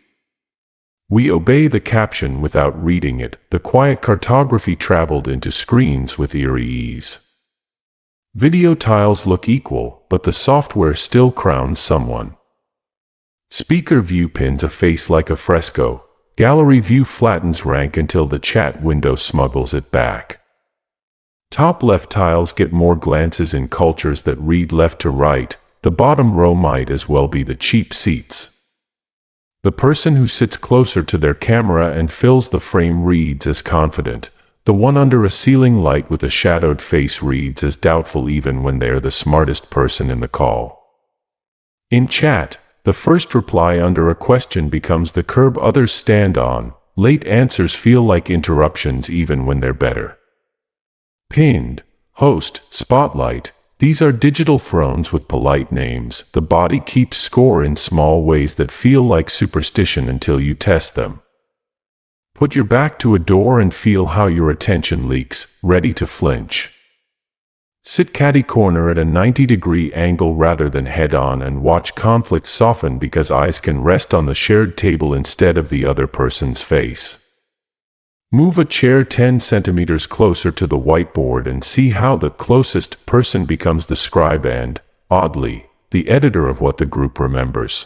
We obey the caption without reading it. The quiet cartography traveled into screens with eerie ease. Video tiles look equal, but the software still crowns someone. Speaker view pins a face like a fresco. Gallery view flattens rank until the chat window smuggles it back. Top left tiles get more glances in cultures that read left to right. The bottom row might as well be the cheap seats. The person who sits closer to their camera and fills the frame reads as confident. The one under a ceiling light with a shadowed face reads as doubtful even when they are the smartest person in the call. In chat, the first reply under a question becomes the curb others stand on. Late answers feel like interruptions even when they're better. Pinned, host, spotlight. These are digital thrones with polite names. The body keeps score in small ways that feel like superstition until you test them. Put your back to a door and feel how your attention leaks, ready to flinch. Sit catty corner at a 90-degree angle rather than head-on and watch conflict soften because eyes can rest on the shared table instead of the other person's face. Move a chair 10 centimeters closer to the whiteboard and see how the closest person becomes the scribe and, oddly, the editor of what the group remembers.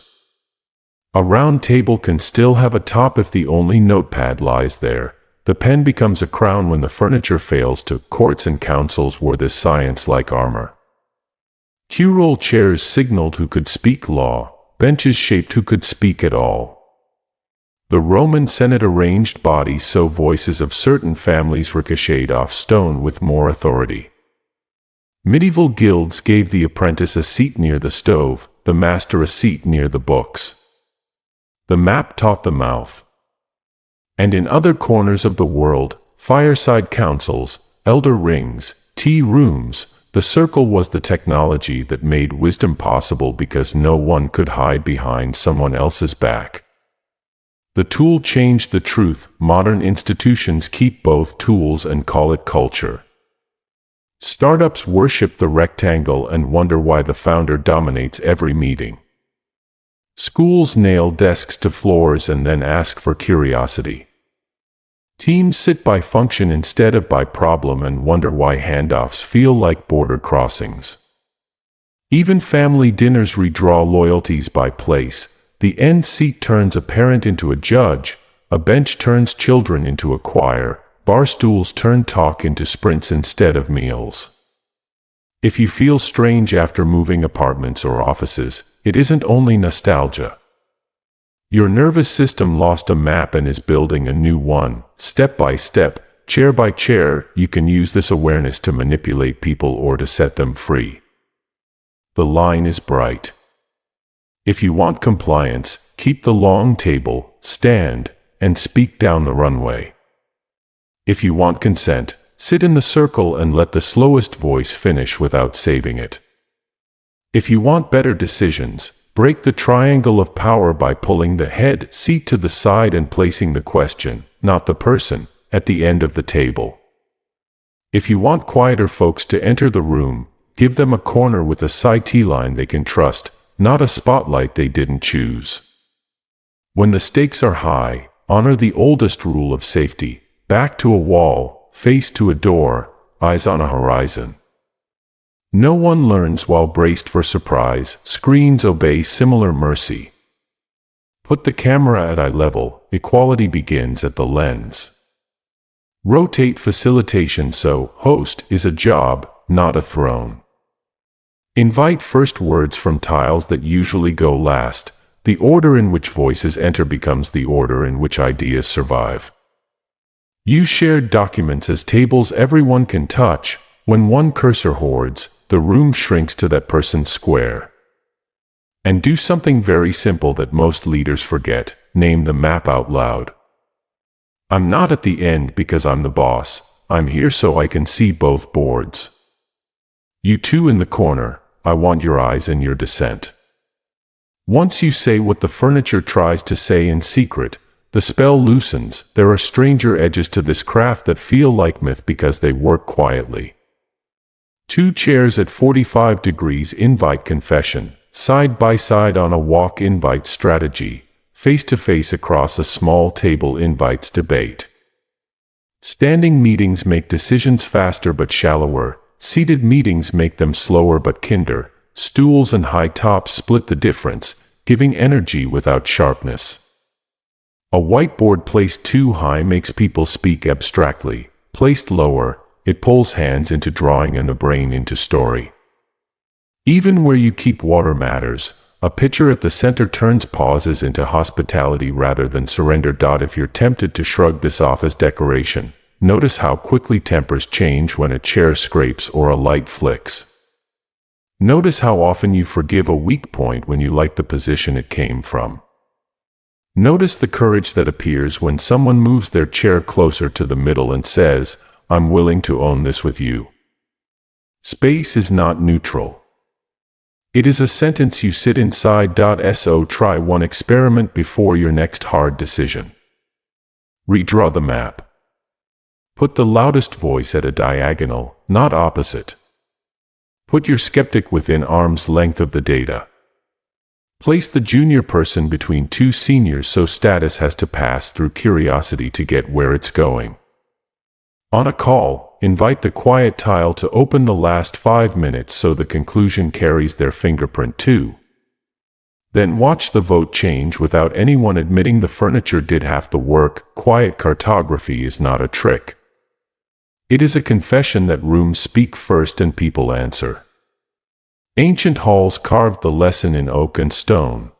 A round table can still have a top if the only notepad lies there. The pen becomes a crown when the furniture fails to. Courts and councils wore this science like armor. Q-roll chairs signaled who could speak law, benches shaped who could speak at all. The Roman Senate arranged bodies so voices of certain families ricocheted off stone with more authority. Medieval guilds gave the apprentice a seat near the stove, the master a seat near the books. The map taught the mouth. And in other corners of the world, fireside councils, elder rings, tea rooms, the circle was the technology that made wisdom possible because no one could hide behind someone else's back. The tool changed the truth. Modern institutions keep both tools and call it culture. Startups worship the rectangle and wonder why the founder dominates every meeting. Schools nail desks to floors and then ask for curiosity. Teams sit by function instead of by problem and wonder why handoffs feel like border crossings. Even family dinners redraw loyalties by place. The end seat turns a parent into a judge, a bench turns children into a choir, bar stools turn talk into sprints instead of meals. If you feel strange after moving apartments or offices, it isn't only nostalgia. Your nervous system lost a map and is building a new one. Step by step, chair by chair, you can use this awareness to manipulate people or to set them free. The line is bright. If you want compliance, keep the long table, stand, and speak down the runway. If you want consent, sit in the circle and let the slowest voice finish without saving it. If you want better decisions, break the triangle of power by pulling the head seat to the side and placing the question, not the person, at the end of the table. If you want quieter folks to enter the room, give them a corner with a sight line they can trust, not a spotlight they didn't choose. When the stakes are high, honor the oldest rule of safety: back to a wall, face to a door, eyes on a horizon. No one learns while braced for surprise. Screens obey similar mercy. Put the camera at eye level. Equality begins at the lens. Rotate facilitation so host is a job, not a throne. Invite first words from tiles that usually go last. The order in which voices enter becomes the order in which ideas survive. Use shared documents as tables everyone can touch. When one cursor hoards, the room shrinks to that person's square. And do something very simple that most leaders forget: name the map out loud. I'm not at the end because I'm the boss. I'm here so I can see both boards. You two in the corner, I want your eyes and your dissent. Once you say what the furniture tries to say in secret, the spell loosens. There are stranger edges to this craft that feel like myth because they work quietly. Two chairs at 45 degrees invite confession. Side by side on a walk invites strategy. Face to face across a small table invites debate. Standing meetings make decisions faster but shallower. Seated meetings make them slower but kinder. Stools and high tops split the difference, giving energy without sharpness. A whiteboard placed too high makes people speak abstractly. Placed lower, it pulls hands into drawing and the brain into story. Even where you keep water matters. A pitcher at the center turns pauses into hospitality rather than surrender. If you're tempted to shrug this off as decoration, notice how quickly tempers change when a chair scrapes or a light flicks. Notice how often you forgive a weak point when you like the position it came from. Notice the courage that appears when someone moves their chair closer to the middle and says, "I'm willing to own this with you." Space is not neutral. It is a sentence you sit inside. So try one experiment before your next hard decision. Redraw the map. Put the loudest voice at a diagonal, not opposite. Put your skeptic within arm's length of the data. Place the junior person between two seniors so status has to pass through curiosity to get where it's going. On a call, invite the quiet tile to open the last 5 minutes so the conclusion carries their fingerprint too. Then watch the vote change without anyone admitting the furniture did half the work. Quiet cartography is not a trick. It is a confession that rooms speak first and people answer. Ancient halls carved the lesson in oak and stone.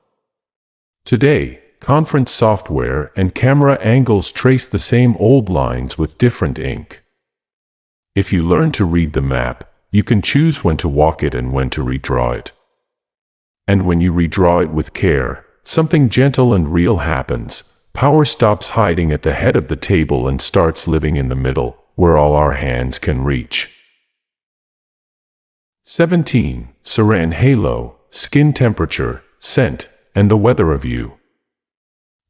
Today, conference software and camera angles trace the same old lines with different ink. If you learn to read the map, you can choose when to walk it and when to redraw it. And when you redraw it with care, something gentle and real happens. Power stops hiding at the head of the table and starts living in the middle, where all our hands can reach. 17. SEREIN halo, skin temperature, scent, and the weather of you.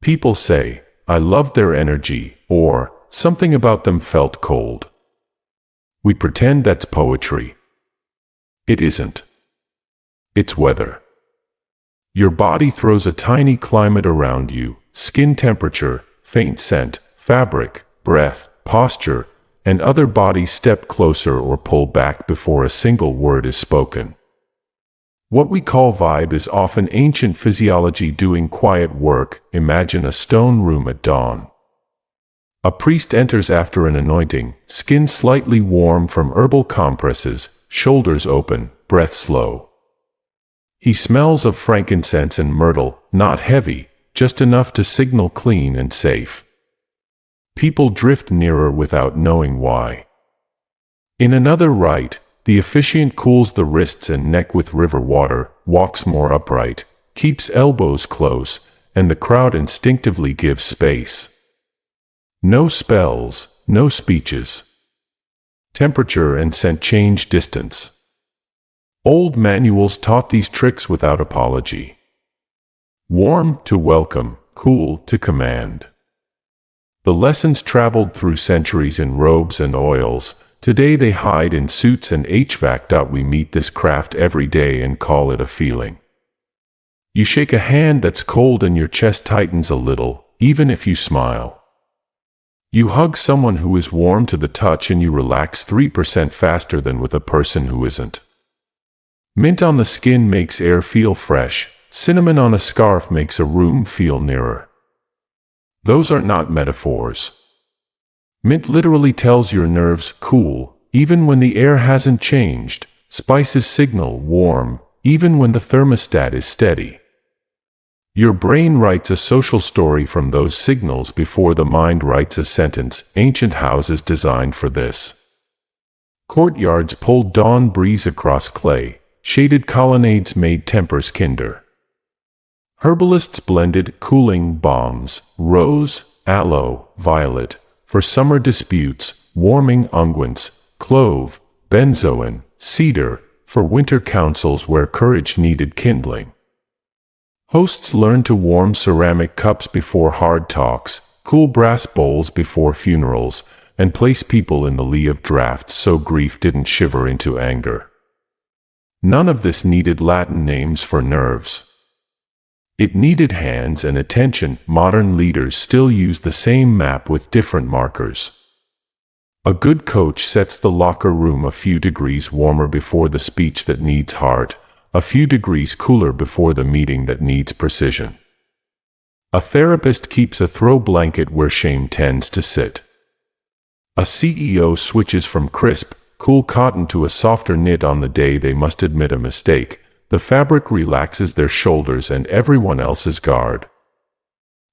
People say, I loved their energy, or something about them felt cold. We pretend that's poetry. It isn't. It's weather. Your body throws a tiny climate around you: skin temperature, faint scent, fabric, breath, posture, and other bodies step closer or pull back before a single word is spoken. What we call vibe is often ancient physiology doing quiet work. Imagine a stone room at dawn. A priest enters after an anointing, skin slightly warm from herbal compresses, shoulders open, breath slow. He smells of frankincense and myrtle, not heavy, just enough to signal clean and safe. People drift nearer without knowing why. In another rite, the officiant cools the wrists and neck with river water, walks more upright, keeps elbows close, and the crowd instinctively gives space. No spells, no speeches. Temperature and scent change distance. Old manuals taught these tricks without apology. Warm to welcome, cool to command. The lessons traveled through centuries in robes and oils. Today they hide in suits and HVAC. We meet this craft every day and call it a feeling. You shake a hand that's cold and your chest tightens a little, even if you smile. You hug someone who is warm to the touch and you relax 3% faster than with a person who isn't. Mint on the skin makes air feel fresh. Cinnamon on a scarf makes a room feel nearer. Those are not metaphors. Mint literally tells your nerves cool, even when the air hasn't changed. Spices signal warm, even when the thermostat is steady. Your brain writes a social story from those signals before the mind writes a sentence. Ancient houses designed for this. Courtyards pulled dawn breeze across clay. Shaded colonnades made tempers kinder. Herbalists blended cooling balms, rose, aloe, violet, for summer disputes, warming unguents, clove, benzoin, cedar, for winter councils where courage needed kindling. Hosts learned to warm ceramic cups before hard talks, cool brass bowls before funerals, and place people in the lee of drafts so grief didn't shiver into anger. None of this needed Latin names for nerves. It needed hands and attention. Modern leaders still use the same map with different markers. A good coach sets the locker room a few degrees warmer before the speech that needs heart, a few degrees cooler before the meeting that needs precision. A therapist keeps a throw blanket where shame tends to sit. A CEO switches from crisp, cool cotton to a softer knit on the day they must admit a mistake. The fabric relaxes their shoulders and everyone else's guard.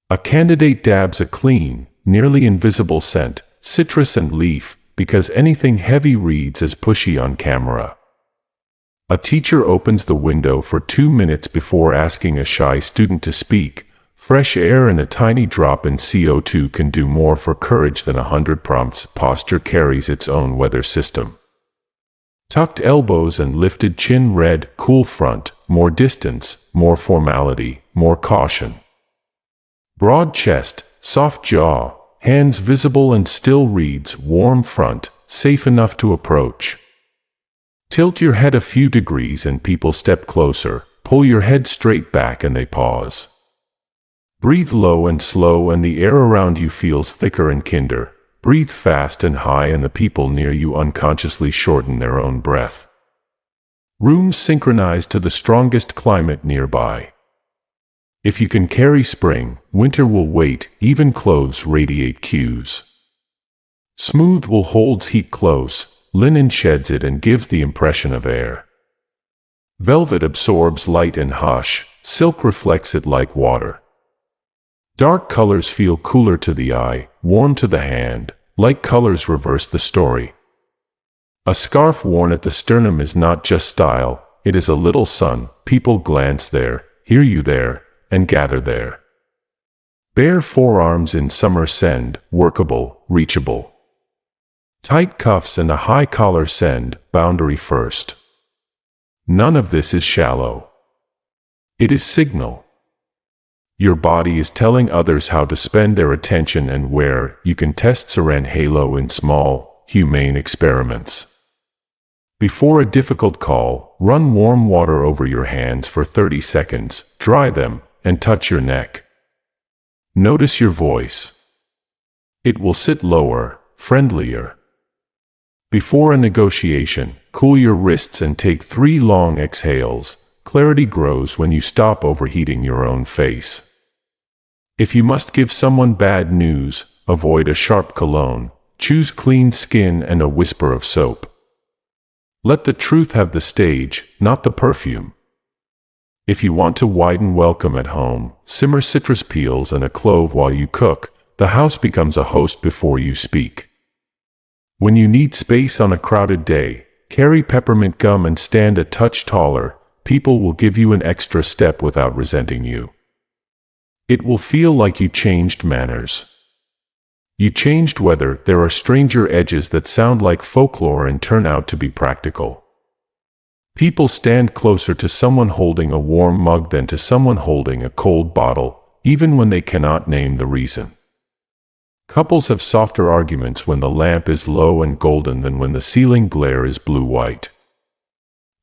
A candidate dabs a clean, nearly invisible scent, citrus and leaf, because anything heavy reads as pushy on camera. A teacher opens the window for 2 minutes before asking a shy student to speak. Fresh air and a tiny drop in CO2 can do more for courage than 100 prompts. Posture carries its own weather system. Tucked elbows and lifted chin read cool front, more distance, more formality, more caution. Broad chest, soft jaw, hands visible and still reads warm front, safe enough to approach. Tilt your head a few degrees and people step closer. Pull your head straight back and they pause. Breathe low and slow and the air around you feels thicker and kinder. Breathe fast and high and the people near you unconsciously shorten their own breath. Rooms synchronize to the strongest climate nearby. If you can carry spring, winter will wait. Even clothes radiate cues. Smooth wool holds heat close. Linen sheds it and gives the impression of air. Velvet absorbs light and hush. Silk reflects it like water. Dark colors feel cooler to the eye, warm to the hand. Light colors reverse the story. A scarf worn at the sternum is not just style, it is a little sun. People glance there, hear you there, and gather there. Bare forearms in summer send, workable, reachable. Tight cuffs and a high collar send, boundary first. None of this is shallow. It is signal. Your body is telling others how to spend their attention and where. You can test SEREIN halo in small, humane experiments. Before a difficult call, run warm water over your hands for 30 seconds, dry them, and touch your neck. Notice your voice. It will sit lower, friendlier. Before a negotiation, cool your wrists and take 3 long exhales. Clarity grows when you stop overheating your own face. If you must give someone bad news, avoid a sharp cologne. Choose clean skin and a whisper of soap. Let the truth have the stage, not the perfume. If you want to widen welcome at home, simmer citrus peels and a clove while you cook. The house becomes a host before you speak. When you need space on a crowded day, carry peppermint gum and stand a touch taller. People will give you an extra step without resenting you. It will feel like you changed manners. You changed weather. There are stranger edges that sound like folklore and turn out to be practical. People stand closer to someone holding a warm mug than to someone holding a cold bottle, even when they cannot name the reason. Couples have softer arguments when the lamp is low and golden than when the ceiling glare is blue-white.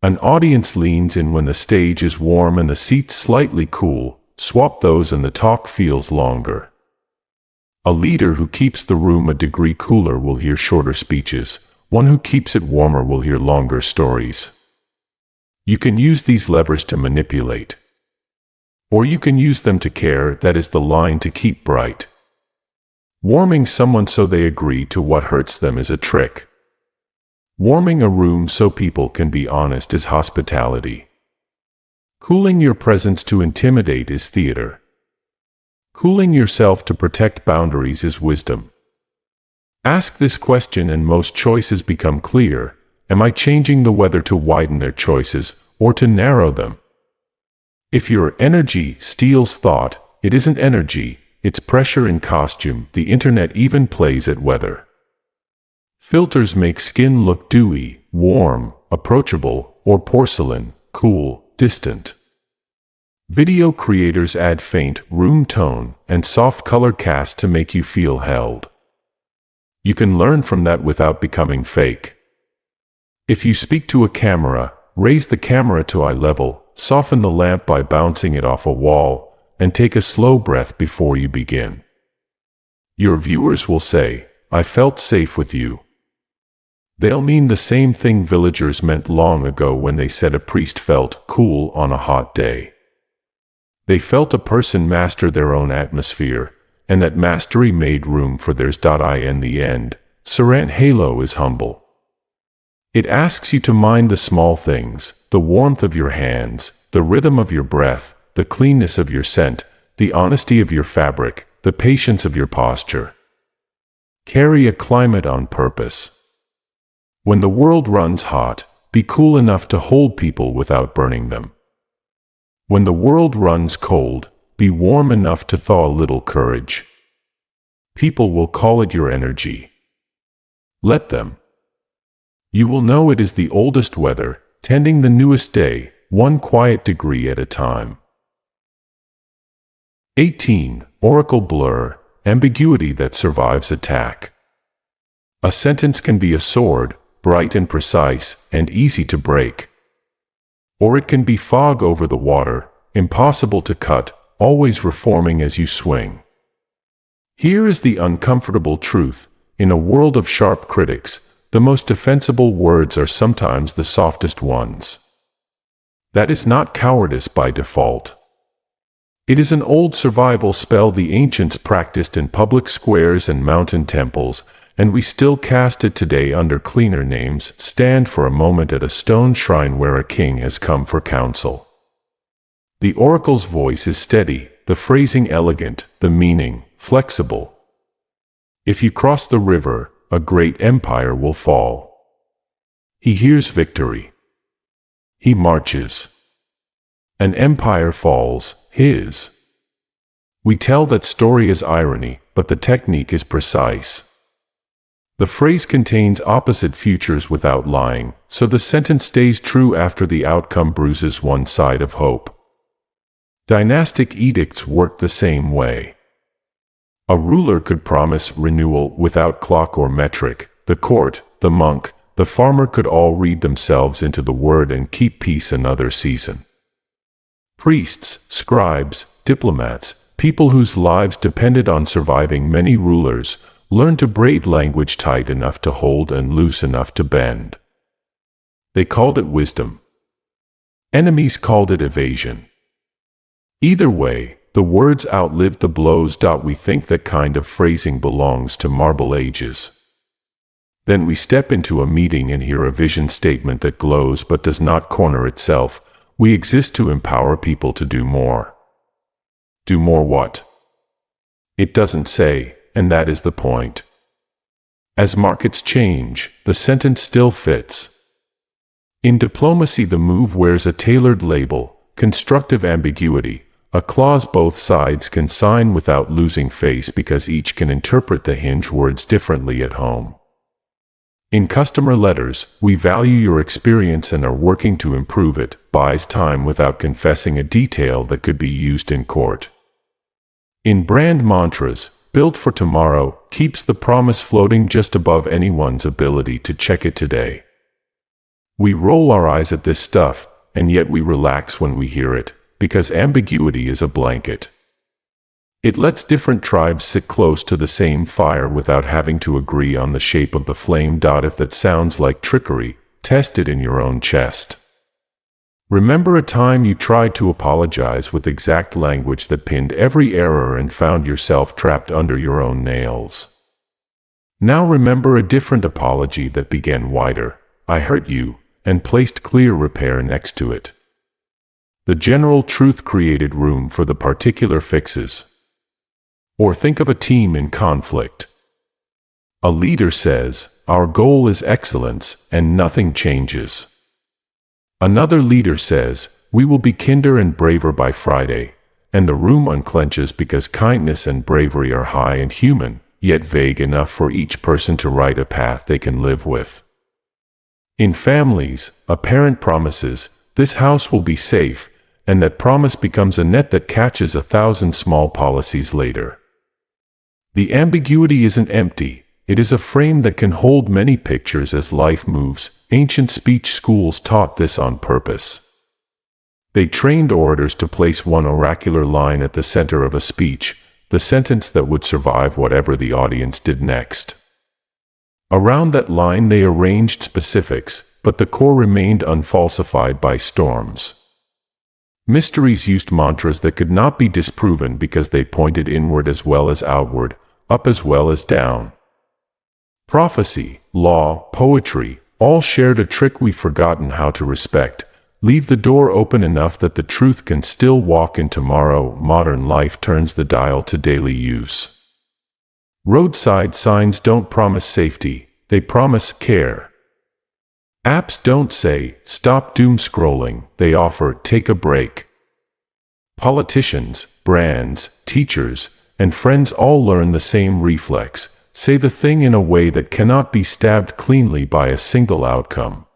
An audience leans in when the stage is warm and the seats slightly cool. Swap those and the talk feels longer. A leader who keeps the room a degree cooler will hear shorter speeches. One who keeps it warmer will hear longer stories. You can use these levers to manipulate. Or you can use them to care. That is the line to keep bright. Warming someone so they agree to what hurts them is a trick. Warming a room so people can be honest is hospitality. Cooling your presence to intimidate is theater. Cooling yourself to protect boundaries is wisdom. Ask this question and most choices become clear. Am I changing the weather to widen their choices or to narrow them? If your energy steals thought, it isn't energy, it's pressure in costume. The internet even plays at weather. Filters make skin look dewy, warm, approachable, or porcelain, cool, distant. Video creators add faint room tone and soft color cast to make you feel held. You can learn from that without becoming fake. If you speak to a camera, raise the camera to eye level, soften the lamp by bouncing it off a wall, and take a slow breath before you begin. Your viewers will say, "I felt safe with you." They'll mean the same thing villagers meant long ago when they said a priest felt cool on a hot day. They felt a person master their own atmosphere, and that mastery made room for theirs. In the end, SEREIN halo is humble. It asks you to mind the small things, the warmth of your hands, the rhythm of your breath, the cleanness of your scent, the honesty of your fabric, the patience of your posture. Carry a climate on purpose. When the world runs hot, be cool enough to hold people without burning them. When the world runs cold, be warm enough to thaw a little courage. People will call it your energy. Let them. You will know it is the oldest weather, tending the newest day, one quiet degree at a time. 18. Oracle blur, ambiguity that survives attack. A sentence can be a sword, bright and precise, and easy to break. Or it can be fog over the water, impossible to cut, always reforming as you swing. Here is the uncomfortable truth. In a world of sharp critics, the most defensible words are sometimes the softest ones. That is not cowardice by default. It is an old survival spell the ancients practiced in public squares and mountain temples, and we still cast it today under cleaner names. Stand for a moment at a stone shrine where a king has come for counsel. The oracle's voice is steady, the phrasing elegant, the meaning flexible. If you cross the river, a great empire will fall. He hears victory. He marches. An empire falls, his. We tell that story as irony, but the technique is precise. The phrase contains opposite futures without lying, so the sentence stays true after the outcome bruises one side of hope. Dynastic edicts work the same way. A ruler could promise renewal without clock or metric. The court, the monk, the farmer could all read themselves into the word and keep peace another season. Priests, scribes, diplomats, people whose lives depended on surviving many rulers, learned to braid language tight enough to hold and loose enough to bend. They called it wisdom. Enemies called it evasion. Either way, the words outlived the blows. We think that kind of phrasing belongs to marble ages. Then we step into a meeting and hear a vision statement that glows but does not corner itself. We exist to empower people to do more. Do more what? It doesn't say, and that is the point. As markets change, the sentence still fits. In diplomacy, the move wears a tailored label, constructive ambiguity, a clause both sides can sign without losing face because each can interpret the hinge words differently at home. In customer letters, we value your experience and are working to improve it, buys time without confessing a detail that could be used in court. In brand mantras, built for tomorrow, keeps the promise floating just above anyone's ability to check it today. We roll our eyes at this stuff, and yet we relax when we hear it, because ambiguity is a blanket. It lets different tribes sit close to the same fire without having to agree on the shape of the flame. If that sounds like trickery, test it in your own chest. Remember a time you tried to apologize with exact language that pinned every error and found yourself trapped under your own nails. Now remember a different apology that began wider, "I hurt you," and placed clear repair next to it. The general truth created room for the particular fixes. Or think of a team in conflict. A leader says, "Our goal is excellence, and nothing changes." Another leader says, "We will be kinder and braver by Friday," and the room unclenches because kindness and bravery are high and human, yet vague enough for each person to write a path they can live with. In families, a parent promises, "This house will be safe," and that promise becomes a net that catches 1,000 small policies later. The ambiguity isn't empty, it is a frame that can hold many pictures as life moves. Ancient speech schools taught this on purpose. They trained orators to place one oracular line at the center of a speech, the sentence that would survive whatever the audience did next. Around that line they arranged specifics, but the core remained unfalsified by storms. Mysteries used mantras that could not be disproven because they pointed inward as well as outward, up as well as down. Prophecy, law, poetry, all shared a trick we've forgotten how to respect. Leave the door open enough that the truth can still walk in tomorrow. Modern life turns the dial to daily use. Roadside signs don't promise safety, they promise care. Apps don't say, "Stop doom scrolling," they offer, "Take a break." Politicians, brands, teachers, and friends all learn the same reflex. Say the thing in a way that cannot be stabbed cleanly by a single outcome.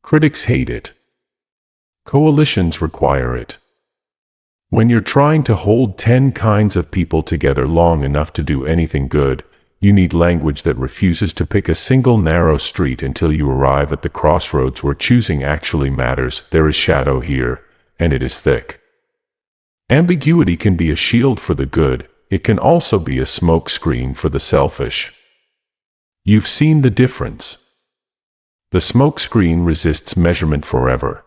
Critics hate it. Coalitions require it. When you're trying to hold 10 kinds of people together long enough to do anything good, you need language that refuses to pick a single narrow street until you arrive at the crossroads where choosing actually matters. There is shadow here, and it is thick. Ambiguity can be a shield for the good. It can also be a smokescreen for the selfish. You've seen the difference. The smokescreen resists measurement forever.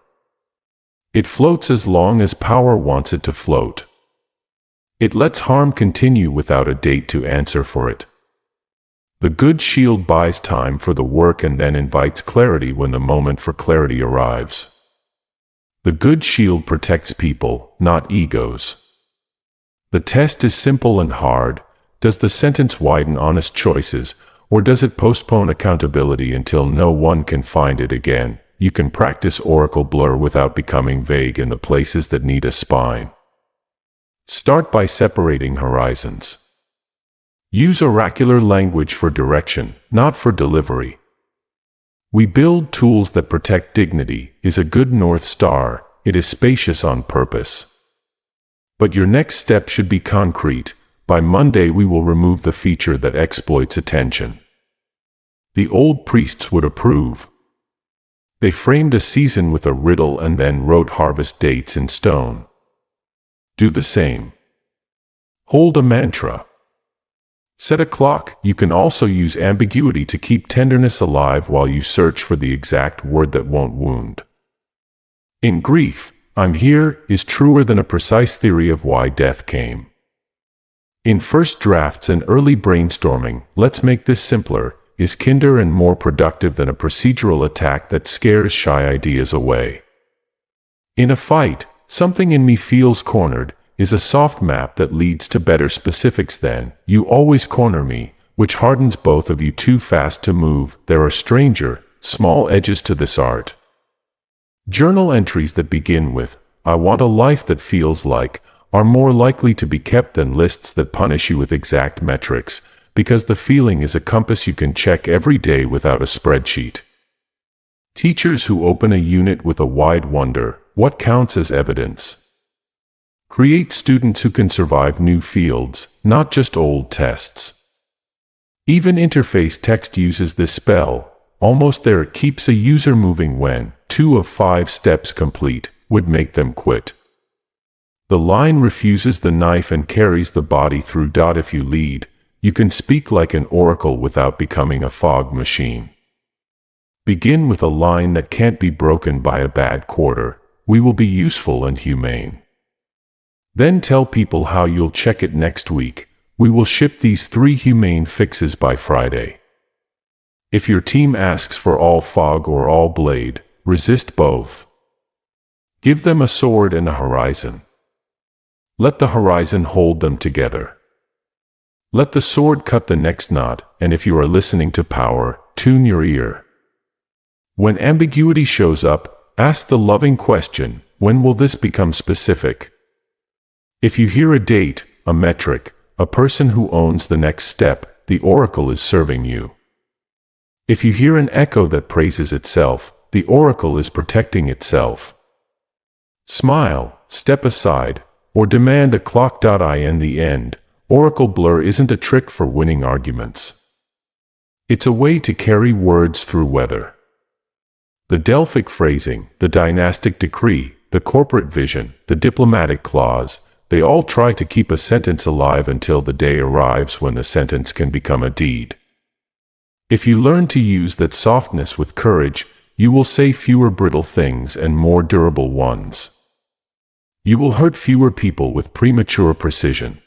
It floats as long as power wants it to float. It lets harm continue without a date to answer for it. The good shield buys time for the work and then invites clarity when the moment for clarity arrives. The good shield protects people, not egos. The test is simple and hard. Does the sentence widen honest choices, or does it postpone accountability until no one can find it again? You can practice oracle blur without becoming vague in the places that need a spine. Start by separating horizons. Use oracular language for direction, not for delivery. We build tools that protect dignity is a good North Star. It is spacious on purpose. But your next step should be concrete. By Monday we will remove the feature that exploits attention. The old priests would approve. They framed a season with a riddle and then wrote harvest dates in stone. Do the same. Hold a mantra. Set a clock. You can also use ambiguity to keep tenderness alive while you search for the exact word that won't wound. In grief, "I'm here" is truer than a precise theory of why death came. In first drafts and early brainstorming, let's make this simpler, is kinder and more productive than a procedural attack that scares shy ideas away. In a fight, "something in me feels cornered" is a soft map that leads to better specifics than "you always corner me," which hardens both of you too fast to move. There are stranger, small edges to this art. Journal entries that begin with "I want a life that feels like" are more likely to be kept than lists that punish you with exact metrics, because the feeling is a compass you can check every day without a spreadsheet. Teachers who open a unit with a wide wonder, what counts as evidence? Create students who can survive new fields, not just old tests. Even interface text uses this spell. Almost there. It keeps a user moving when 2 of 5 steps complete would make them quit. The line refuses the knife and carries the body through. If you lead, you can speak like an oracle without becoming a fog machine. Begin with a line that can't be broken by a bad quarter. We will be useful and humane. Then tell people how you'll check it next week. We will ship these 3 humane fixes by Friday. If your team asks for all fog or all blade, resist both. Give them a sword and a horizon. Let the horizon hold them together. Let the sword cut the next knot, and if you are listening to power, tune your ear. When ambiguity shows up, ask the loving question, when will this become specific? If you hear a date, a metric, a person who owns the next step, the oracle is serving you. If you hear an echo that praises itself, the oracle is protecting itself. Smile, step aside, or demand a clock. In the end, oracle blur isn't a trick for winning arguments. It's a way to carry words through weather. The Delphic phrasing, the dynastic decree, the corporate vision, the diplomatic clause, they all try to keep a sentence alive until the day arrives when the sentence can become a deed. If you learn to use that softness with courage, you will say fewer brittle things and more durable ones. You will hurt fewer people with premature precision.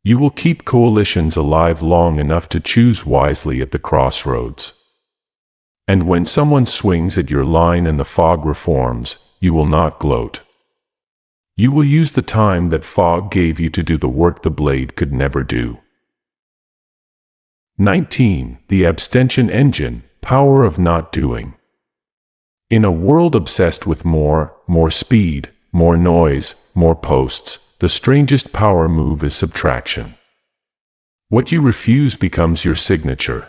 You will keep coalitions alive long enough to choose wisely at the crossroads. And when someone swings at your line and the fog reforms, you will not gloat. You will use the time that fog gave you to do the work the blade could never do. 19. The abstention engine, power of not doing. In a world obsessed with more speed, more noise, more posts, the strangest power move is subtraction. What you refuse becomes your signature.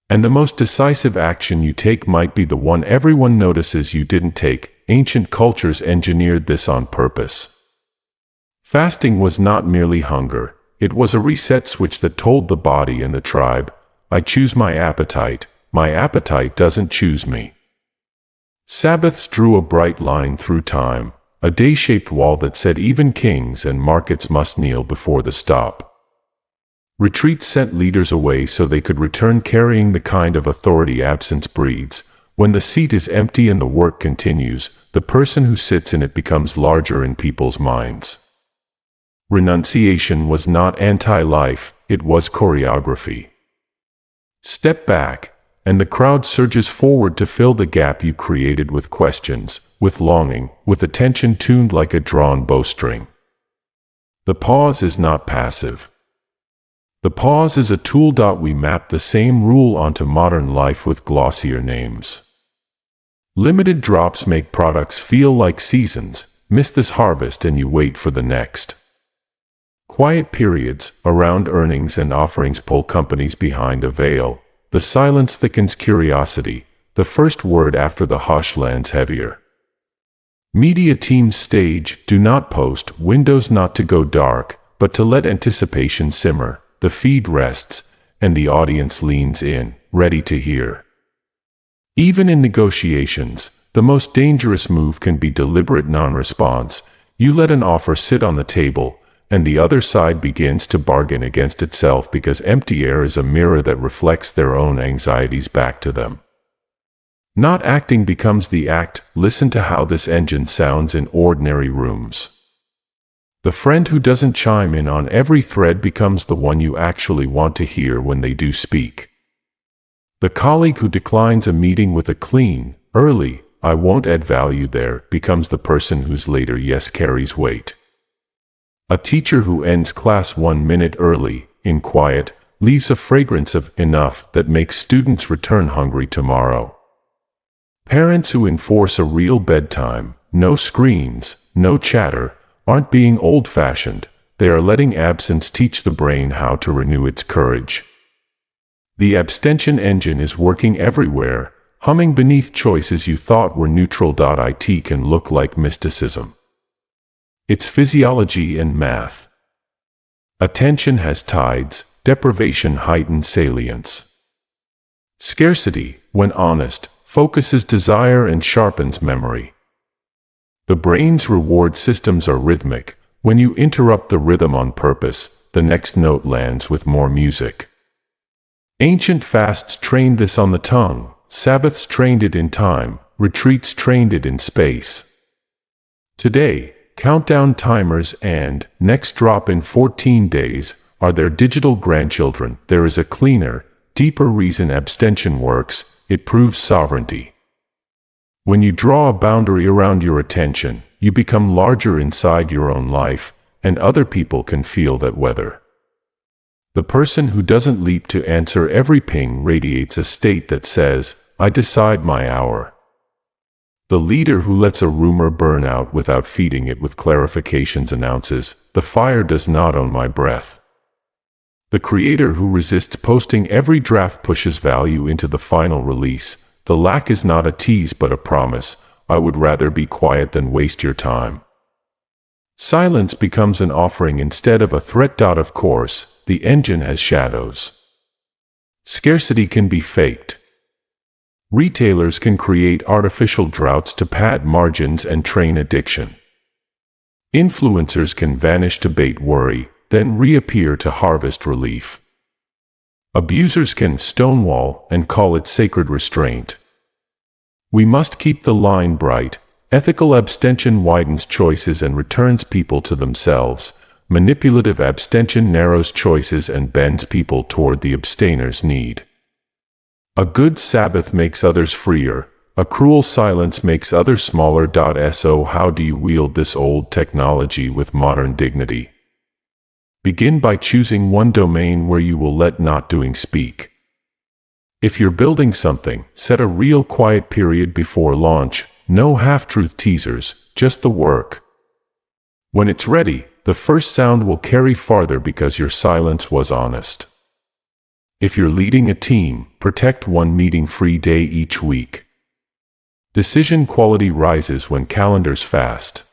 And the most decisive action you take might be the one everyone notices you didn't take. Ancient cultures engineered this on purpose. Fasting was not merely hunger, it was a reset switch that told the body and the tribe, I choose my appetite doesn't choose me. Sabbaths drew a bright line through time, a day-shaped wall that said even kings and markets must kneel before the stop. Retreats sent leaders away so they could return carrying the kind of authority absence breeds. When the seat is empty and the work continues, the person who sits in it becomes larger in people's minds. Renunciation was not anti-life, it was choreography. Step back, and the crowd surges forward to fill the gap you created with questions, with longing, with attention tuned like a drawn bowstring. The pause is not passive. The pause is a tool. We map the same rule onto modern life with glossier names. Limited drops make products feel like seasons. Miss this harvest and you wait for the next. Quiet periods around earnings and offerings pull companies behind a veil. The silence thickens curiosity. The first word after the hush lands heavier. Media teams stage, do not post, windows not to go dark, but to let anticipation simmer. The feed rests, and the audience leans in, ready to hear. Even in negotiations, the most dangerous move can be deliberate non-response. You let an offer sit on the table, and the other side begins to bargain against itself because empty air is a mirror that reflects their own anxieties back to them. Not acting becomes the act. Listen to how this engine sounds in ordinary rooms. The friend who doesn't chime in on every thread becomes the one you actually want to hear when they do speak. The colleague who declines a meeting with a clean, early, "I won't add value there," becomes the person whose later yes carries weight. A teacher who ends class 1 minute early, in quiet, leaves a fragrance of enough that makes students return hungry tomorrow. Parents who enforce a real bedtime, no screens, no chatter, aren't being old-fashioned. They are letting absence teach the brain how to renew its courage. The abstention engine is working everywhere, humming beneath choices you thought were neutral. It can look like mysticism. It's physiology and math. Attention has tides, deprivation heightens salience. Scarcity, when honest, focuses desire and sharpens memory. The brain's reward systems are rhythmic. When you interrupt the rhythm on purpose, the next note lands with more music. Ancient fasts trained this on the tongue, Sabbaths trained it in time, retreats trained it in space. Today, countdown timers and next drop in 14 days are their digital grandchildren. There is a cleaner, deeper reason abstention works. It proves sovereignty. When you draw a boundary around your attention, you become larger inside your own life, and other people can feel that weather. The person who doesn't leap to answer every ping radiates a state that says, "I decide my hour." The leader who lets a rumor burn out without feeding it with clarifications announces, "The fire does not own my breath." The creator who resists posting every draft pushes value into the final release. The lack is not a tease but a promise. I would rather be quiet than waste your time. Silence becomes an offering instead of a threat. Of course, the engine has shadows. Scarcity can be faked. Retailers can create artificial droughts to pad margins and train addiction. Influencers can vanish to bait worry, then reappear to harvest relief. Abusers can stonewall and call it sacred restraint. We must keep the line bright. Ethical abstention widens choices and returns people to themselves. Manipulative abstention narrows choices and bends people toward the abstainer's need. A good Sabbath makes others freer. A cruel silence makes others smaller. So how do you wield this old technology with modern dignity? Begin by choosing one domain where you will let not doing speak. If you're building something, set a real quiet period before launch. No half-truth teasers, just the work. When it's ready, the first sound will carry farther because your silence was honest. If you're leading a team, protect one meeting-free day each week. Decision quality rises when calendars fast.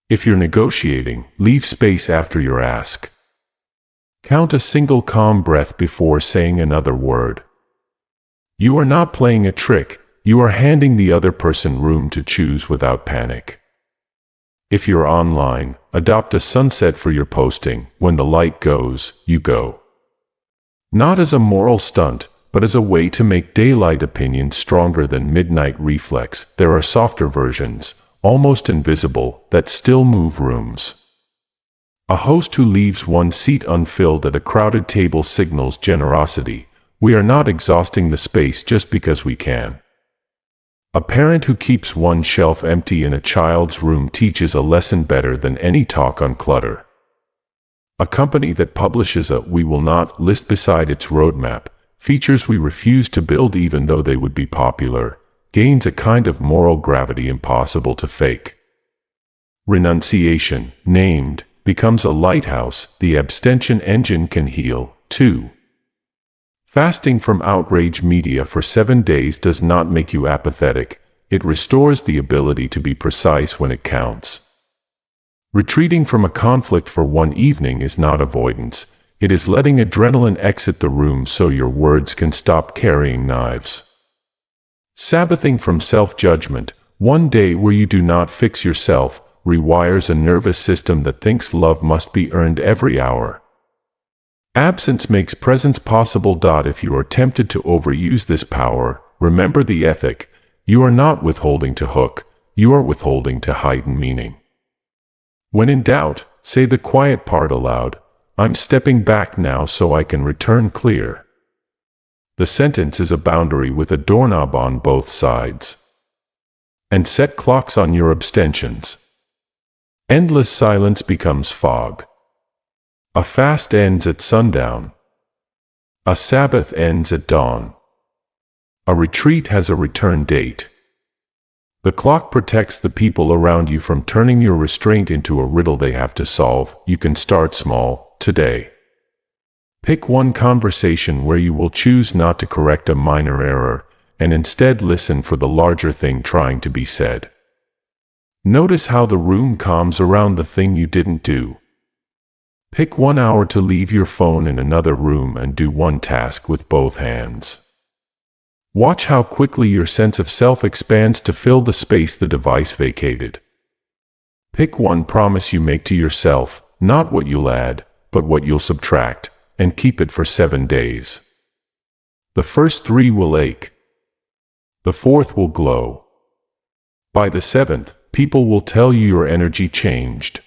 If you're negotiating, leave space after your ask. Count a single calm breath before saying another word. You are not playing a trick, you are handing the other person room to choose without panic. If you're online, adopt a sunset for your posting. When the light goes, you go. Not as a moral stunt, but as a way to make daylight opinions stronger than midnight reflex. There are softer versions, almost invisible, that still move rooms. A host who leaves one seat unfilled at a crowded table signals generosity. We are not exhausting the space just because we can. A parent who keeps one shelf empty in a child's room teaches a lesson better than any talk on clutter. A company that publishes a "we will not" list beside its roadmap, features we refuse to build even though they would be popular, gains a kind of moral gravity impossible to fake. Renunciation, named, becomes a lighthouse. The abstention engine can heal, too. Fasting from outrage media for 7 days does not make you apathetic. It restores the ability to be precise when it counts. Retreating from a conflict for one evening is not avoidance. It is letting adrenaline exit the room so your words can stop carrying knives. Sabbathing from self-judgment, one day where you do not fix yourself, rewires a nervous system that thinks love must be earned every hour. Absence makes presence possible. If you are tempted to overuse this power, remember the ethic. You are not withholding to hook, you are withholding to heighten meaning. When in doubt, say the quiet part aloud. I'm stepping back now so I can return clear. The sentence is a boundary with a doorknob on both sides. And set clocks on your abstentions. Endless silence becomes fog. A fast ends at sundown. A Sabbath ends at dawn. A retreat has a return date. The clock protects the people around you from turning your restraint into a riddle they have to solve. You can start small, today. Pick one conversation where you will choose not to correct a minor error, and instead listen for the larger thing trying to be said. Notice how the room calms around the thing you didn't do. Pick 1 hour to leave your phone in another room and do one task with both hands. Watch how quickly your sense of self expands to fill the space the device vacated. Pick one promise you make to yourself, not what you'll add, but what you'll subtract, and keep it for 7 days. The first 3 will ache. The 4th will glow. By the 7th, people will tell you your energy changed.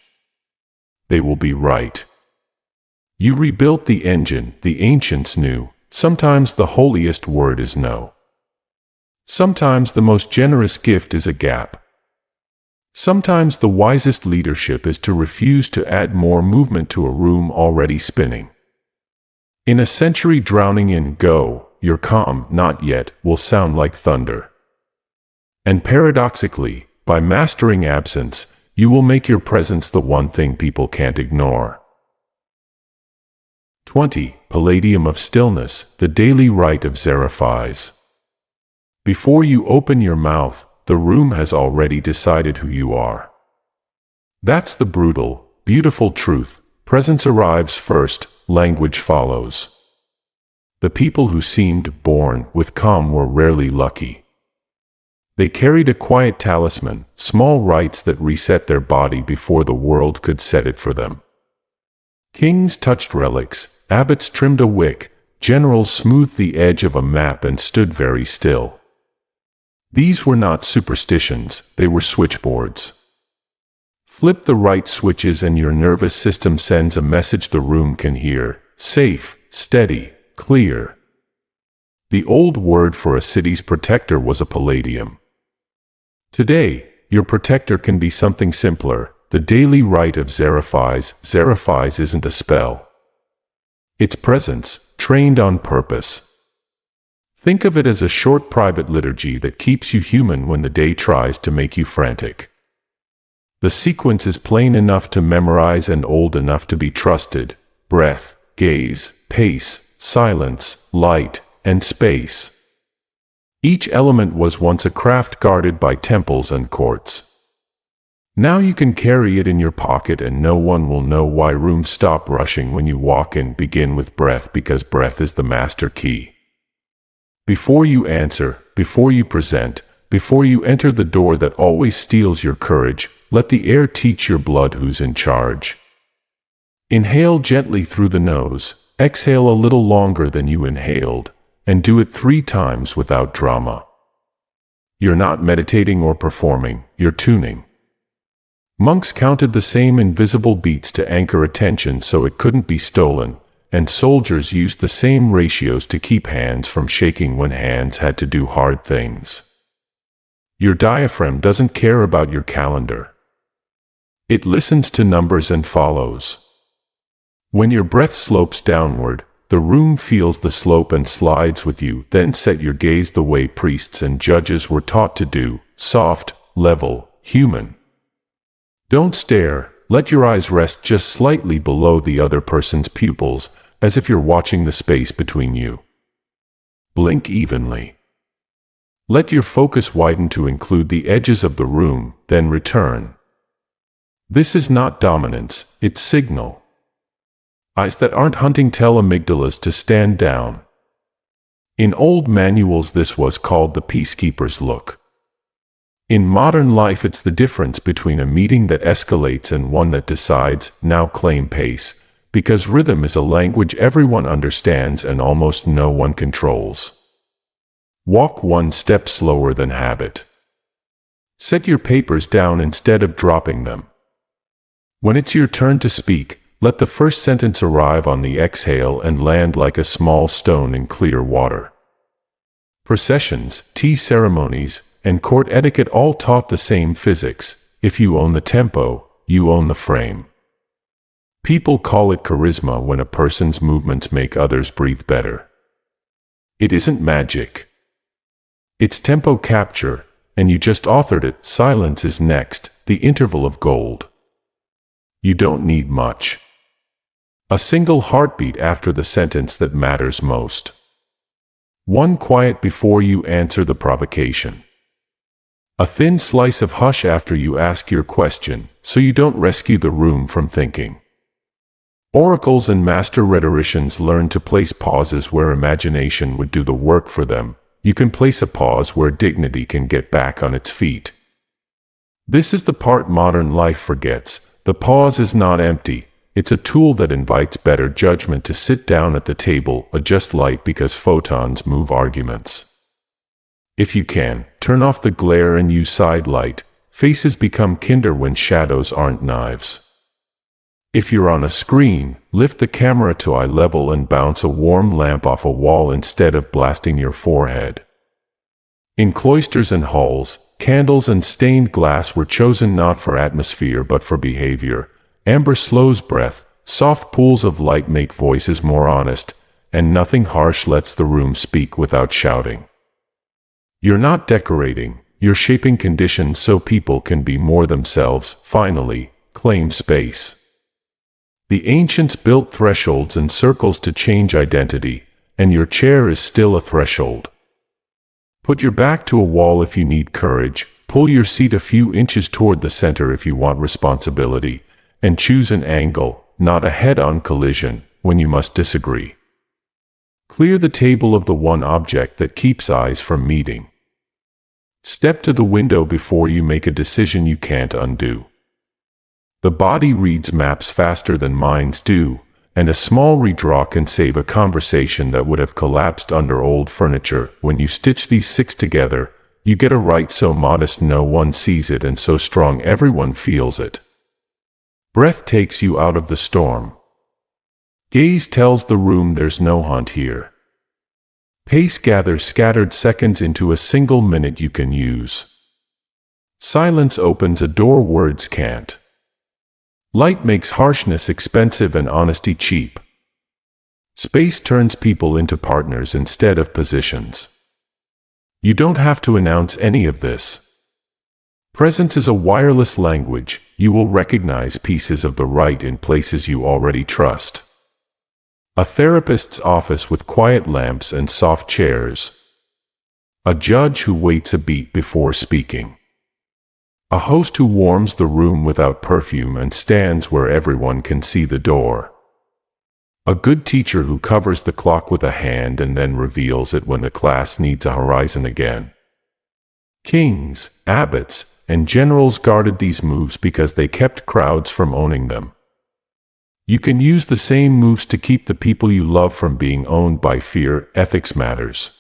They will be right. You rebuilt the engine the ancients knew. Sometimes the holiest word is no. Sometimes the most generous gift is a gap. Sometimes the wisest leadership is to refuse to add more movement to a room already spinning. In a century drowning in go, your calm, not yet, will sound like thunder. And paradoxically, by mastering absence, you will make your presence the one thing people can't ignore. 20. Palladium of Stillness, the daily rite of Zeraphis. Before you open your mouth, the room has already decided who you are. That's the brutal, beautiful truth. Presence arrives first, language follows. The people who seemed born with calm were rarely lucky. They carried a quiet talisman, small rites that reset their body before the world could set it for them. Kings touched relics, abbots trimmed a wick, generals smoothed the edge of a map and stood very still. These were not superstitions, they were switchboards. Flip the right switches and your nervous system sends a message the room can hear: safe, steady, clear. The old word for a city's protector was a palladium. Today, your protector can be something simpler, the daily rite of Zeraphis. Zeraphis isn't a spell. It's presence, trained on purpose. Think of it as a short private liturgy that keeps you human when the day tries to make you frantic. The sequence is plain enough to memorize and old enough to be trusted: breath, gaze, pace, silence, light, and space. Each element was once a craft guarded by temples and courts. Now you can carry it in your pocket and no one will know why. Rooms stop rushing when you walk in. Begin with breath because breath is the master key. Before you answer, before you present, before you enter the door that always steals your courage, let the air teach your blood who's in charge. Inhale gently through the nose, exhale a little longer than you inhaled, and do it 3 times without drama. You're not meditating or performing, you're tuning. Monks counted the same invisible beats to anchor attention so it couldn't be stolen, and soldiers used the same ratios to keep hands from shaking when hands had to do hard things. Your diaphragm doesn't care about your calendar. It listens to numbers and follows. When your breath slopes downward, the room feels the slope and slides with you. Then set your gaze the way priests and judges were taught to do, soft, level, human. Don't stare, let your eyes rest just slightly below the other person's pupils, as if you're watching the space between you. Blink evenly. Let your focus widen to include the edges of the room, then return. This is not dominance, it's signal. Eyes that aren't hunting tell amygdalas to stand down. In old manuals this was called the peacekeeper's look. In modern life it's the difference between a meeting that escalates and one that decides, now claim pace, because rhythm is a language everyone understands and almost no one controls. Walk one step slower than habit. Set your papers down instead of dropping them. When it's your turn to speak, let the first sentence arrive on the exhale and land like a small stone in clear water. Processions, tea ceremonies, and court etiquette all taught the same physics. If you own the tempo, you own the frame. People call it charisma when a person's movements make others breathe better. It isn't magic. It's tempo capture, and you just authored it. Silence is next, the interval of gold. You don't need much. A single heartbeat after the sentence that matters most. One quiet before you answer the provocation. A thin slice of hush after you ask your question, so you don't rescue the room from thinking. Oracles and master rhetoricians learn to place pauses where imagination would do the work for them. You can place a pause where dignity can get back on its feet. This is the part modern life forgets. The pause is not empty. It's a tool that invites better judgment to sit down at the table, adjust light because photons move arguments. If you can, turn off the glare and use side light. Faces become kinder when shadows aren't knives. If you're on a screen, lift the camera to eye level and bounce a warm lamp off a wall instead of blasting your forehead. In cloisters and halls, candles and stained glass were chosen not for atmosphere but for behavior. Amber slows breath, soft pools of light make voices more honest, and nothing harsh lets the room speak without shouting. You're not decorating, you're shaping conditions so people can be more themselves. Finally, claim space. The ancients built thresholds and circles to change identity, and your chair is still a threshold. Put your back to a wall if you need courage, pull your seat a few inches toward the center if you want responsibility, and choose an angle, not a head-on collision, when you must disagree. Clear the table of the one object that keeps eyes from meeting. Step to the window before you make a decision you can't undo. The body reads maps faster than minds do, and a small redraw can save a conversation that would have collapsed under old furniture. When you stitch these six together, you get a RITE so modest no one sees it and so strong everyone feels it. Breath takes you out of the storm. Gaze tells the room there's no hunt here. Pace gathers scattered seconds into a single minute you can use. Silence opens a door words can't. Light makes harshness expensive and honesty cheap. Space turns people into partners instead of positions. You don't have to announce any of this. Presence is a wireless language. You will recognize pieces of the RITE in places you already trust. A therapist's office with quiet lamps and soft chairs. A judge who waits a beat before speaking. A host who warms the room without perfume and stands where everyone can see the door. A good teacher who covers the clock with a hand and then reveals it when the class needs a horizon again. Kings, abbots, and generals guarded these moves because they kept crowds from owning them. You can use the same moves to keep the people you love from being owned by fear. Ethics matters.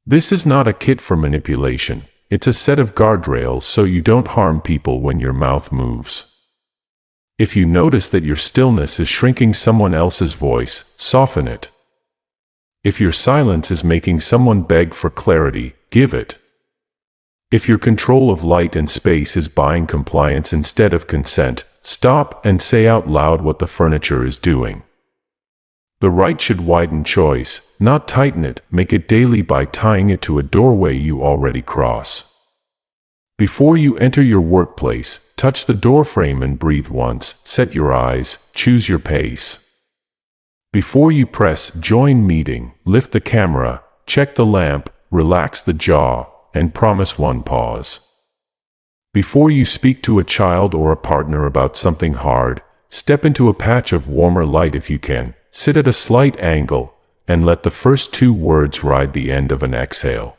This is not a kit for manipulation. It's a set of guardrails so you don't harm people when your mouth moves. If you notice that your stillness is shrinking someone else's voice, soften it. If your silence is making someone beg for clarity, give it. If your control of light and space is buying compliance instead of consent, stop and say out loud what the furniture is doing. The right should widen choice, not tighten it. Make it daily by tying it to a doorway you already cross. Before you enter your workplace, touch the doorframe and breathe once. Set your eyes, choose your pace. Before you press join meeting, lift the camera, check the lamp, relax the jaw, and promise one pause. Before you speak to a child or a partner about something hard, step into a patch of warmer light if you can. Sit at a slight angle, and let the first 2 words ride the end of an exhale.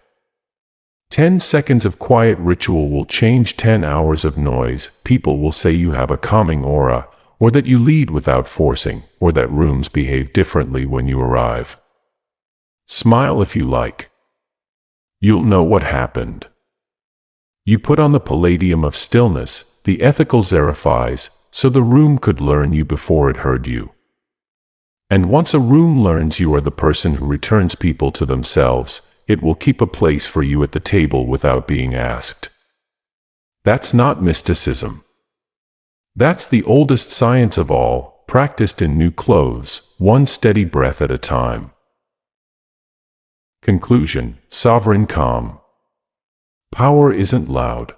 10 seconds of quiet ritual will change 10 hours of noise. People will say you have a calming aura, or that you lead without forcing, or that rooms behave differently when you arrive. Smile if you like. You'll know what happened. You put on the Palladium of stillness, the ethical Zeraphis, so the room could learn you before it heard you. And once a room learns you are the person who returns people to themselves, it will keep a place for you at the table without being asked. That's not mysticism. That's the oldest science of all, practiced in new clothes, one steady breath at a time. Conclusion: sovereign calm. Power isn't loud.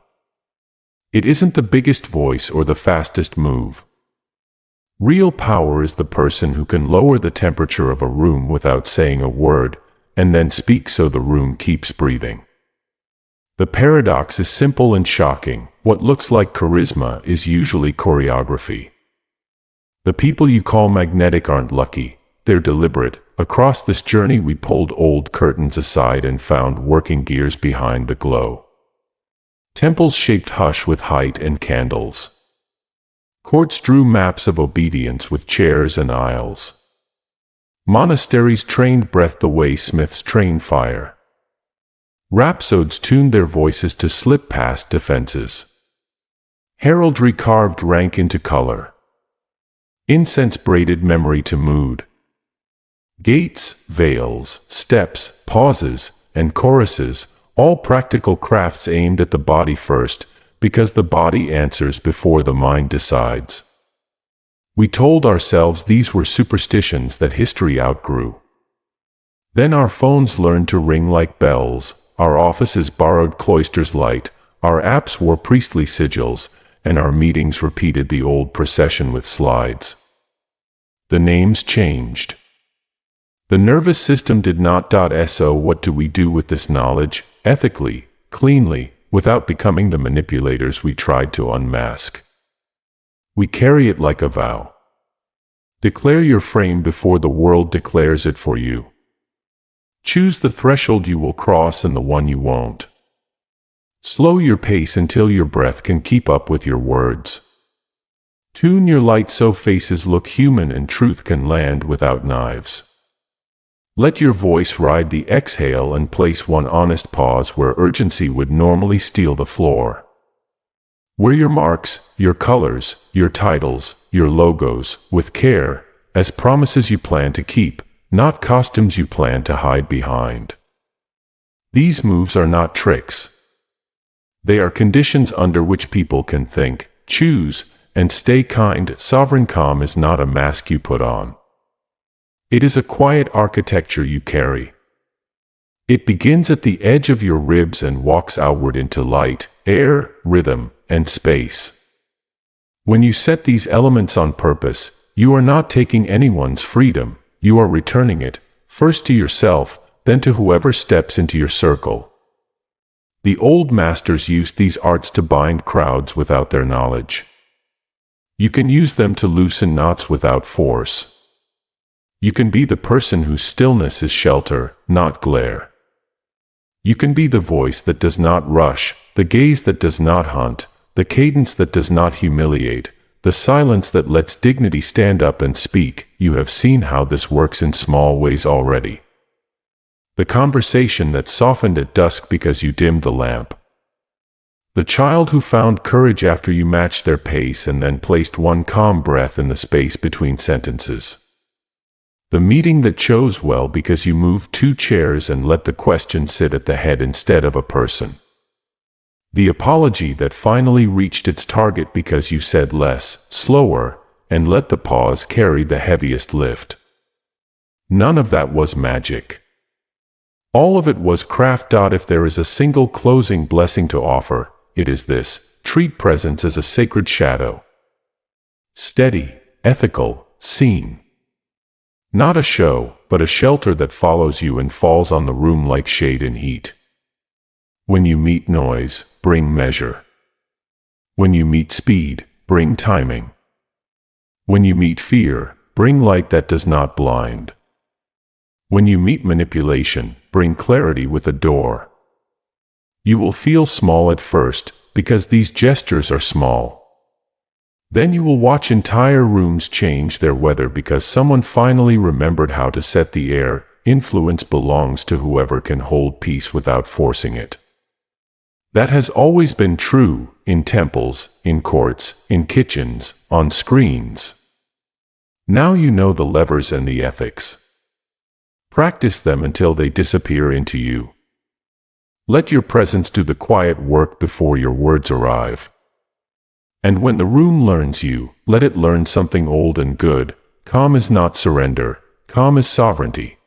It isn't the biggest voice or the fastest move. Real power is the person who can lower the temperature of a room without saying a word, and then speak so the room keeps breathing. The paradox is simple and shocking. What looks like charisma is usually choreography. The people you call magnetic aren't lucky, they're deliberate. Across this journey we pulled old curtains aside and found working gears behind the glow. Temples shaped hush with height and candles. Courts drew maps of obedience with chairs and aisles. Monasteries trained breath the way smiths train fire. Rhapsodes tuned their voices to slip past defenses. Heraldry carved rank into color. Incense braided memory to mood. Gates, veils, steps, pauses, and choruses, all practical crafts aimed at the body first, because the body answers before the mind decides. We told ourselves these were superstitions that history outgrew. Then our phones learned to ring like bells, our offices borrowed cloisters' light, our apps wore priestly sigils, and our meetings repeated the old procession with slides. The names changed. The nervous system did not. So what do we do with this knowledge, ethically, cleanly, without becoming the manipulators we tried to unmask? We carry it like a vow. Declare your frame before the world declares it for you. Choose the threshold you will cross and the one you won't. Slow your pace until your breath can keep up with your words. Tune your light so faces look human and truth can land without knives. Let your voice ride the exhale and place one honest pause where urgency would normally steal the floor. Wear your marks, your colors, your titles, your logos, with care, as promises you plan to keep, not costumes you plan to hide behind. These moves are not tricks. They are conditions under which people can think, choose, and stay kind. Sovereign calm is not a mask you put on. It is a quiet architecture you carry. It begins at the edge of your ribs and walks outward into light, air, rhythm, and space. When you set these elements on purpose, you are not taking anyone's freedom, you are returning it, first to yourself, then to whoever steps into your circle. The old masters used these arts to bind crowds without their knowledge. You can use them to loosen knots without force. You can be the person whose stillness is shelter, not glare. You can be the voice that does not rush, the gaze that does not hunt, the cadence that does not humiliate, the silence that lets dignity stand up and speak. You have seen how this works in small ways already. The conversation that softened at dusk because you dimmed the lamp. The child who found courage after you matched their pace and then placed one calm breath in the space between sentences. The meeting that chose well because you moved 2 chairs and let the question sit at the head instead of a person. The apology that finally reached its target because you said less, slower, and let the pause carry the heaviest lift. None of that was magic. All of it was craft. If there is a single closing blessing to offer, it is this: treat presence as a sacred shadow. Steady, ethical, seen. Not a show, but a shelter that follows you and falls on the room like shade and heat. When you meet noise, bring measure. When you meet speed, bring timing. When you meet fear, bring light that does not blind. When you meet manipulation, bring clarity with a door. You will feel small at first, because these gestures are small. Then you will watch entire rooms change their weather because someone finally remembered how to set the air. Influence belongs to whoever can hold peace without forcing it. That has always been true, in temples, in courts, in kitchens, on screens. Now you know the levers and the ethics. Practice them until they disappear into you. Let your presence do the quiet work before your words arrive. And when the room learns you, let it learn something old and good. Calm is not surrender, calm is sovereignty.